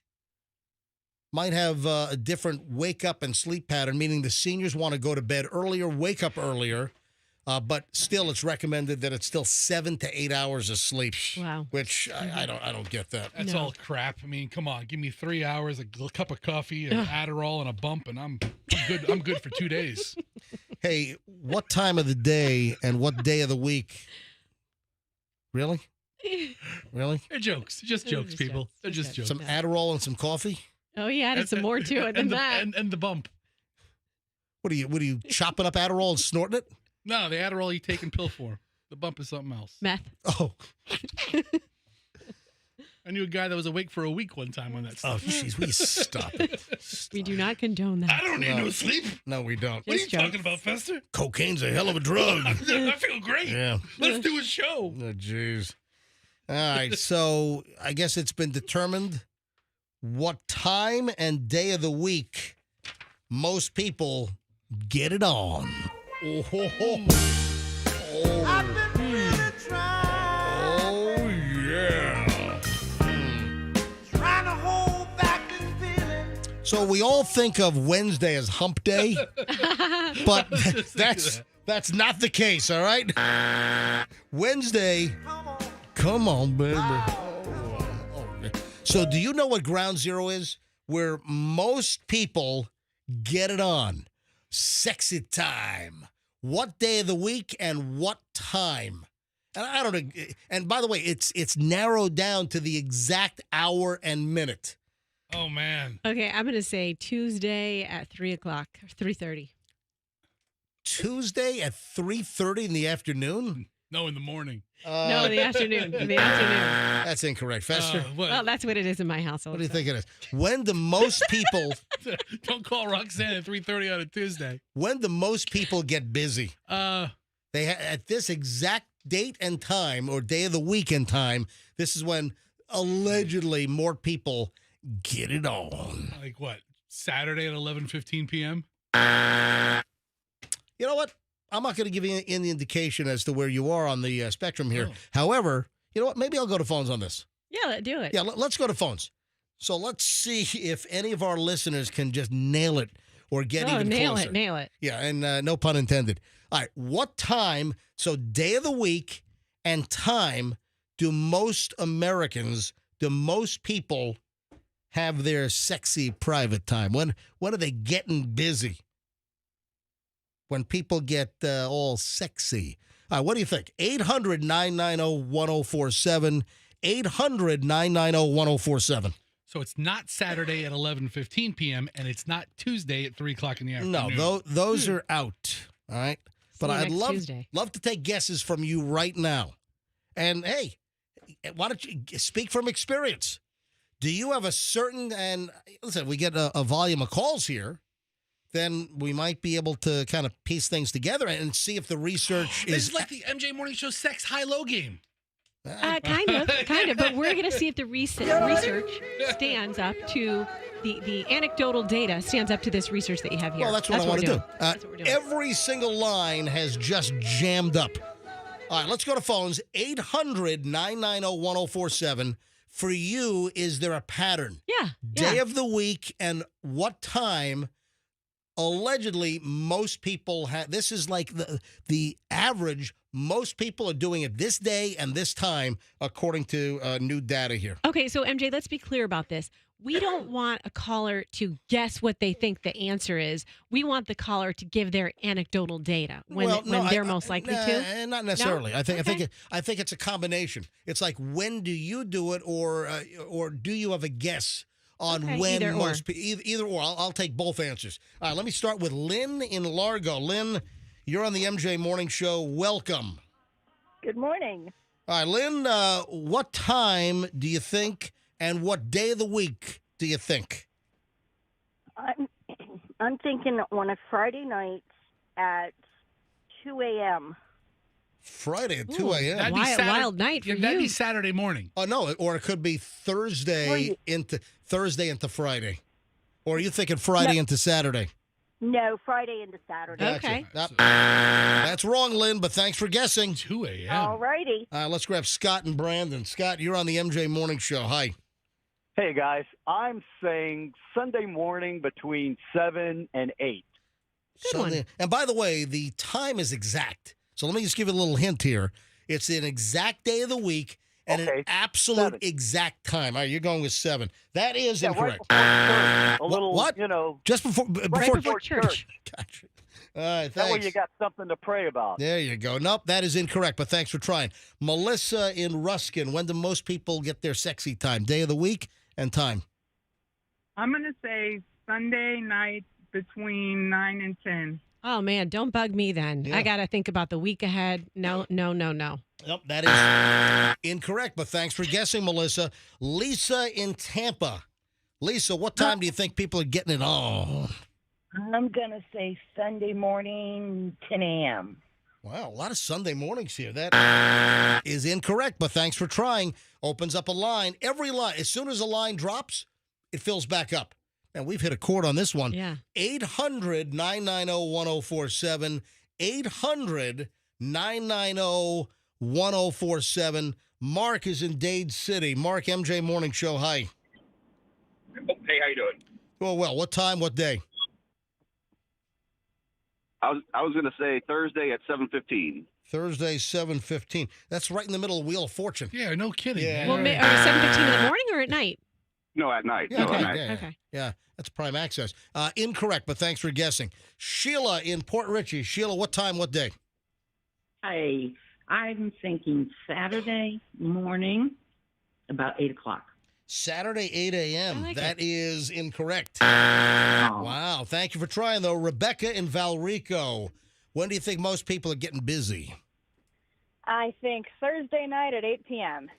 might have a different wake up and sleep pattern, meaning the seniors want to go to bed earlier, wake up earlier, but still it's recommended that it's still 7 to 8 hours of sleep. Wow. Which I don't get that. That's all crap. I mean, come on, give me 3 hours, a cup of coffee, an Adderall, and a bump, and I'm good. I'm good for 2 days. Hey, what time of the day and what day of the week? Really? Really? They're jokes. Just jokes, people. They're just jokes. Some Adderall and some coffee? Oh, he added some more to it than that. And the bump. What are you chopping up Adderall and snorting it? No, the Adderall you take in pill form. The bump is something else. Meth. Oh. I knew a guy that was awake for a week one time on that stuff. Oh, jeez, we stop it. We do not condone that. I don't need no sleep. No, we don't. What are you talking about, Fester? Cocaine's a hell of a drug. I feel great. Yeah. Let's do a show. Oh, jeez. All right, so I guess it's been determined what time and day of the week most people get it on. Oh, ho, ho. Oh. I've been really trying. Oh, yeah. Trying to hold back this feeling. So we all think of Wednesday as hump day, but that's not the case, all right? Wednesday, come on, baby. So do you know what ground zero is? Where most people get it on. Sexy time. What day of the week and what time? And I don't know. And by the way, it's narrowed down to the exact hour and minute. Oh, man. Okay, I'm going to say Tuesday at 3 o'clock, 3:30. Tuesday at 3:30 in the afternoon? No, in the morning. No, in the afternoon. In the afternoon. That's incorrect. Fester? Well, that's what it is in my household. What do you think it is? When do most people... Don't call Roxanne at 3:30 on a Tuesday. When do most people get busy? At this exact date and time, or day of the week and time, this is when allegedly more people get it on. Like what? Saturday at 11:15 p.m.? You know what? I'm not going to give you any indication as to where you are on the spectrum here. However, you know what? Maybe I'll go to phones on this. Yeah, do it. Yeah, let's go to phones. So let's see if any of our listeners can just nail it or get even closer. Nail it. Yeah, and no pun intended. All right, what time, so day of the week and time, do most people have their sexy private time? When are they getting busy? When people get all sexy. All right, what do you think? 800-990-1047. 800-990-1047. So it's not Saturday at 11:15 p.m. and it's not Tuesday at 3 o'clock in the afternoon. No, those are out. All right. But I'd love to take guesses from you right now. And hey, why don't you speak from experience? Do you have a certain, and listen, we get a volume of calls here, then we might be able to kind of piece things together and see if the research This is like the MJ Morning Show sex high-low game. Kind of. But we're going to see if the research stands up to the anecdotal data stands up to this research that you have here. Well, that's what I want to do. That's what we're doing. Every single line has just jammed up. All right, let's go to phones. 800-990-1047. For you, is there a pattern? Yeah. Day of the week and what time? Allegedly, most people have. This is like the average. Most people are doing it this day and this time, according to new data here. Okay, so MJ, let's be clear about this. We don't want a caller to guess what they think the answer is. We want the caller to give their anecdotal data when they're most likely to. Not necessarily. No? I think it's a combination. It's like, when do you do it, or do you have a guess on when either most people? Either or. I'll take both answers. All right, let me start with Lynn in Largo. Lynn, you're on the MJ Morning Show. Welcome. Good morning. All right, Lynn, what time do you think, and what day of the week do you think? I'm thinking on a Friday night at 2 a.m. Friday at 2 a.m. That'd be wild night for That'd you. be Saturday morning. Oh, no, or it could be Thursday into Friday. Or are you thinking Friday into Saturday? No, Friday into Saturday. Gotcha. Okay. That's wrong, Lynn, but thanks for guessing. 2 a.m. All righty. Let's grab Scott and Brandon. Scott, you're on the MJ Morning Show. Hi. Hey, guys. I'm saying Sunday morning between 7 and 8. Sunday. And by the way, the time is exact. So let me just give you a little hint here. It's an exact day of the week and an absolute exact time. All right, you're going with 7. That is incorrect. Right before church. What? Just before church. Gotcha. All right, thanks. That way you got something to pray about. There you go. Nope, that is incorrect, but thanks for trying. Melissa in Ruskin, when do most people get their sexy time? Day of the week and time? I'm going to say Sunday night between 9 and 10. Oh, man, don't bug me then. Yeah. I got to think about the week ahead. No. Nope, that is incorrect, but thanks for guessing, Melissa. Lisa in Tampa. Lisa, what time do you think people are getting it on? I'm going to say Sunday morning, 10 a.m. Wow, a lot of Sunday mornings here. That is incorrect, but thanks for trying. Opens up a line. Every line, as soon as a line drops, it fills back up. And we've hit a chord on this one. Yeah. 800-990-1047. 800-990-1047. Mark is in Dade City. Mark, MJ Morning Show. Hi. Hey, how you doing? Well, what time, what day? I was going to say Thursday at 7:15. Thursday, 7:15. That's right in the middle of Wheel of Fortune. Yeah, no kidding. Yeah. Well, are 7:15 in the morning or at night? No, at night. Yeah, no, at night. Okay. Yeah, that's prime access. Incorrect, but thanks for guessing. Sheila in Port Richey. Sheila, what time, what day? Hi, I'm thinking Saturday morning, about 8 o'clock. Saturday, 8 a.m. That is incorrect. Oh. Wow. Thank you for trying, though. Rebecca in Valrico. When do you think most people are getting busy? I think Thursday night at 8 p.m.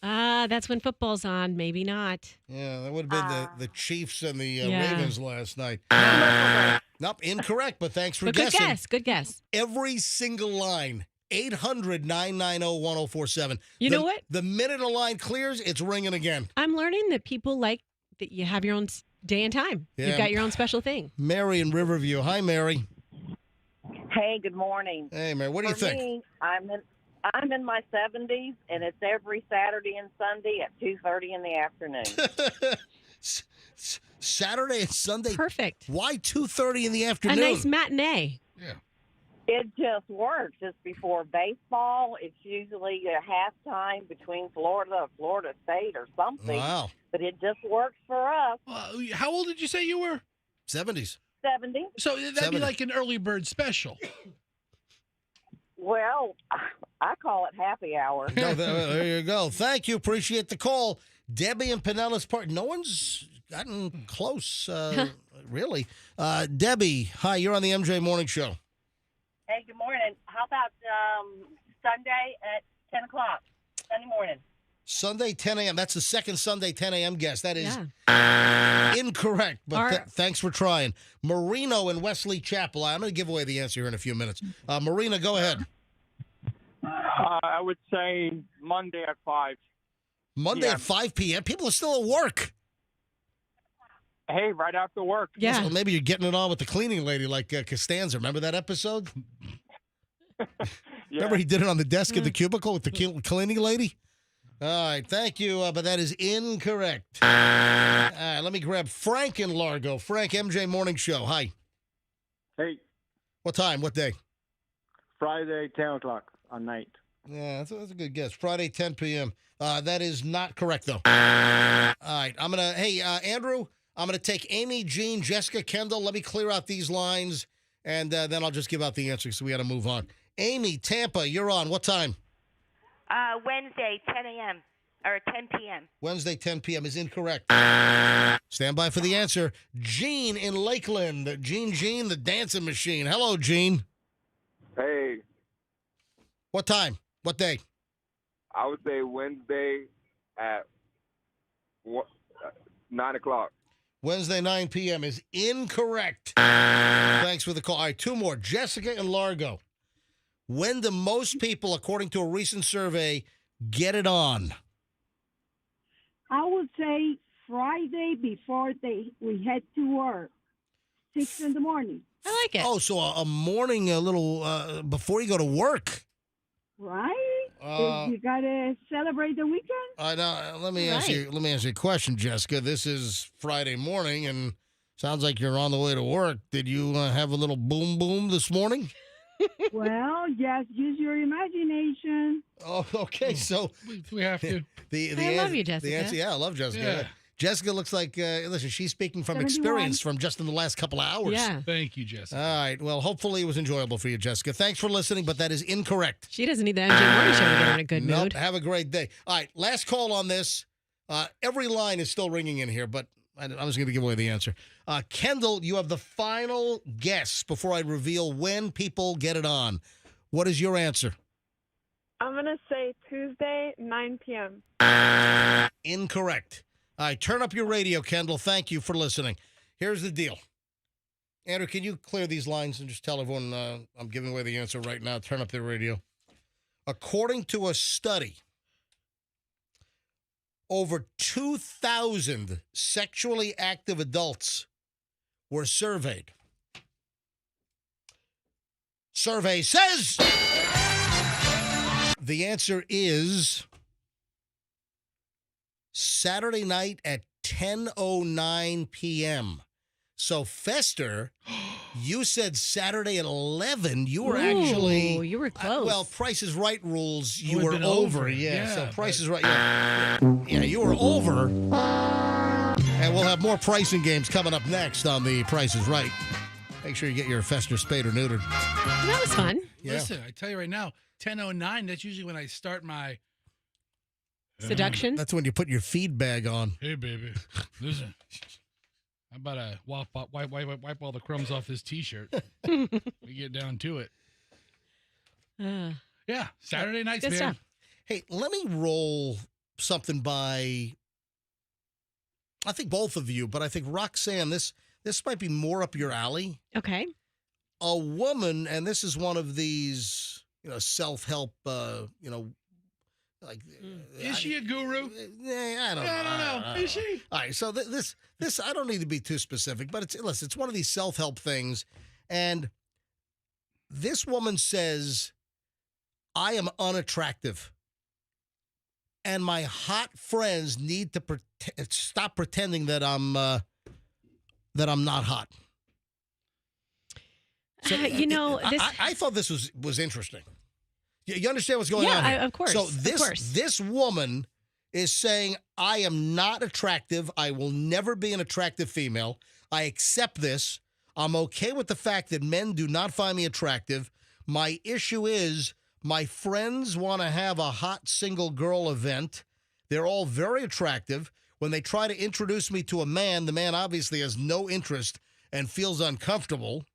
That's when football's on. Maybe not. Yeah, that would have been the Chiefs and the Yeah. Ravens last night. Nope, incorrect, but thanks for But guessing. Good guess. Every single line. 800-990-1047. You know what? The minute a line clears, it's ringing again. I'm learning that people like that you have your own day and time. Yeah. You've got your own special thing. Mary in Riverview. Hi, Mary. Hey, good morning. Hey, Mary. What do you For think? me, I'm in my 70s, and it's every Saturday and Sunday at 2:30 in the afternoon. Saturday and Sunday. Perfect. Why 2:30 in the afternoon? A nice matinee. Yeah. It just works. It's before baseball. It's usually a halftime between Florida State or something. Wow. But it just works for us. How old did you say you were? 70s. 70. So that'd 70. be like an early bird special. Well, I call it happy hour. No, there you go. Thank you. Appreciate the call. Debbie and Pinellas Park. No one's gotten close, really. Debbie, hi. You're on the MJ Morning Show. Hey, good morning. How about Sunday at 10 o'clock, Sunday morning? Sunday, 10 a.m. That's the second Sunday, 10 a.m. guess. That is incorrect, but thanks for trying. Marino in Wesley Chapel. I'm going to give away the answer here in a few minutes. Marina, go ahead. I would say Monday at 5. Monday at 5 p.m.? People are still at work. Hey, right after work. So maybe you're getting it on with the cleaning lady like Costanza. Remember that episode? Remember he did it on the desk at the cubicle with the cleaning lady? All right, thank you, but that is incorrect. All right, let me grab Frank in Largo. Frank, MJ Morning Show. Hi. Hey. What time? What day? Friday, 10 o'clock on night. Yeah, that's a good guess. Friday, 10 p.m. That is not correct, though. All right, Andrew, I'm going to take Amy, Jean, Jessica, Kendall. Let me clear out these lines, and then I'll just give out the answer, so we got to move on. Amy, Tampa, you're on. What time? Wednesday, 10 a.m. or 10 p.m. Wednesday, 10 p.m. is incorrect. Stand by for the answer. Jean in Lakeland. Jean, the dancing machine. Hello, Jean. Hey, What time? What day? I would say Wednesday at 9 o'clock. Wednesday, 9 p.m. is incorrect. Thanks for the call. All right, two more. Jessica in Largo. When do most people, according to a recent survey, get it on? I would say Friday before we head to work, 6 in the morning. I like it. Oh, so a morning, a little before you go to work. Right? You gotta celebrate the weekend. Let me ask you a question, Jessica. This is Friday morning, and sounds like you're on the way to work. Did you have a little boom this morning? Well, just use your imagination. Oh, okay. So we have to. I love you, Jessica. I love Jessica. Yeah. Jessica looks like, listen, she's speaking from 71. experience from just in the last couple of hours. Yeah. Thank you, Jessica. All right. Well, hopefully it was enjoyable for you, Jessica. Thanks for listening, but that is incorrect. She doesn't need the MJ Morning Show to get her in a good mood. Have a great day. All right. Last call on this. Every line is still ringing in here, but I was going to give away the answer. Kendall, you have the final guess before I reveal when people get it on. What is your answer? I'm going to say Tuesday, 9 p.m. Incorrect. All right, turn up your radio, Kendall. Thank you for listening. Here's the deal. Andrew, can you clear these lines and just tell everyone I'm giving away the answer right now? Turn up their radio. According to a study, over 2,000 sexually active adults were surveyed. Survey says the answer is Saturday night at 10:09 p.m. So, Fester, you said Saturday at 11. You were you were close. Well, Price is Right rules, you Would've were been over. over. Yeah, so Yeah, Price is Right. Yeah, you were over. And we'll have more pricing games coming up next on the Price is Right. Make sure you get your Fester spayed or neutered. That was fun. Yeah. Listen, I tell you right now, 10:09, that's usually when I start my Seduction? That's when you put your feed bag on. Hey, baby, listen. How about I wipe all the crumbs off this T-shirt? We get down to it. Yeah, Saturday nights, good man. stuff. Hey, let me roll something by, I think both of you, but I think Roxanne, this This might be more up your alley. Okay. A woman, and this is one of these, self-help, like. Is she a guru? I don't know. Is she? All right. So this I don't need to be too specific, but it's one of these self-help things, and this woman says, "I am unattractive, and my hot friends need to stop pretending that I'm not hot." So, I thought this was interesting. You understand what's going on here? Of course. So this woman is saying, I am not attractive. I will never be an attractive female. I accept this. I'm okay with the fact that men do not find me attractive. My issue is my friends want to have a hot single girl event. They're all very attractive. When they try to introduce me to a man, the man obviously has no interest and feels uncomfortable.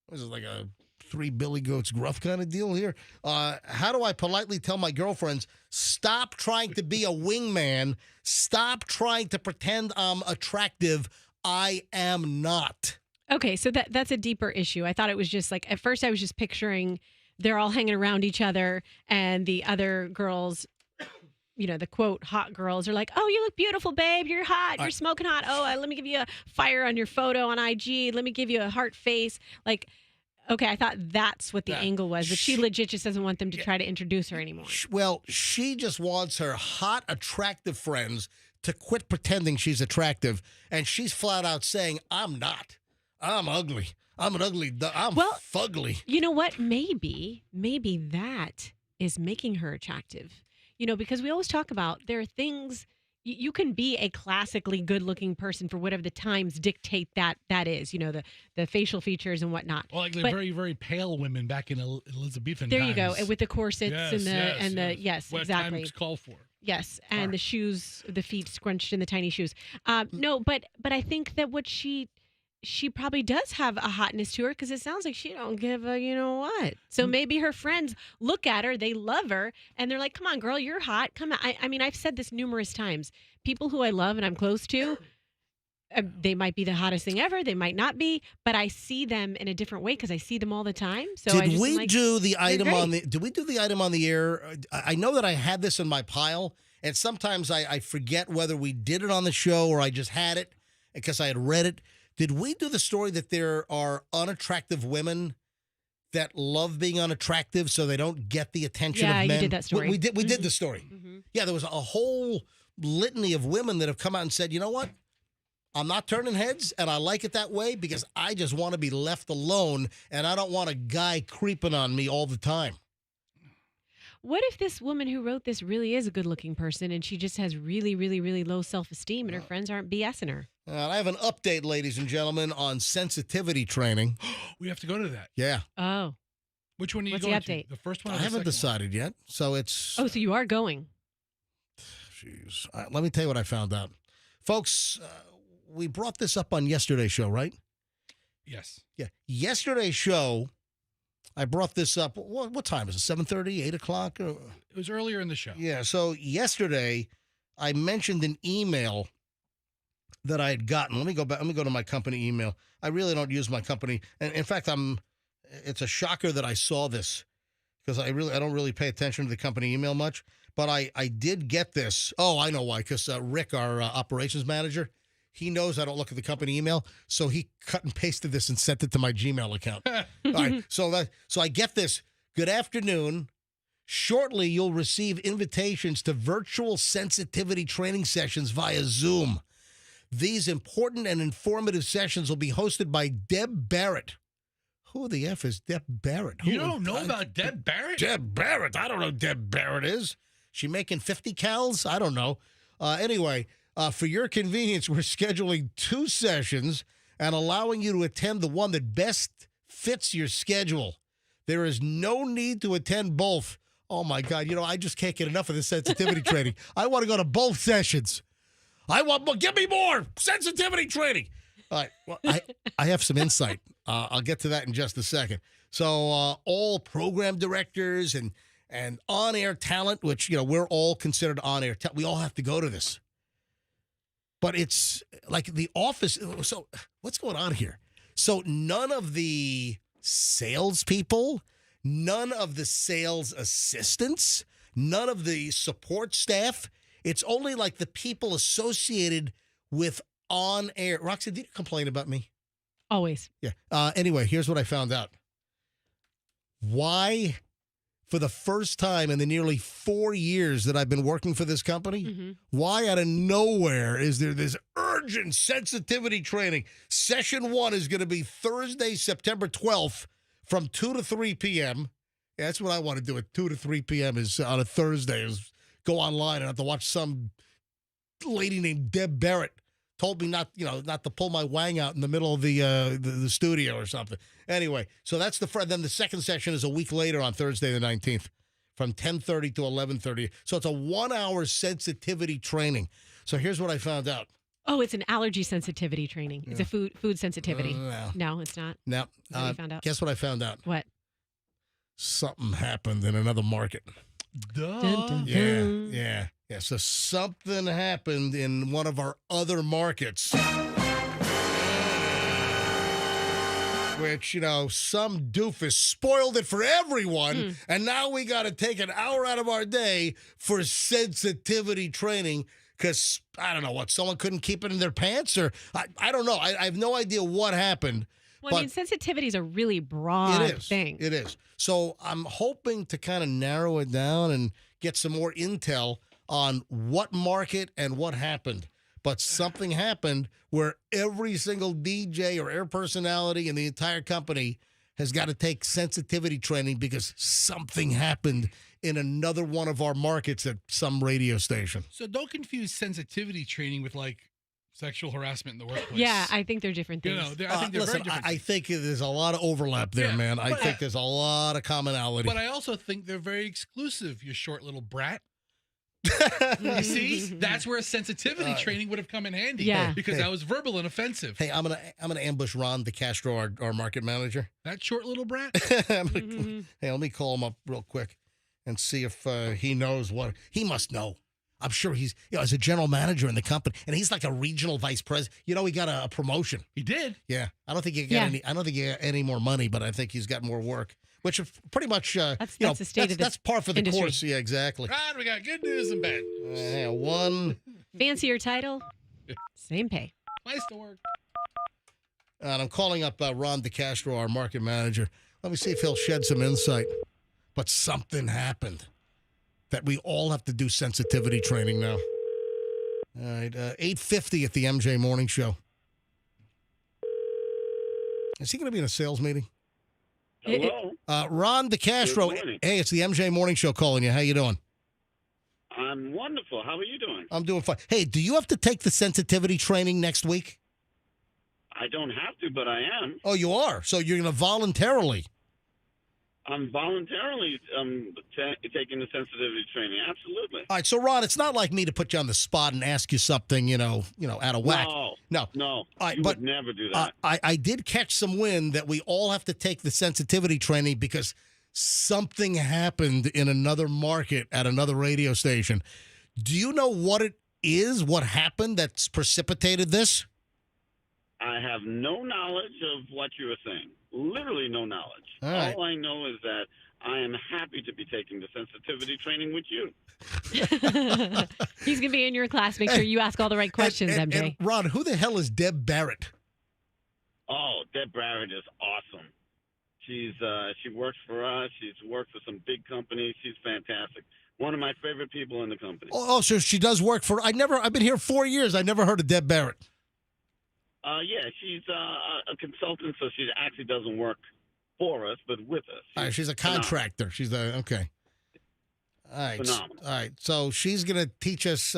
This is like a Three Billy Goats Gruff kind of deal here. How do I politely tell my girlfriends, stop trying to be a wingman. Stop trying to pretend I'm attractive. I am not. Okay, so that's a deeper issue. I thought it was just like, at first I was just picturing they're all hanging around each other and the other girls, the quote hot girls are like, oh, you look beautiful, babe. You're hot. You're smoking hot. Oh, let me give you a fire on your photo on IG. Let me give you a heart face. Like, okay, I thought that's what the angle was, but she legit just doesn't want them to try to introduce her anymore. Well, she just wants her hot, attractive friends to quit pretending she's attractive, and she's flat out saying, I'm not. I'm ugly. I'm fugly. You know what? Maybe that is making her attractive. Because we always talk about there are things you can be a classically good-looking person for whatever the times dictate that is. The facial features and whatnot. Well, like the very, very pale women back in Elizabethan there times. you go, with the corsets yes, what exactly. times call for. Yes, and the shoes, the feet scrunched in the tiny shoes. No, but I think that what she probably does have a hotness to her because it sounds like she don't give a what. So maybe her friends look at her, they love her, and they're like, come on, girl, you're hot. Come on. I mean, I've said this numerous times. People who I love and I'm close to, they might be the hottest thing ever. They might not be, but I see them in a different way because I see them all the time. So Did we do the item on the air? I know that I had this in my pile, and sometimes I forget whether we did it on the show or I just had it because I had read it. Did we do the story that there are unattractive women that love being unattractive so they don't get the attention of men? Yeah, you did that story. We did the story. Mm-hmm. Yeah, there was a whole litany of women that have come out and said, you know what? I'm not turning heads, and I like it that way because I just want to be left alone, and I don't want a guy creeping on me all the time. What if this woman who wrote this really is a good-looking person and she just has really, really, really low self-esteem and her friends aren't BSing her? I have an update, ladies and gentlemen, on sensitivity training. We have to go to that. Yeah. Oh. Which one are you What's going the update? to? The first one or I the haven't second decided yet, so it's... Oh, so you are going. Jeez. Let me tell you what I found out. Folks, we brought this up on yesterday's show, right? one? Yes. Yeah. Yesterday's show, I brought this up. What time is it? 7:30, 8 o'clock? It was earlier in the show. Yeah. So yesterday, I mentioned an email that I had gotten. Let me go back. Let me go to my company email. I really don't use my company. And in fact, it's a shocker that I saw this because I don't really pay attention to the company email much. But I did get this. Oh, I know why. Because Rick, our operations manager, he knows I don't look at the company email, so he cut and pasted this and sent it to my Gmail account. All right, so I get this. Good afternoon. Shortly, you'll receive invitations to virtual sensitivity training sessions via Zoom. These important and informative sessions will be hosted by Deb Barrett. Who the F is Deb Barrett? You don't know about Deb Barrett? Deb Barrett. I don't know who Deb Barrett is. She making 50 cals? I don't know. Anyway, for your convenience, we're scheduling 2 sessions and allowing you to attend the one that best fits your schedule. There is no need to attend both. Oh, my God. I just can't get enough of this sensitivity training. I want to go to both sessions. Give me more sensitivity training. All right. Well, I have some insight. I'll get to that in just a second. So all program directors and on-air talent, which, we're all considered on-air talent. We all have to go to this. but it's like the office. So what's going on here? So none of the salespeople, none of the sales assistants, none of the support staff. It's only like the people associated with on air. Roxanne, did you complain about me? Always. Yeah. Anyway, here's what I found out. Why, for the first time in the nearly 4 years that I've been working for this company, why out of nowhere is there this urgent sensitivity training? Session 1 is going to be Thursday, September 12th from 2 to 3 p.m. Yeah, that's what I want to do at 2 to 3 p.m. is on a Thursday, is go online and have to watch some lady named Deb Barrett told me not to pull my wang out in the middle of the studio or something. Anyway, so that's then the second session is a week later on Thursday the 19th from 10:30 to 11:30. So it's a 1-hour sensitivity training. So here's what I found out. Oh, it's an allergy sensitivity training. It's a food sensitivity. No, it's not. Now, Is that what you found out? Guess what I found out? What? Something happened in another market. Duh. Dun, dun, dun. Yeah. So something happened in one of our other markets, which, some doofus spoiled it for everyone, and now we got to take an hour out of our day for sensitivity training because, I don't know, someone couldn't keep it in their pants, or I don't know. I have no idea what happened. Well, I mean, sensitivity is a really broad thing. It is. So I'm hoping to kind of narrow it down and get some more intel on what market and what happened. But something happened where every single DJ or air personality in the entire company has got to take sensitivity training because something happened in another one of our markets at some radio station. So don't confuse sensitivity training with like sexual harassment in the workplace. Yeah, I think they're different things. I think they're listen, very different. I think there's a lot of overlap there, man. I think there's a lot of commonality. But I also think they're very exclusive, you short little brat. You see, that's where sensitivity training would have come in handy. Yeah, because that was verbal and offensive. Hey, I'm gonna ambush Ron DeCastro, our market manager. That short little brat. Hey, let me call him up real quick and see if he knows what he must know. I'm sure he's, as a general manager in the company, and he's like a regional vice president. He got a promotion. He did. Yeah, I don't think he got any. I don't think he got any more money, but I think he's got more work. Which is pretty much, that's the state of that's par for the industry. course. Yeah, exactly. God, we got good news and bad news. One. Fancier title, same pay. Place to work. And I'm calling up Ron DeCastro, our market manager. Let me see if he'll shed some insight. But something happened that we all have to do sensitivity training now. All right, 8:50 at the MJ Morning Show. Is he going to be in a sales meeting? Hello. Ron DeCastro. Hey, it's the MJ Morning Show calling you. How you doing? I'm wonderful. How are you doing? I'm doing fine. Hey, do you have to take the sensitivity training next week? I don't have to, but I am. Oh, you are? So you're going to voluntarily? I'm voluntarily taking the sensitivity training. Absolutely. All right, so Ron, it's not like me to put you on the spot and ask you something, out of whack. No. All right, but would never do that. I did catch some wind that we all have to take the sensitivity training because something happened in another market at another radio station. Do you know what it is? What happened that's precipitated this? I have no knowledge of what you were saying. Literally no knowledge. All right. All I know is that I am happy to be taking the sensitivity training with you. He's going to be in your class. Make sure you ask all the right questions, MJ. And Ron, who the hell is Deb Barrett? Oh, Deb Barrett is awesome. She works for us. She's worked for some big companies. She's fantastic. One of my favorite people in the company. Oh, so she does work for. I've been here 4 years. I never heard of Deb Barrett. Yeah, she's a consultant, so she actually doesn't work for us, but with us. She's a contractor. Phenomenal. Okay. All right. Phenomenal. All right. So she's going to teach us.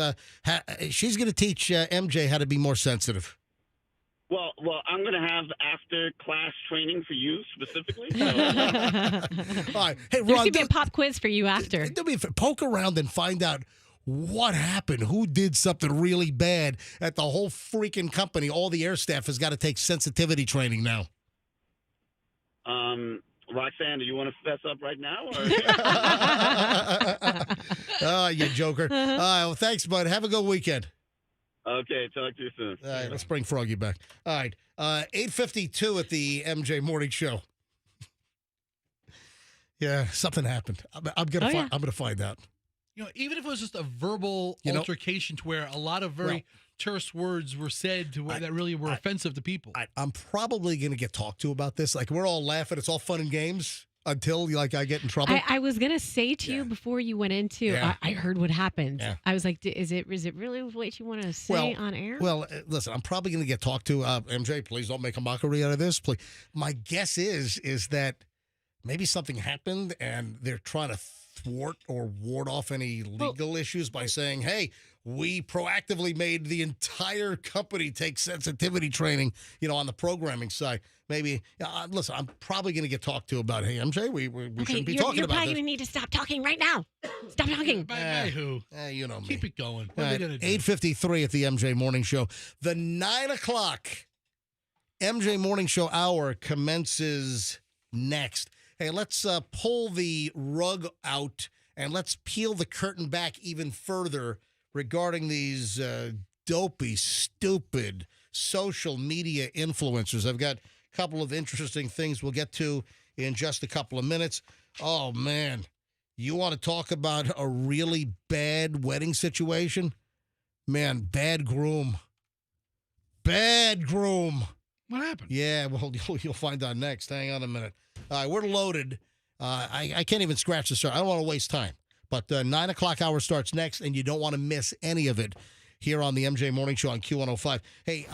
She's going to teach MJ how to be more sensitive. Well, I'm going to have after-class training for you specifically. So. All right. Hey, Ron, There's going to be a pop quiz for you after. Poke around and find out what happened. Who did something really bad at the whole freaking company? All the air staff has got to take sensitivity training now. Roxanne, do you want to fess up right now? Or? Oh, you joker. All right. Well, thanks, bud. Have a good weekend. Okay, talk to you soon. All right, let's bring Froggy back. All right, 8:52 at the MJ Morning Show. Yeah, something happened. I'm gonna find out. Even if it was just a verbal altercation to where a lot of very terse words were said to where that really were offensive to people. I'm probably gonna get talked to about this. Like, we're all laughing. It's all fun and games until I get in trouble. I was gonna say to you before you went into. I heard what happened. Yeah. I was like, is it really what you want to say on air? Well, listen, I'm probably going to get talked to. MJ, please don't make a mockery out of this. Please. My guess is that maybe something happened and they're trying to thwart or ward off any legal issues by saying, hey, we proactively made the entire company take sensitivity training, on the programming side. Maybe, listen, I'm probably going to get talked to about, hey, MJ, we shouldn't be talking about this. You're probably going to need to stop talking right now. Stop talking. By who? You know me. Keep it going. What are they going to do? 8:53 at the MJ Morning Show. The 9 o'clock MJ Morning Show hour commences next. Hey, let's pull the rug out and let's peel the curtain back even further regarding these dopey, stupid social media influencers. I've got a couple of interesting things we'll get to in just a couple of minutes. Oh, man. You want to talk about a really bad wedding situation? Man, bad groom. Bad groom. What happened? Yeah, well, you'll find out next. Hang on a minute. All right, we're loaded. I can't even scratch the start. I don't want to waste time. But the 9 o'clock hour starts next, and you don't want to miss any of it here on the MJ Morning Show on Q105. Hey.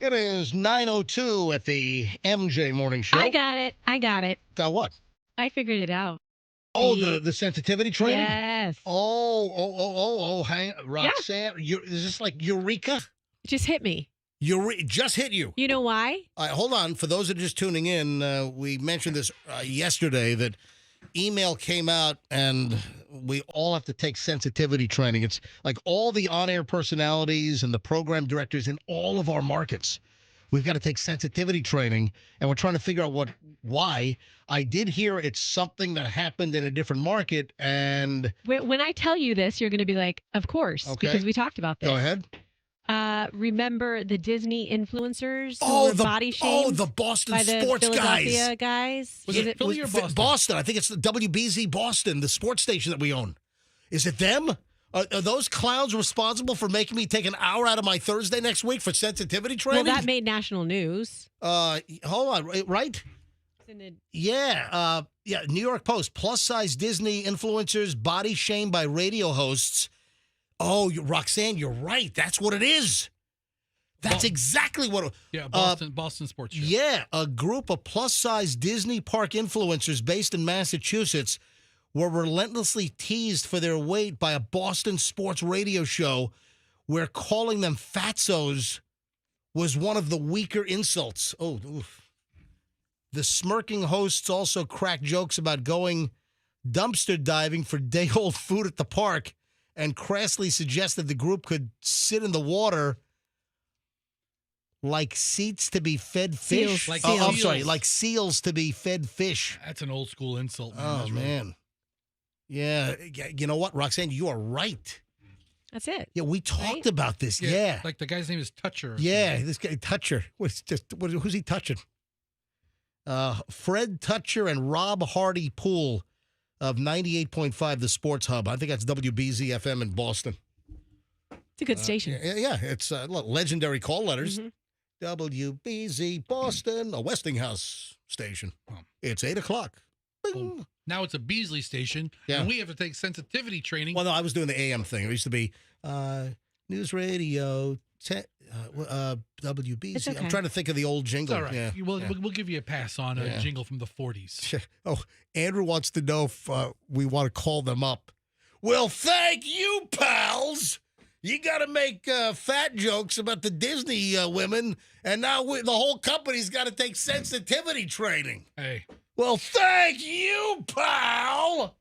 It is 9:02 at the MJ Morning Show. I got it. Got what? I figured it out. Oh, the sensitivity training? Yes. Hang Roxanne, is this like Eureka? Just hit me. Just hit you. You know why? All right, hold on. For those that are just tuning in, we mentioned this yesterday that email came out and we all have to take sensitivity training. It's like all the on-air personalities and the program directors in all of our markets. We've got to take sensitivity training, and we're trying to figure out why. I did hear it's something that happened in a different market, and when I tell you this, you're going to be like, of course, because we talked about this. Go ahead. Remember the Disney influencers who were body shamed? The Boston by the sports Philadelphia guys. Was it Philly or Boston? Boston. I think it's the WBZ Boston, the sports station that we own. Is it them? Are those clowns responsible for making me take an hour out of my Thursday next week for sensitivity training? Well, that made national news. Hold on, right? Yeah, New York Post. Plus-size Disney influencers body shamed by radio hosts. Oh, Roxanne, you're right. That's what it is. That's exactly what. Yeah, Boston Sports Show. Yeah, a group of plus-size Disney park influencers based in Massachusetts were relentlessly teased for their weight by a Boston sports radio show where calling them fatzos was one of the weaker insults. Oh, oof. The smirking hosts also cracked jokes about going dumpster diving for day-old food at the park and crassly suggested the group could sit in the water like seats to be fed fish. Seals. Like Oh, I'm seals. sorry, like seals to be fed fish. That's an old school insult, man. Oh, That's really- man. Yeah, you know what, Roxanne? You are right. That's it. Yeah, we talked Right? about this. Yeah. Like the guy's name is Toucher. or Yeah, something. this guy, Toucher. Who's he touching? Fred Toucher and Rob Hardy Poole of 98.5, the Sports Hub. I think that's WBZ FM in Boston. It's a good station. Yeah, it's legendary call letters. Mhm. WBZ Boston, a Westinghouse station. It's 8 o'clock. Boom. Now it's a Beasley station, Yeah. and we have to take sensitivity training. Well, no, I was doing the AM thing. It used to be News Radio, WBZ. It's okay. I'm trying to think of the old It's jingle. all right. Yeah. We'll give you a pass on a Yeah. jingle from the 40s. Oh, Andrew wants to know if we want to call them up. Well, thank you, pals. You got to make fat jokes about the Disney women, and now the whole company's got to take sensitivity training. Hey. Well, thank you, pal.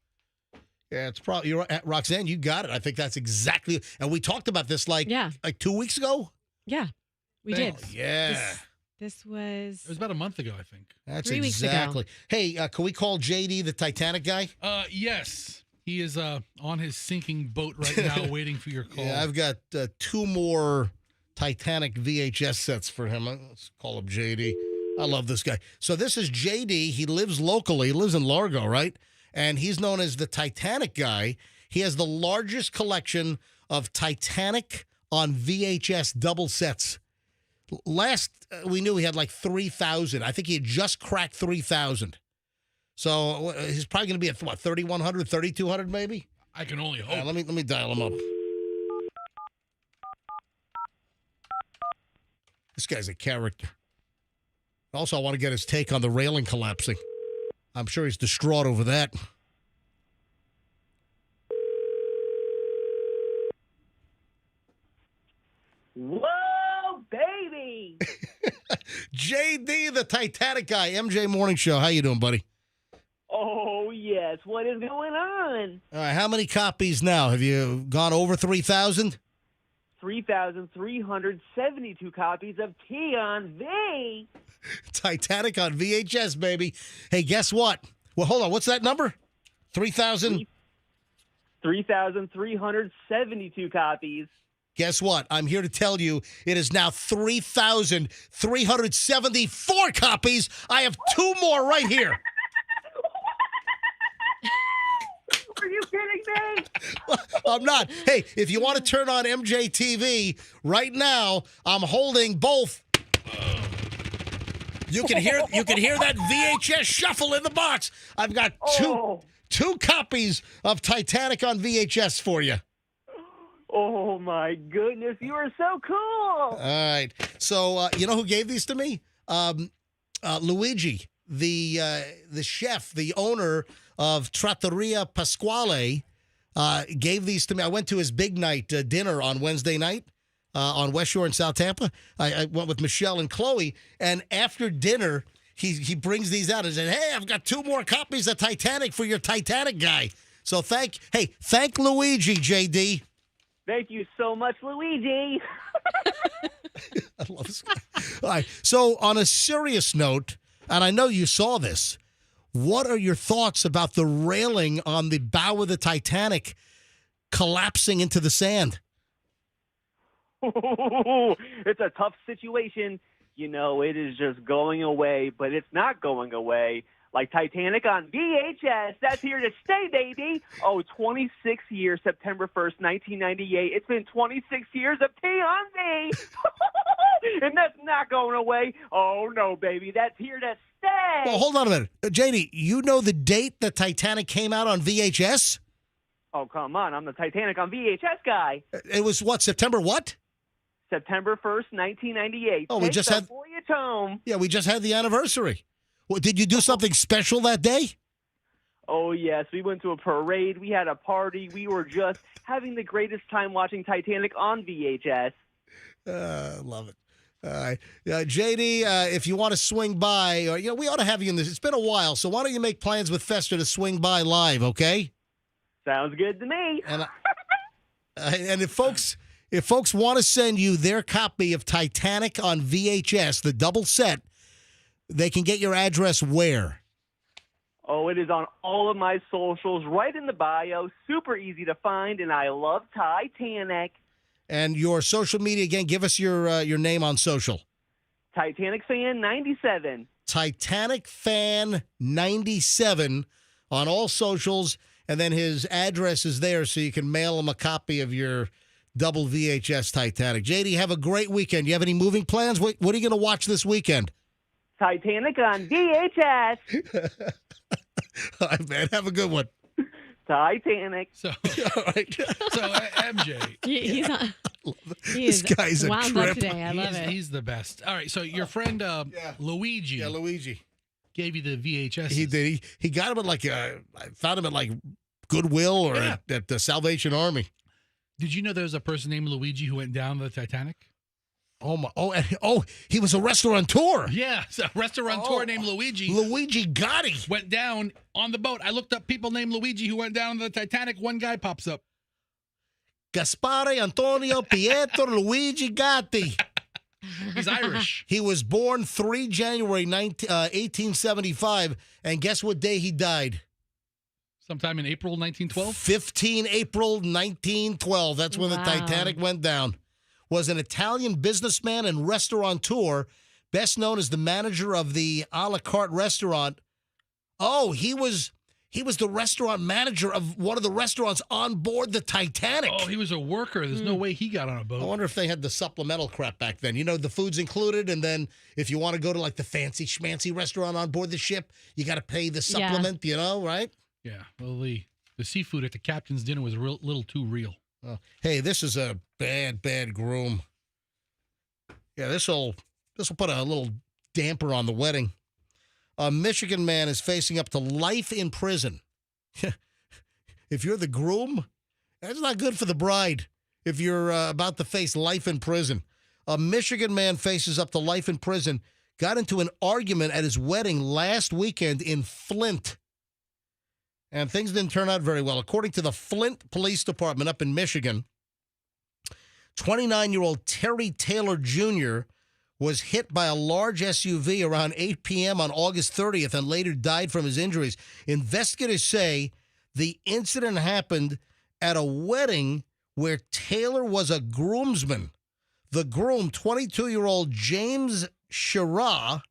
Yeah, it's probably you're right. Roxanne. You got it. I think that's exactly. And we talked about this like 2 weeks ago. Yeah, we did. Yeah. This was. It was about a month ago, I think. That's 3 weeks ago. exactly. Hey, can we call JD the Titanic guy? Yes. He is on his sinking boat right now, waiting for your call. Yeah, I've got 2 more Titanic VHS sets for him. Let's call him JD. I love this guy. So this is JD. He lives locally. He lives in Largo, right? And he's known as the Titanic guy. He has the largest collection of Titanic on VHS double sets. Last we knew he had like 3,000. I think he had just cracked 3,000. So he's probably going to be at what, 3,100, 3,200 maybe? I can only hope. Let me dial him up. This guy's a character. Also, I want to get his take on the railing collapsing. I'm sure he's distraught over that. Whoa, baby! JD, the Titanic guy, MJ Morning Show. How you doing, buddy? Oh, yes. What is going on? All right, how many copies now? Have you gone over 3,000? 3,372 copies of T on V. Titanic on VHS, baby. Hey, guess what? Well, hold on. What's that number? 3,000? 3,372 copies. Guess what? I'm here to tell you it is now 3,374 copies. I have 2 more right here. Are you kidding me? I'm not. Hey, if you want to turn on MJTV right now, I'm holding both. You can hear that VHS shuffle in the box. I've got two copies of Titanic on VHS for you. Oh, my goodness. You are so cool. All right. So, you know who gave these to me? Luigi, the chef, the owner of Trattoria Pasquale, gave these to me. I went to his big night dinner on Wednesday night on West Shore in South Tampa. I went with Michelle and Chloe, and after dinner, he brings these out and said, "Hey, I've got 2 more copies of Titanic for your Titanic guy." So thank Luigi, JD. Thank you so much, Luigi. I love this guy. All right. So on a serious note, and I know you saw this, what are your thoughts about the railing on the bow of the Titanic collapsing into the sand? It's a tough situation. You know, it is just going away, but it's not going away. Like Titanic on VHS, that's here to stay, baby. Oh, 26 years, September 1st, 1998. It's been 26 years of T on V. And that's not going away. Oh, no, baby. That's here to stay. Well, hold on a minute. JD, you know the date the Titanic came out on VHS? Oh, come on. I'm the Titanic on VHS guy. It was what, September what? September 1st, 1998. Oh, we just had... voyage home. Yeah, we just had the anniversary. Well, did you do something special that day? Oh, yes. We went to a parade. We had a party. We were just having the greatest time watching Titanic on VHS. Love it. All right. JD, if you want to swing by, or we ought to have you in this. It's been a while, so why don't you make plans with Fester to swing by live, okay? Sounds good to me. And if folks want to send you their copy of Titanic on VHS, the double set, they can get your address where? Oh, it is on all of my socials, right in the bio. Super easy to find, and I love Titanic. And your social media, again, give us your name on social. Titanic Fan 97. Titanic Fan 97 on all socials, and then his address is there so you can mail him a copy of your double VHS Titanic. JD, have a great weekend. You have any moving plans? What are you going to watch this weekend? Titanic on VHS. All right, man. Have a good one. Titanic. So, all right. So MJ. This guy's a wound trip. up today. I love it. He's the best. All right, so your friend Luigi. Yeah, Luigi. Gave you the VHS. He did. He got him at I found him at Goodwill or at the Salvation Army. Did you know there was a person named Luigi who went down the Titanic? Oh my! He was a restaurateur. Yeah, a restaurateur named Luigi. Luigi Gotti went down on the boat. I looked up people named Luigi who went down on the Titanic. One guy pops up. Gaspare Antonio Pietro Luigi Gotti. He's Irish. He was born 3 January 1875, and guess what day he died? Sometime in April 1912? 15 April 1912. That's when the Titanic went down. Was an Italian businessman and restaurateur, best known as the manager of the a la carte restaurant. Oh, he was the restaurant manager of one of the restaurants on board the Titanic. Oh, he was a worker. There's no way he got on a boat. I wonder if they had the supplemental crap back then. You know, the food's included, and then if you want to go to the fancy schmancy restaurant on board the ship, you got to pay the supplement, right? Yeah. Well, the seafood at the captain's dinner was a little too real. Oh, hey, this is a bad groom. Yeah, this'll put a little damper on the wedding. A Michigan man is facing up to life in prison. If you're the groom, that's not good for the bride. If you're about to face life in prison. A Michigan man faces up to life in prison, got into an argument at his wedding last weekend in Flint. And things didn't turn out very well. According to the Flint Police Department up in Michigan, 29-year-old Terry Taylor Jr. was hit by a large SUV around 8 p.m. on August 30th and later died from his injuries. Investigators say the incident happened at a wedding where Taylor was a groomsman. The groom, 22-year-old James Shira,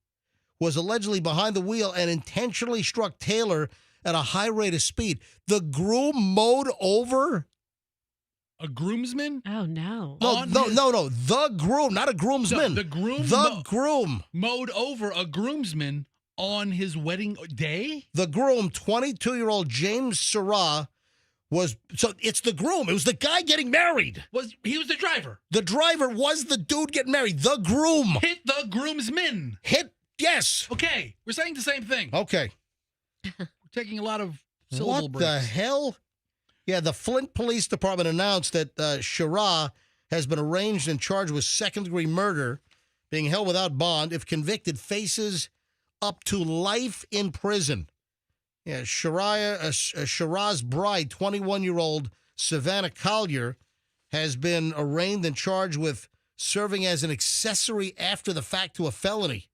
was allegedly behind the wheel and intentionally struck Taylor at a high rate of speed. The groom mowed over a groomsman? Oh, no. No. The groom, not a groomsman. No, the groom mowed over a groomsman on his wedding day? The groom, 22-year-old James Shira, it's the groom. It was the guy getting married. He was the driver. The driver was the dude getting married. The groom. Hit the groomsman. Yes. Okay. We're saying the same thing. Okay. Taking a lot of syllable breaks. What the hell? Yeah, the Flint Police Department announced that Shira has been arraigned and charged with second-degree murder, being held without bond. If convicted, faces up to life in prison. Yeah, Shira's bride, 21-year-old Savannah Collier, has been arraigned and charged with serving as an accessory after the fact to a felony.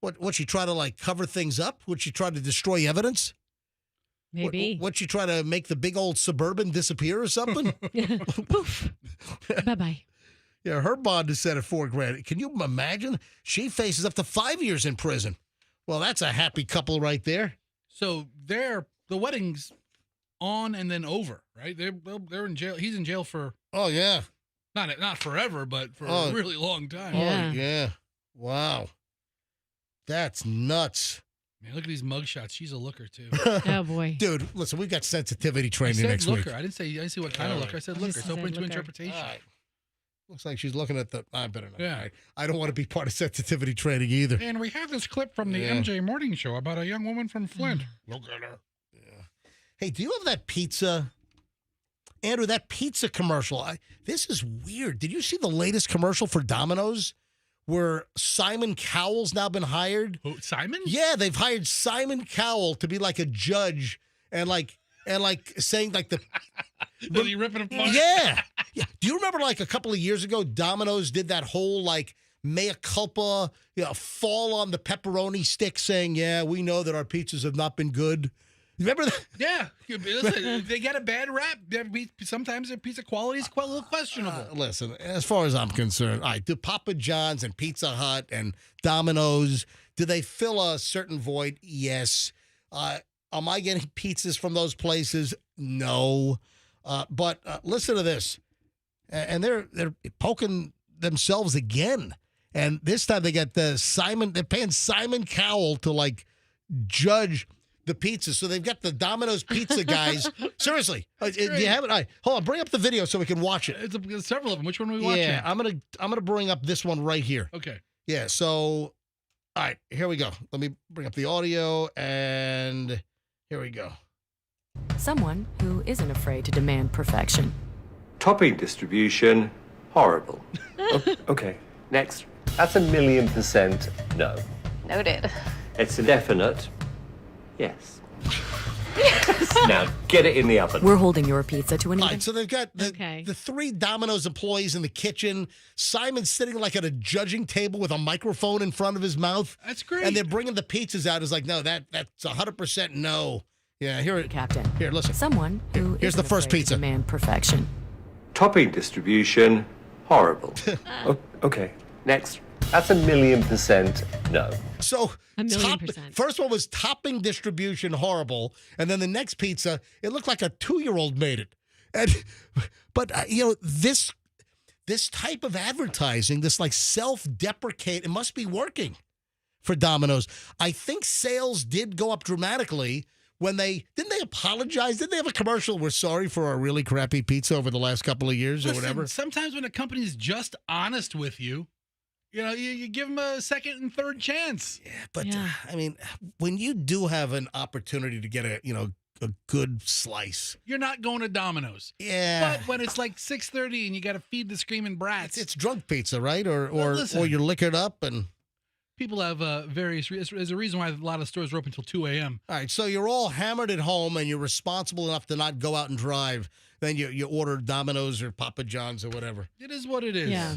What she try to cover things up? Would she try to destroy evidence? Maybe. What she try to make the big old Suburban disappear or something? Poof. Bye-bye. Yeah, her bond is set at $4,000. Can you imagine? She faces up to 5 years in prison. Well, that's a happy couple right there. So the wedding's on and then over, right? They're in jail. He's in jail for not forever, but for a really long time. Yeah. Oh yeah. Wow. That's nuts. Man, look at these mugshots. She's a looker too. Oh boy, dude. Listen, we've got sensitivity training I said next looker. week. I didn't say what kind of looker. I said looker. It's open to interpretation. All right. Looks like she's looking at the. I better not. Yeah. I don't want to be part of sensitivity training either. And we have this clip from the MJ Morning Show about a young woman from Flint. Look at her. Yeah. Hey, do you have that pizza, Andrew? That pizza commercial. This is weird. Did you see the latest commercial for Domino's? Where Simon Cowell's now been hired. Who, Simon? Yeah, they've hired Simon Cowell to be like a judge and saying the Was he ripping apart? Yeah. Do you remember like a couple of years ago, Domino's did that whole like mea culpa, fall on the pepperoni stick saying, yeah, we know that our pizzas have not been good. You remember that? Yeah. Listen, they get a bad rap. Sometimes their pizza quality is quite a little questionable. Listen, as far as I'm concerned, all right, do Papa John's and Pizza Hut and Domino's, do they fill a certain void? Yes. Am I getting pizzas from those places? No. But listen to this. And they're poking themselves again. And this time they got they're paying Simon Cowell to like judge the pizza. So they've got the Domino's pizza guys. Seriously. Do you have it? All right, hold on, bring up the video so we can watch it. It's several of them. Which one are we watching? Yeah, I'm gonna bring up this one right here. Okay. Yeah, so all right, here we go. Let me bring up the audio and here we go. Someone who isn't afraid to demand perfection. Topping distribution, horrible. Okay, next. That's 1,000,000% no. Noted. It's a definite yes. Now get it in the oven. We're holding your pizza to an All even. right, so they've got the three Domino's employees in the kitchen. Simon's sitting like at a judging table with a microphone in front of his mouth. That's great. And they're bringing the pizzas out. It's like, no, that's 100% no. Yeah, Captain. Here, listen. Someone who Here's the isn't first afraid to pizza. demand perfection. Topping distribution, horrible. Okay, next. That's 1,000,000% no. So 1,000,000%. First one was topping distribution horrible, and then the next pizza, it looked like a 2-year-old made it. But this type of advertising, this like self-deprecate, it must be working for Domino's. I think sales did go up dramatically when didn't they apologize? Didn't they have a commercial? We're sorry for our really crappy pizza over the last couple of years or whatever. Sometimes when a company's just honest with you, you give them a second and third chance. Yeah, but I mean, when you do have an opportunity to get a good slice, you're not going to Domino's. Yeah. But when it's like 6:30 and you got to feed the screaming brats, it's drunk pizza, right? Or you're liquored up and. People have various reasons. There's a reason why a lot of stores are open until 2 a.m. All right, so you're all hammered at home and you're responsible enough to not go out and drive. Then you order Domino's or Papa John's or whatever. It is what it is. Yeah.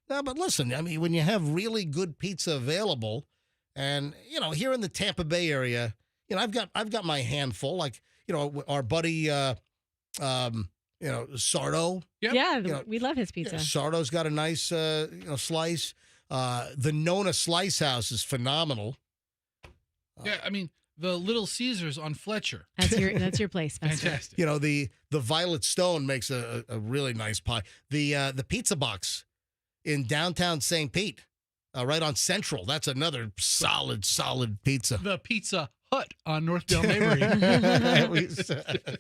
No, but listen, I mean, when you have really good pizza available, and here in the Tampa Bay area, I've got my handful. Like our buddy, Sardo. Yep. Yeah, we love his pizza. Sardo's got a nice slice. The Nona Slice House is phenomenal. Yeah, I mean the Little Caesars on Fletcher. That's your place. Fantastic. The Violet Stone makes a really nice pie. The Pizza Box in downtown St. Pete, right on Central. That's another solid pizza. The Pizza Hut on Northdale Neighborhood.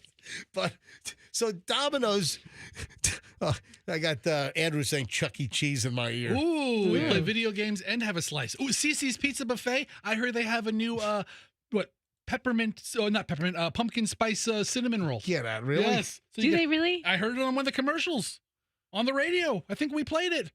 But so Domino's, I got Andrew saying Chuck E. Cheese in my ear. Ooh, we play video games and have a slice. Ooh, Cece's Pizza Buffet. I heard they have a new pumpkin spice cinnamon roll. Get out, really? Yes. So Do they really? I heard it on one of the commercials on the radio. I think we played it.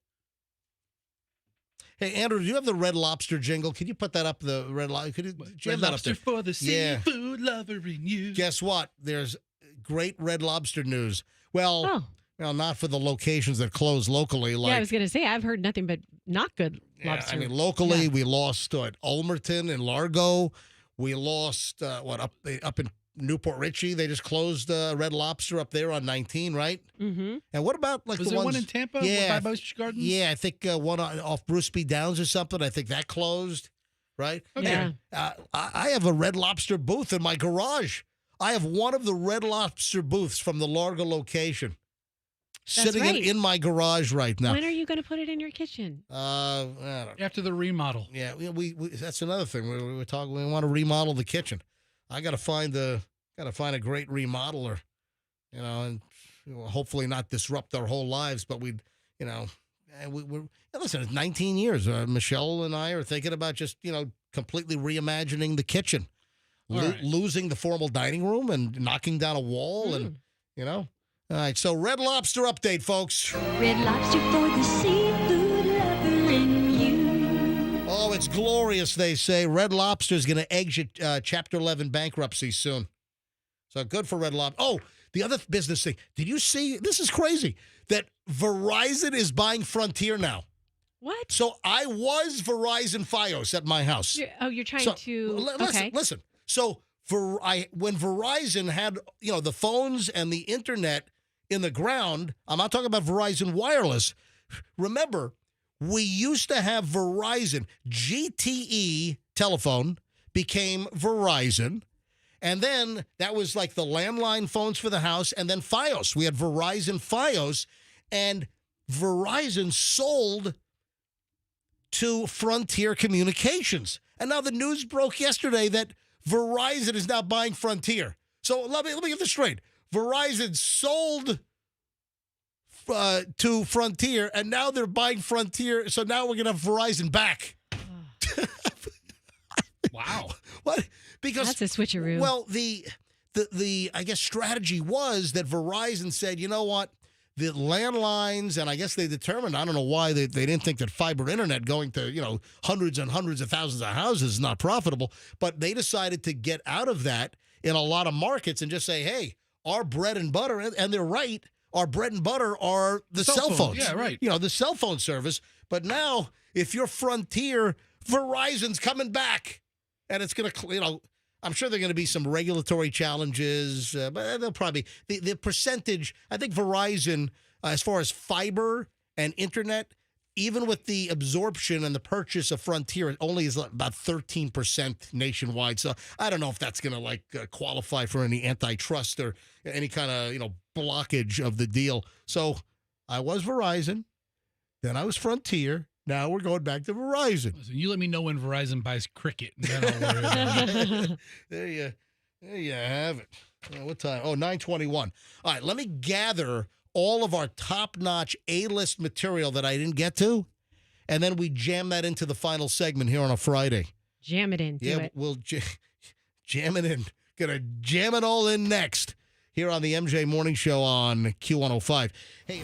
Hey, Andrew, do you have the Red Lobster jingle? Can you put that up? The Red Lobster. Red Lobster for the seafood lover in you. Guess what? There's great Red Lobster news. Well, not for the locations that close locally. Like, I was going to say, I've heard nothing but not good lobster. I mean, locally, we lost at Ulmerton and Largo. We lost, up in Newport Richie. They just closed Red Lobster up there on 19, right? Mm-hmm. And what about like was the there ones one in Tampa? Yeah, by Busch Gardens? Yeah, I think one off Bruce B. Downs or something. I think that closed, right? Okay. Yeah. I have a Red Lobster booth in my garage. I have one of the Red Lobster booths from the Largo location sitting in my garage right now. When are you going to put it in your kitchen? I don't know. After the remodel. Yeah, we that's another thing. We were talking. We want to remodel the kitchen. I got to find a great remodeler, and hopefully not disrupt our whole lives. But we're listen. It's 19 years. Michelle and I are thinking about just completely reimagining the kitchen, losing the formal dining room and knocking down a wall, and All right. So Red Lobster update, folks. Red Lobster for the seafood lover in you. Oh, it's glorious, they say. Red Lobster is going to exit Chapter 11 bankruptcy soon. So good for Red Lobster. Oh, The other business thing, did you see, this is crazy, that Verizon is buying Frontier now. What? So I was Verizon Fios at my house. You're trying to. Listen. So when Verizon had the phones and the internet in the ground, I'm not talking about Verizon Wireless. Remember, we used to have Verizon. GTE telephone became Verizon. And then that was like the landline phones for the house. And then Fios. We had Verizon Fios. And Verizon sold to Frontier Communications. And now the news broke yesterday that Verizon is now buying Frontier. So let me get this straight. Verizon sold to Frontier, and now they're buying Frontier. So now we're going to have Verizon back. Wow. What? Because that's a switcheroo. Well, the I guess strategy was that Verizon said, you know what? The landlines, and I guess they determined, I don't know why they didn't think that fiber internet going to, hundreds and hundreds of thousands of houses is not profitable, but they decided to get out of that in a lot of markets and just say, hey, our bread and butter, and they're right, our bread and butter are the cell phones. Yeah, right. The cell phone service. But now, if you're Frontier, Verizon's coming back, and it's going to, I'm sure there are going to be some regulatory challenges, but they'll probably the percentage. I think Verizon, as far as fiber and internet, even with the absorption and the purchase of Frontier, it only is about 13% nationwide. So I don't know if that's going to qualify for any antitrust or any kind of blockage of the deal. So I was Verizon, then I was Frontier. Now we're going back to Verizon. Listen, you let me know when Verizon buys Cricket, and then I'll worry about it. There you have it. What time? Oh, 9:21. All right, let me gather all of our top-notch A-list material that I didn't get to, and then we jam that into the final segment here on a Friday. Jam it in. Yeah, we'll jam it in. Gonna jam it all in next here on the MJ Morning Show on Q105. Hey.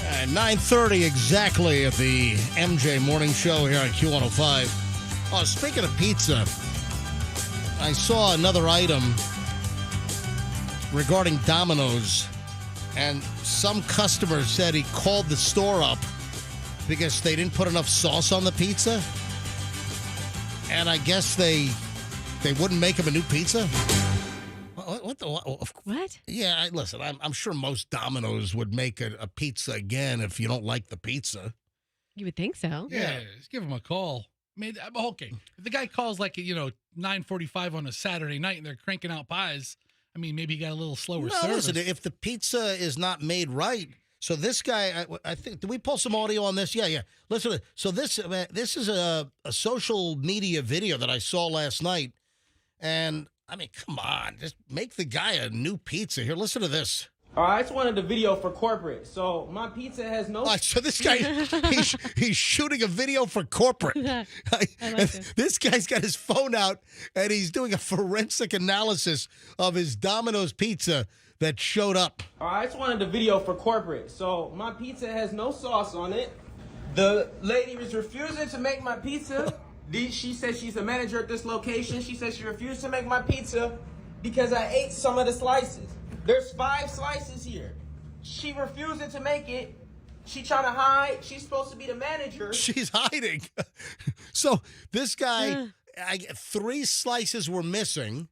At 9:30 exactly at the MJ Morning Show here on Q105. Oh, speaking of pizza, I saw another item regarding Domino's, and some customer said he called the store up because they didn't put enough sauce on the pizza, and I guess they wouldn't make him a new pizza. What? Yeah, listen, I'm sure most Domino's would make a pizza again if you don't like the pizza. You would think so. Yeah, just give him a call. I mean, okay, if the guy calls like 9:45 on a Saturday night and they're cranking out pies, I mean, maybe he got a little slower service. Listen, if the pizza is not made right, so this guy, I think, did we pull some audio on this? Yeah. Listen to this. So this is a social media video that I saw last night, and I mean, come on, just make the guy a new pizza. Here, listen to this. All right, I just wanted the video for corporate. So my pizza has no... So this guy, he's shooting a video for corporate. I like this. This guy's got his phone out, and he's doing a forensic analysis of his Domino's pizza that showed up. All right, I just wanted the video for corporate. So my pizza has no sauce on it. The lady is refusing to make my pizza. She says she's a manager at this location. She says she refused to make my pizza because I ate some of the slices. There's 5 slices here. She refusing to make it. She trying to hide. She's supposed to be the manager. She's hiding. So this guy, 3 slices were missing,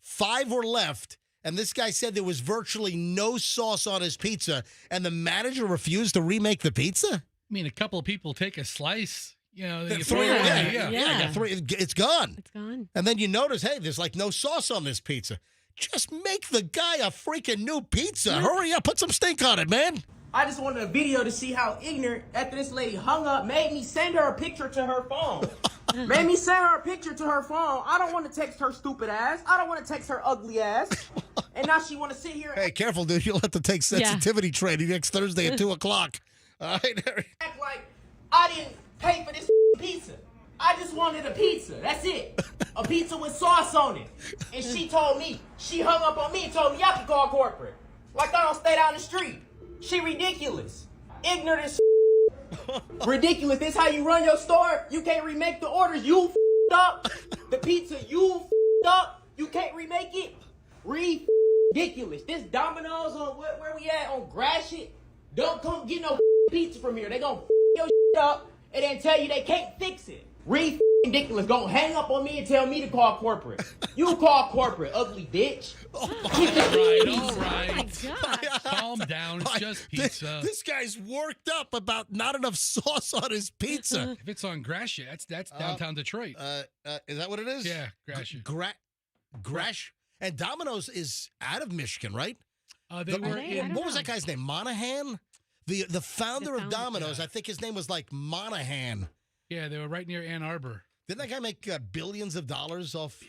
5 were left, and this guy said there was virtually no sauce on his pizza, and the manager refused to remake the pizza? I mean, a couple of people take a slice, you know, they Throw throw it it away. away. Yeah, I got 3. It's gone. It's gone. And then you notice, hey, there's like no sauce on this pizza. Just make the guy a freaking new pizza. Hurry up, put some stink on it, man. I just wanted a video to see how ignorant after this lady hung up, made me send her a picture to her phone. Made me send her a picture to her phone. I don't want to text her stupid ass. I don't want to text her ugly ass. And now she want to sit here. Hey, careful, dude. You'll have to take sensitivity training next Thursday at 2 o'clock. All right. Act like I didn't pay for this pizza. I just wanted a pizza. That's it. A pizza with sauce on it. And she told me, she hung up on me and told me I could call corporate. Like I don't stay down the street. She ridiculous. Ignorant as ridiculous. This how you run your store? You can't remake the orders. You up. The pizza you up. You can't remake it. Ridiculous. This Domino's on where we at on Gratiot. Don't come get no pizza from here. They gonna your up and then tell you they can't fix it. Ridiculous. Gonna hang up on me and tell me to call corporate. You call corporate, ugly bitch. All right. Calm down. It's just pizza. This guy's worked up about not enough sauce on his pizza. If it's on Gratiot, that's downtown Detroit. Is that what it is? Yeah, Gratiot. Grash? And Domino's is out of Michigan, right? They were in. What was that guy's name? Monahan? The founder of Domino's, I think his name was like Monahan. Yeah, they were right near Ann Arbor. Didn't that guy make billions of dollars off?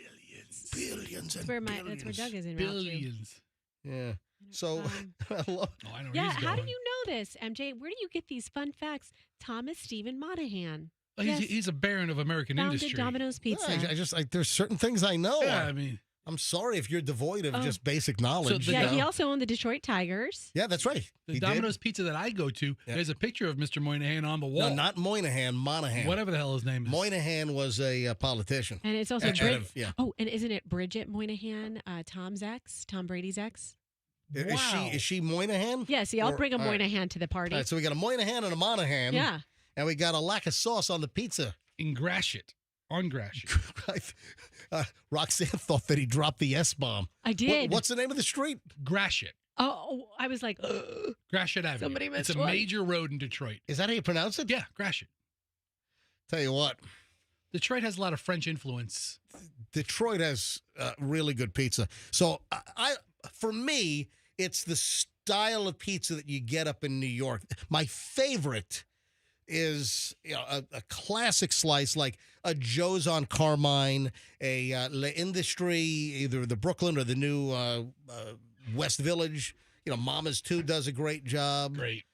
Billions and billions. That's where Doug is in Billions. Yeah. So, I know yeah, he's how going. do you know this, MJ? Where do you get these fun facts? Thomas Stephen Monahan. Well, he's a baron of American Founded industry. Domino's Pizza. I just there's certain things I know. Yeah, I mean, I'm sorry if you're devoid of just basic knowledge. Yeah, he also owned the Detroit Tigers. Yeah, that's right. The Domino's Pizza that I go to, there's a picture of Mr. Moynihan on the wall. No, not Moynihan, Monahan. Whatever the hell his name is. Moynihan was a politician. And it's also yeah. Oh, and isn't it Bridget Moynihan, Tom's ex, Tom Brady's ex? Wow. Is she Moynihan? Yeah, see, I'll bring a Moynihan to the party. All right, so we got a Moynihan and a Monahan. Yeah. And we got a lack of sauce on the pizza. In Gratiot. On Gratiot. Roxanne thought that he dropped the S-bomb. I did. What's the name of the street? Gratiot. Oh, I was like, Gratiot Avenue. Somebody missed It's a one. major road in Detroit. Is that how you pronounce it? Yeah, Gratiot. Tell you what. Detroit has a lot of French influence. Detroit has really good pizza. So for me, it's the style of pizza that you get up in New York. My favorite is a classic slice like a Joe's on Carmine, a L'Industrie, either the Brooklyn or the new West Village. Mama's too does a great job. Great.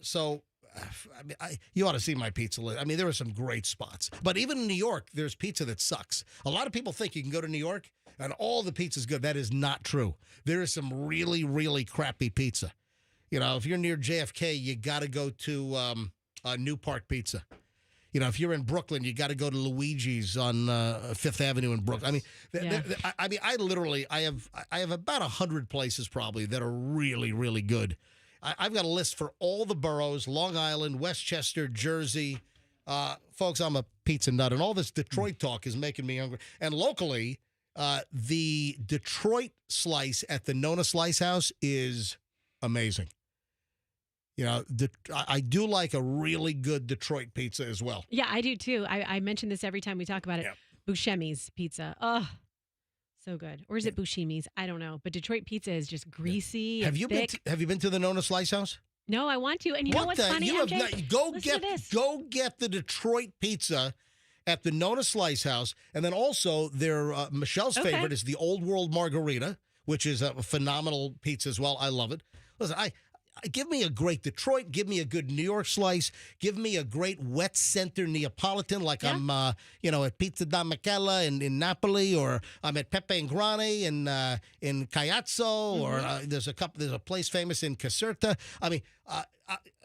So, I mean, you ought to see my pizza list. I mean, there are some great spots. But even in New York, there's pizza that sucks. A lot of people think you can go to New York and all the pizza's good. That is not true. There is some really, really crappy pizza. If you're near JFK, you got to go to New Park Pizza. If you're in Brooklyn, you got to go to Luigi's on Fifth Avenue in Brooklyn. I mean, I have about 100 places probably that are really, really good. I've got a list for all the boroughs: Long Island, Westchester, Jersey. Folks, I'm a pizza nut, and all this Detroit talk is making me hungry. And locally, the Detroit slice at the Nona Slice House is amazing. I do like a really good Detroit pizza as well. Yeah, I do too. I mention this every time we talk about it. Yeah. Buscemi's pizza. Oh, so good. Or is it Buscemi's? I don't know. But Detroit pizza is just greasy. Have you thick. been to the Nona Slice House? No, I want to. And you know what's funny, MJ? Go get the Detroit pizza at the Nona Slice House, and then also their Michelle's favorite is the Old World Margarita, which is a phenomenal pizza as well. I love it. Listen, give me a great Detroit. Give me a good New York slice. Give me a great wet center Neapolitan, like I'm, at Pizza da Michela in Napoli, or I'm at Pepe and Grane in Caiazzo, or there's a place famous in Caserta. I mean,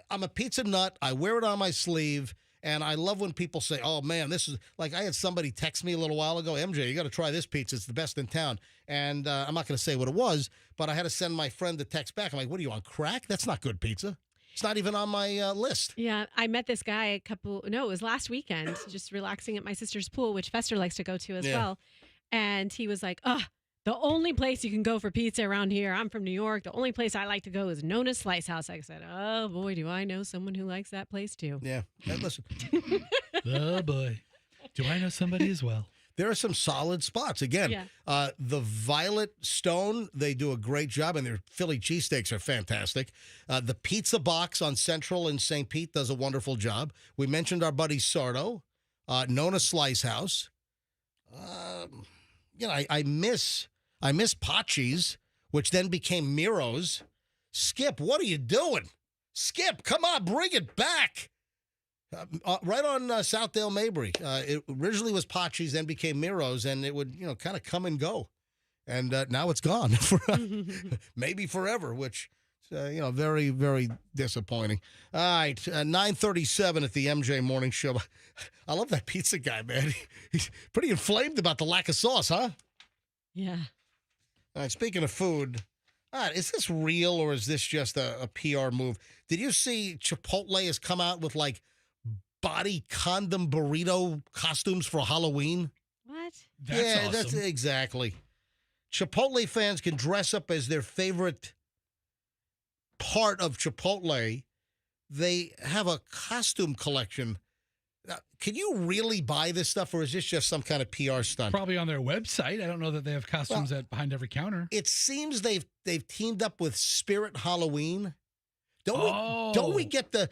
I'm a pizza nut. I wear it on my sleeve, And I love when people say, oh, man, this is like I had somebody text me a little while ago, MJ, you got to try this pizza. It's the best in town. And I'm not going to say what it was, but I had to send my friend the text back. I'm like, what are you on crack? That's not good pizza. It's not even on my list. Yeah, I met this guy it was last weekend, just relaxing at my sister's pool, which Fester likes to go to as well. And he was like, the only place you can go for pizza around here, I'm from New York, the only place I like to go is Nona's Slice House. I said, oh, boy, do I know someone who likes that place, too. Yeah, listen. Oh, boy. Do I know somebody as well? There are some solid spots. Again, the Violet Stone, they do a great job, and their Philly cheesesteaks are fantastic. The Pizza Box on Central in St. Pete does a wonderful job. We mentioned our buddy Sardo, Nona Slice House. I miss Pachi's, which then became Miro's. Skip, what are you doing? Skip, come on, bring it back. Right on Southdale Mabry. It originally was Pachi's, then became Miro's, and it would, kind of come and go. And now it's gone for maybe forever, which, very, very disappointing. All right, 9:37 at the MJ Morning Show. I love that pizza guy, man. He's pretty inflamed about the lack of sauce, huh? Yeah. All right, speaking of food, all right, is this real or is this just a PR move? Did you see Chipotle has come out with, body condom burrito costumes for Halloween? What? That's awesome. That's exactly. Chipotle fans can dress up as their favorite part of Chipotle. They have a costume collection. Now, can you really buy this stuff, or is this just some kind of PR stunt? Probably on their website. I don't know that they have costumes behind every counter. It seems they've teamed up with Spirit Halloween. Don't we get the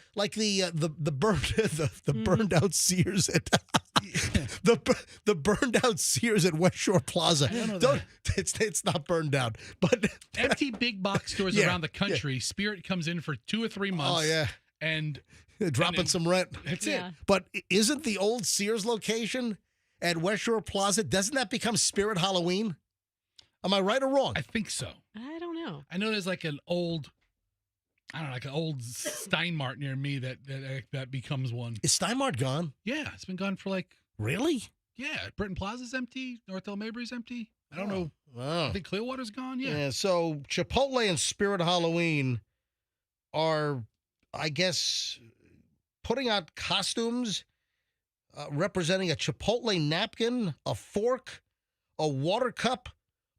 burned out Sears at the burned out Sears at West Shore Plaza? It's not burned out, but empty big box stores around the country. Spirit comes in for 2 or 3 months. Oh yeah, and dropping some rent. That's it. But isn't the old Sears location at West Shore Plaza? Doesn't that become Spirit Halloween? Am I right or wrong? I think so. I don't know. I know there's like an old Steinmart near me that becomes one. Is Steinmart gone? Yeah, it's been gone for Really? Yeah, Britton Plaza's empty. North El Mabry's empty. I don't know. Wow. I think Clearwater's gone. Yeah. So Chipotle and Spirit Halloween are, I guess, putting out costumes representing a Chipotle napkin, a fork, a water cup,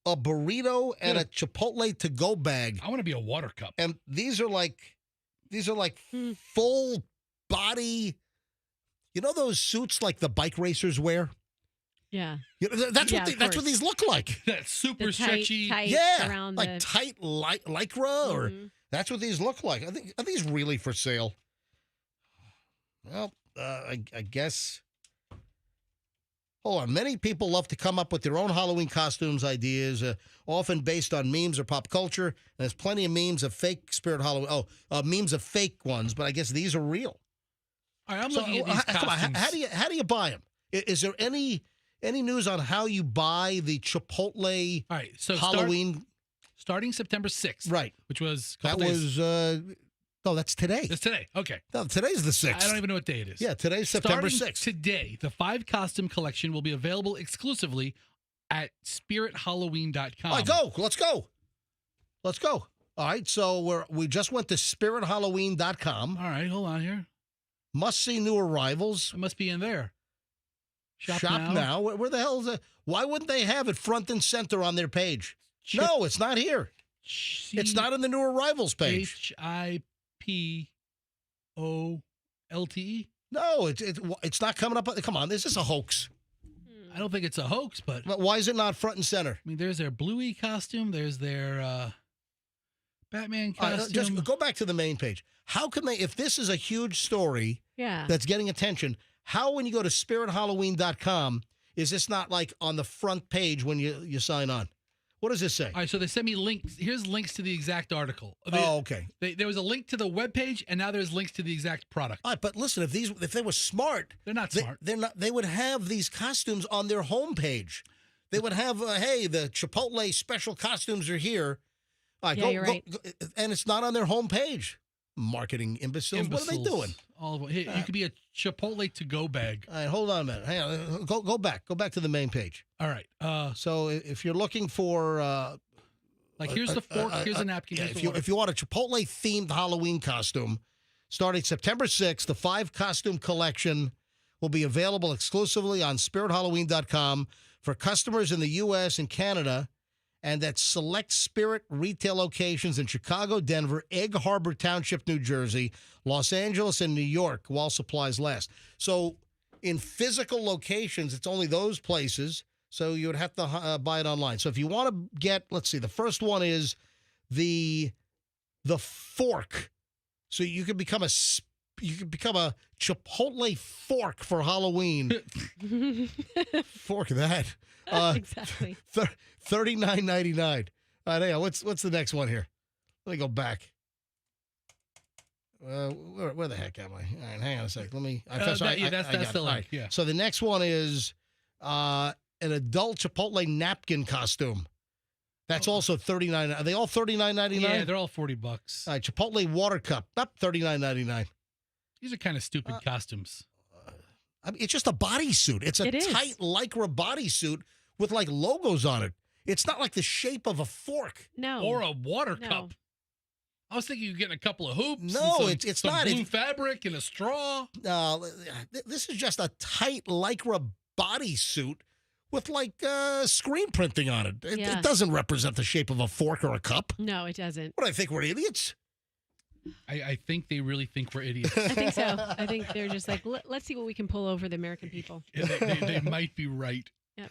a burrito, and a Chipotle to-go bag. I want to be a water cup. And these are like full body. You know those suits like the bike racers wear? Yeah. That's what these look like. That super stretchy. Tight around tight lycra, or that's what these look like. Are these really for sale? Well, I guess. Hold on. Many people love to come up with their own Halloween costumes ideas, often based on memes or pop culture. And there's plenty of memes of fake Spirit Halloween. Memes of fake ones, but I guess these are real. All right, I'm looking at these costumes. Come on, how do you buy them? Is there any news on how you buy the Chipotle Halloween? Starting September 6th. Right. Which was That was that's today. It's today. Okay. No, today's the 6th. I don't even know what day it is. Yeah, today's September 6th. Today, the 5 costume collection will be available exclusively at spirithalloween.com. All right, go. Let's go. All right, so we just went to spirithalloween.com. All right, hold on here. Must see new arrivals. It must be in there. Shop now. Where the hell is it? Why wouldn't they have it front and center on their page? No, it's not here. It's not in the new arrivals page. HIPOLTE? No, it's not coming up. Come on, is this a hoax? I don't think it's a hoax, but why is it not front and center? I mean, there's their Bluey costume. There's their Batman costume. Just go back to the main page. How can they, if this is a huge story that's getting attention, how when you go to spirithalloween.com, is this not like on the front page when you sign on? What does this say? All right, so they sent me links. Here's links to the exact article. Okay. There was a link to the webpage, and now there's links to the exact product. All right, but listen, if they were smart, they're not smart. They would have these costumes on their homepage. They would have, hey, the Chipotle special costumes are here. All right, you're right. and it's not on their homepage. marketing imbeciles. What are they doing? All of it. Hey, you could be a Chipotle to-go bag. All right, hold on a minute. Hang on. Go back. Go back to the main page. All right. So if you're looking for... here's the fork, here's a napkin. Yeah, here's the if you want a Chipotle-themed Halloween costume, starting September 6th, the 5-costume collection will be available exclusively on SpiritHalloween.com for customers in the U.S. and Canada, and at select Spirit retail locations in Chicago, Denver, Egg Harbor Township, New Jersey, Los Angeles, and New York, while supplies last. So in physical locations, it's only those places, so you would have to buy it online. So if you want to get, let's see, the first one is the fork. So you can become a Chipotle fork for Halloween. Fork that. Exactly. $39.99. All right, hang on. What's the next one here? Let me go back. Where the heck am I? All right, hang on a sec. Let me. That's the link. Right. Yeah. So the next one is an adult Chipotle napkin costume. That's also $39. Are they all $39.99? Yeah, they're all $40. All right, Chipotle water cup, up $39.99. These are kind of stupid costumes. I mean, it's just a bodysuit. It's a tight Lycra bodysuit with like logos on it. It's not like the shape of a fork. No. Or a water cup. I was thinking you're getting a couple of hoops. No, and it's some not. Blue fabric and a straw. No, this is just a tight Lycra bodysuit with like screen printing on it. It doesn't represent the shape of a fork or a cup. No, it doesn't. What, I think we're idiots? I think they really think we're idiots. I think so. I think they're just like, let's see what we can pull over the American people. Yeah, they might be right. Yep.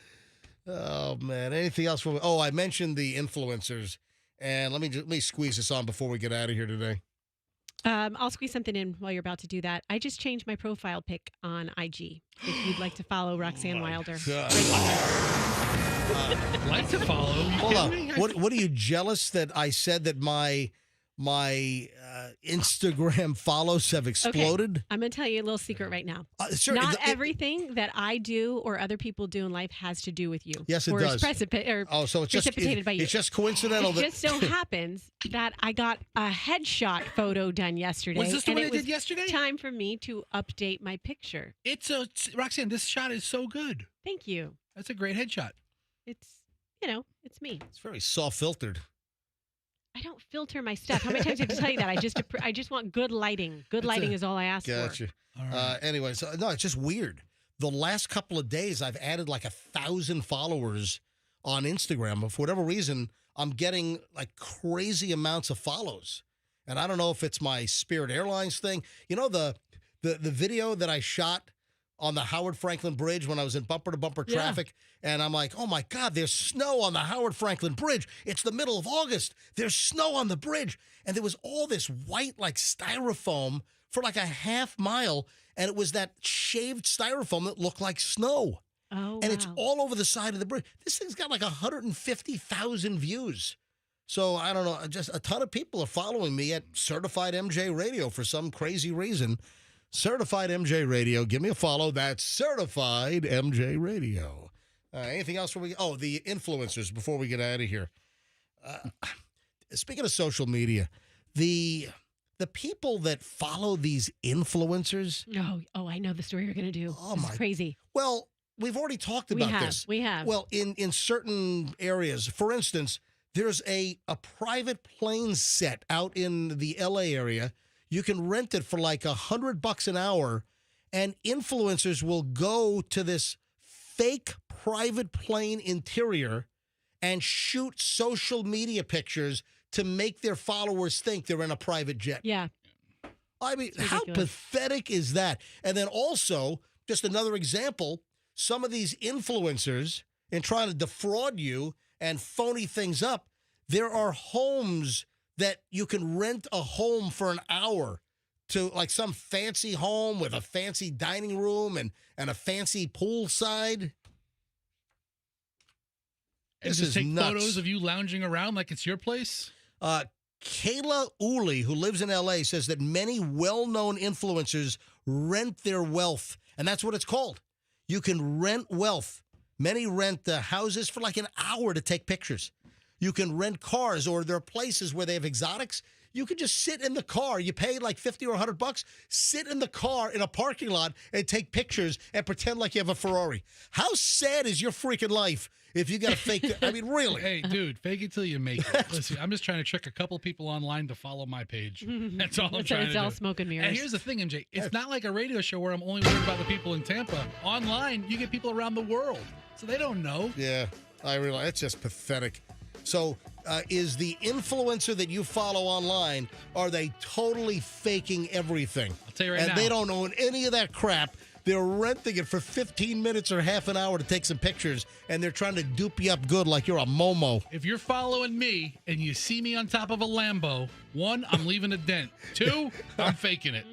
Oh, man. Anything else? I mentioned the influencers. And let me squeeze this on before we get out of here today. I'll squeeze something in while you're about to do that. I just changed my profile pic on IG. If you'd like to follow Roxanne Wilder. Like to follow? Hold on. What are you jealous that I said that my Instagram follows have exploded? Okay. I'm going to tell you a little secret right now. Sure, Not everything that I do or other people do in life has to do with you. Yes, it or does. So it's precipitated by you. It's just coincidental. It just so happens that I got a headshot photo done yesterday. Was this the one I it did yesterday? Time for me to update my picture. Roxanne, this shot is so good. Thank you. That's a great headshot. It's me. It's very soft filtered. I don't filter my stuff. How many times do I have to tell you that? I just want good lighting. Good lighting is all I ask Gotcha. for. Right. Anyway, so no, it's just weird. The last couple of days, I've added like 1,000 followers on Instagram. For whatever reason, I'm getting like crazy amounts of follows. And I don't know if it's my Spirit Airlines thing. You know, the video that I shot on the Howard Franklin Bridge when I was in bumper-to-bumper traffic, and I'm like, oh, my God, there's snow on the Howard Franklin Bridge. It's the middle of August. There's snow on the bridge. And there was all this white, like, styrofoam for like a half mile, and it was that shaved styrofoam that looked like snow. Oh, and it's all over the side of the bridge. This thing's got like 150,000 views. So, I don't know, just a ton of people are following me at Certified MJ Radio for some crazy reason. Certified MJ Radio. Give me a follow. That's Certified MJ Radio. Anything else? The influencers before we get out of here. Speaking of social media, the people that follow these influencers. Oh, I know the story you're going to do. This is crazy. Well, we've already talked about this. We have. Well, in certain areas, for instance, there's a private plane set out in the LA area. You can rent it for like $100 an hour, and influencers will go to this fake private plane interior and shoot social media pictures to make their followers think they're in a private jet. Yeah. I mean, how pathetic is that? And then also, just another example, some of these influencers, in trying to defraud you and phony things up, there are homes that you can rent a home for an hour to like some fancy home with a fancy dining room and a fancy pool side. And just take photos of you lounging around like it's your place? Kayla Uli, who lives in L.A., says that many well-known influencers rent their wealth, and that's what it's called. You can rent wealth. Many rent houses for like an hour to take pictures. You can rent cars, or there are places where they have exotics. You could just sit in the car. You pay like $50 or $100. Sit in the car in a parking lot and take pictures and pretend like you have a Ferrari. How sad is your freaking life if you got to fake it? I mean, really. Hey, dude, fake it till you make it. Listen, I'm just trying to trick a couple people online to follow my page. That's all I'm trying to do. It's all smoke and mirrors. And here's the thing, MJ. It's not like a radio show where I'm only worried about the people in Tampa. Online, you get people around the world, so they don't know. Yeah, I realize. It's just pathetic. So is the influencer that you follow online, are they totally faking everything? I'll tell you right now. And they don't own any of that crap. They're renting it for 15 minutes or half an hour to take some pictures, and they're trying to dupe you up good like you're a Momo. If you're following me and you see me on top of a Lambo, 1, I'm leaving a dent. 2, I'm faking it.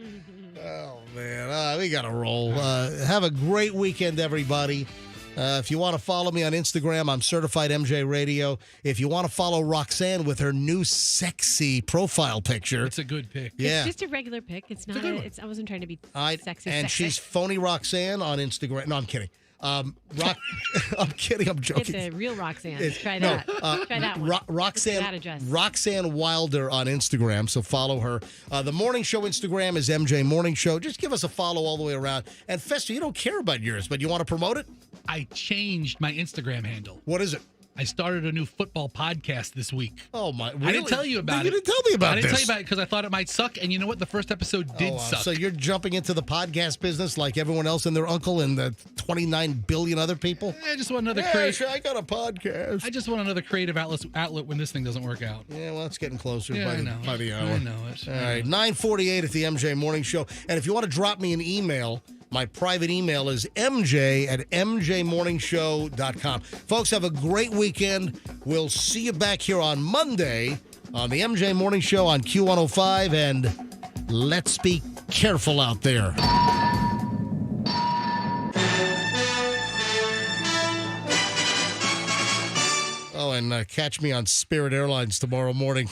Oh, man. We got to roll. Have a great weekend, everybody. If you want to follow me on Instagram, I'm Certified MJ Radio. If you want to follow Roxanne with her new sexy profile picture. It's a good pic. Yeah. It's just a regular pic. It's not. I wasn't trying to be sexy. And sexy. she's Phony Roxanne on Instagram. No, I'm kidding. I'm kidding. I'm joking. Get the real Roxanne. Try that. Try that one. Roxanne. That address. Roxanne Wilder on Instagram. So follow her. The morning show Instagram is MJ Morning Show. Just give us a follow all the way around. And Fester, you don't care about yours, but you want to promote it? I changed my Instagram handle. What is it? I started a new football podcast this week. Oh, my. Really? I didn't tell you about it. You didn't tell me about this. I didn't tell you about it because I thought it might suck. And you know what? The first episode did suck. So you're jumping into the podcast business like everyone else and their uncle and the 29 billion other people? I just want another creative. I got a podcast. I just want another creative outlet when this thing doesn't work out. Yeah, well, it's getting closer Yeah, by the hour. I know it. All right, 9:48 at the MJ Morning Show. And if you want to drop me an email, my private email is mj@mjmorningshow.com. Folks, have a great weekend. We'll see you back here on Monday on the MJ Morning Show on Q105. And let's be careful out there. Oh, and catch me on Spirit Airlines tomorrow morning.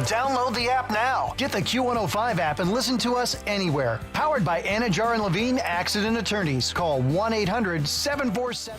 Download the app now. Get the Q105 app and listen to us anywhere. Powered by Anajar and Levine Accident Attorneys. Call 1-800-747...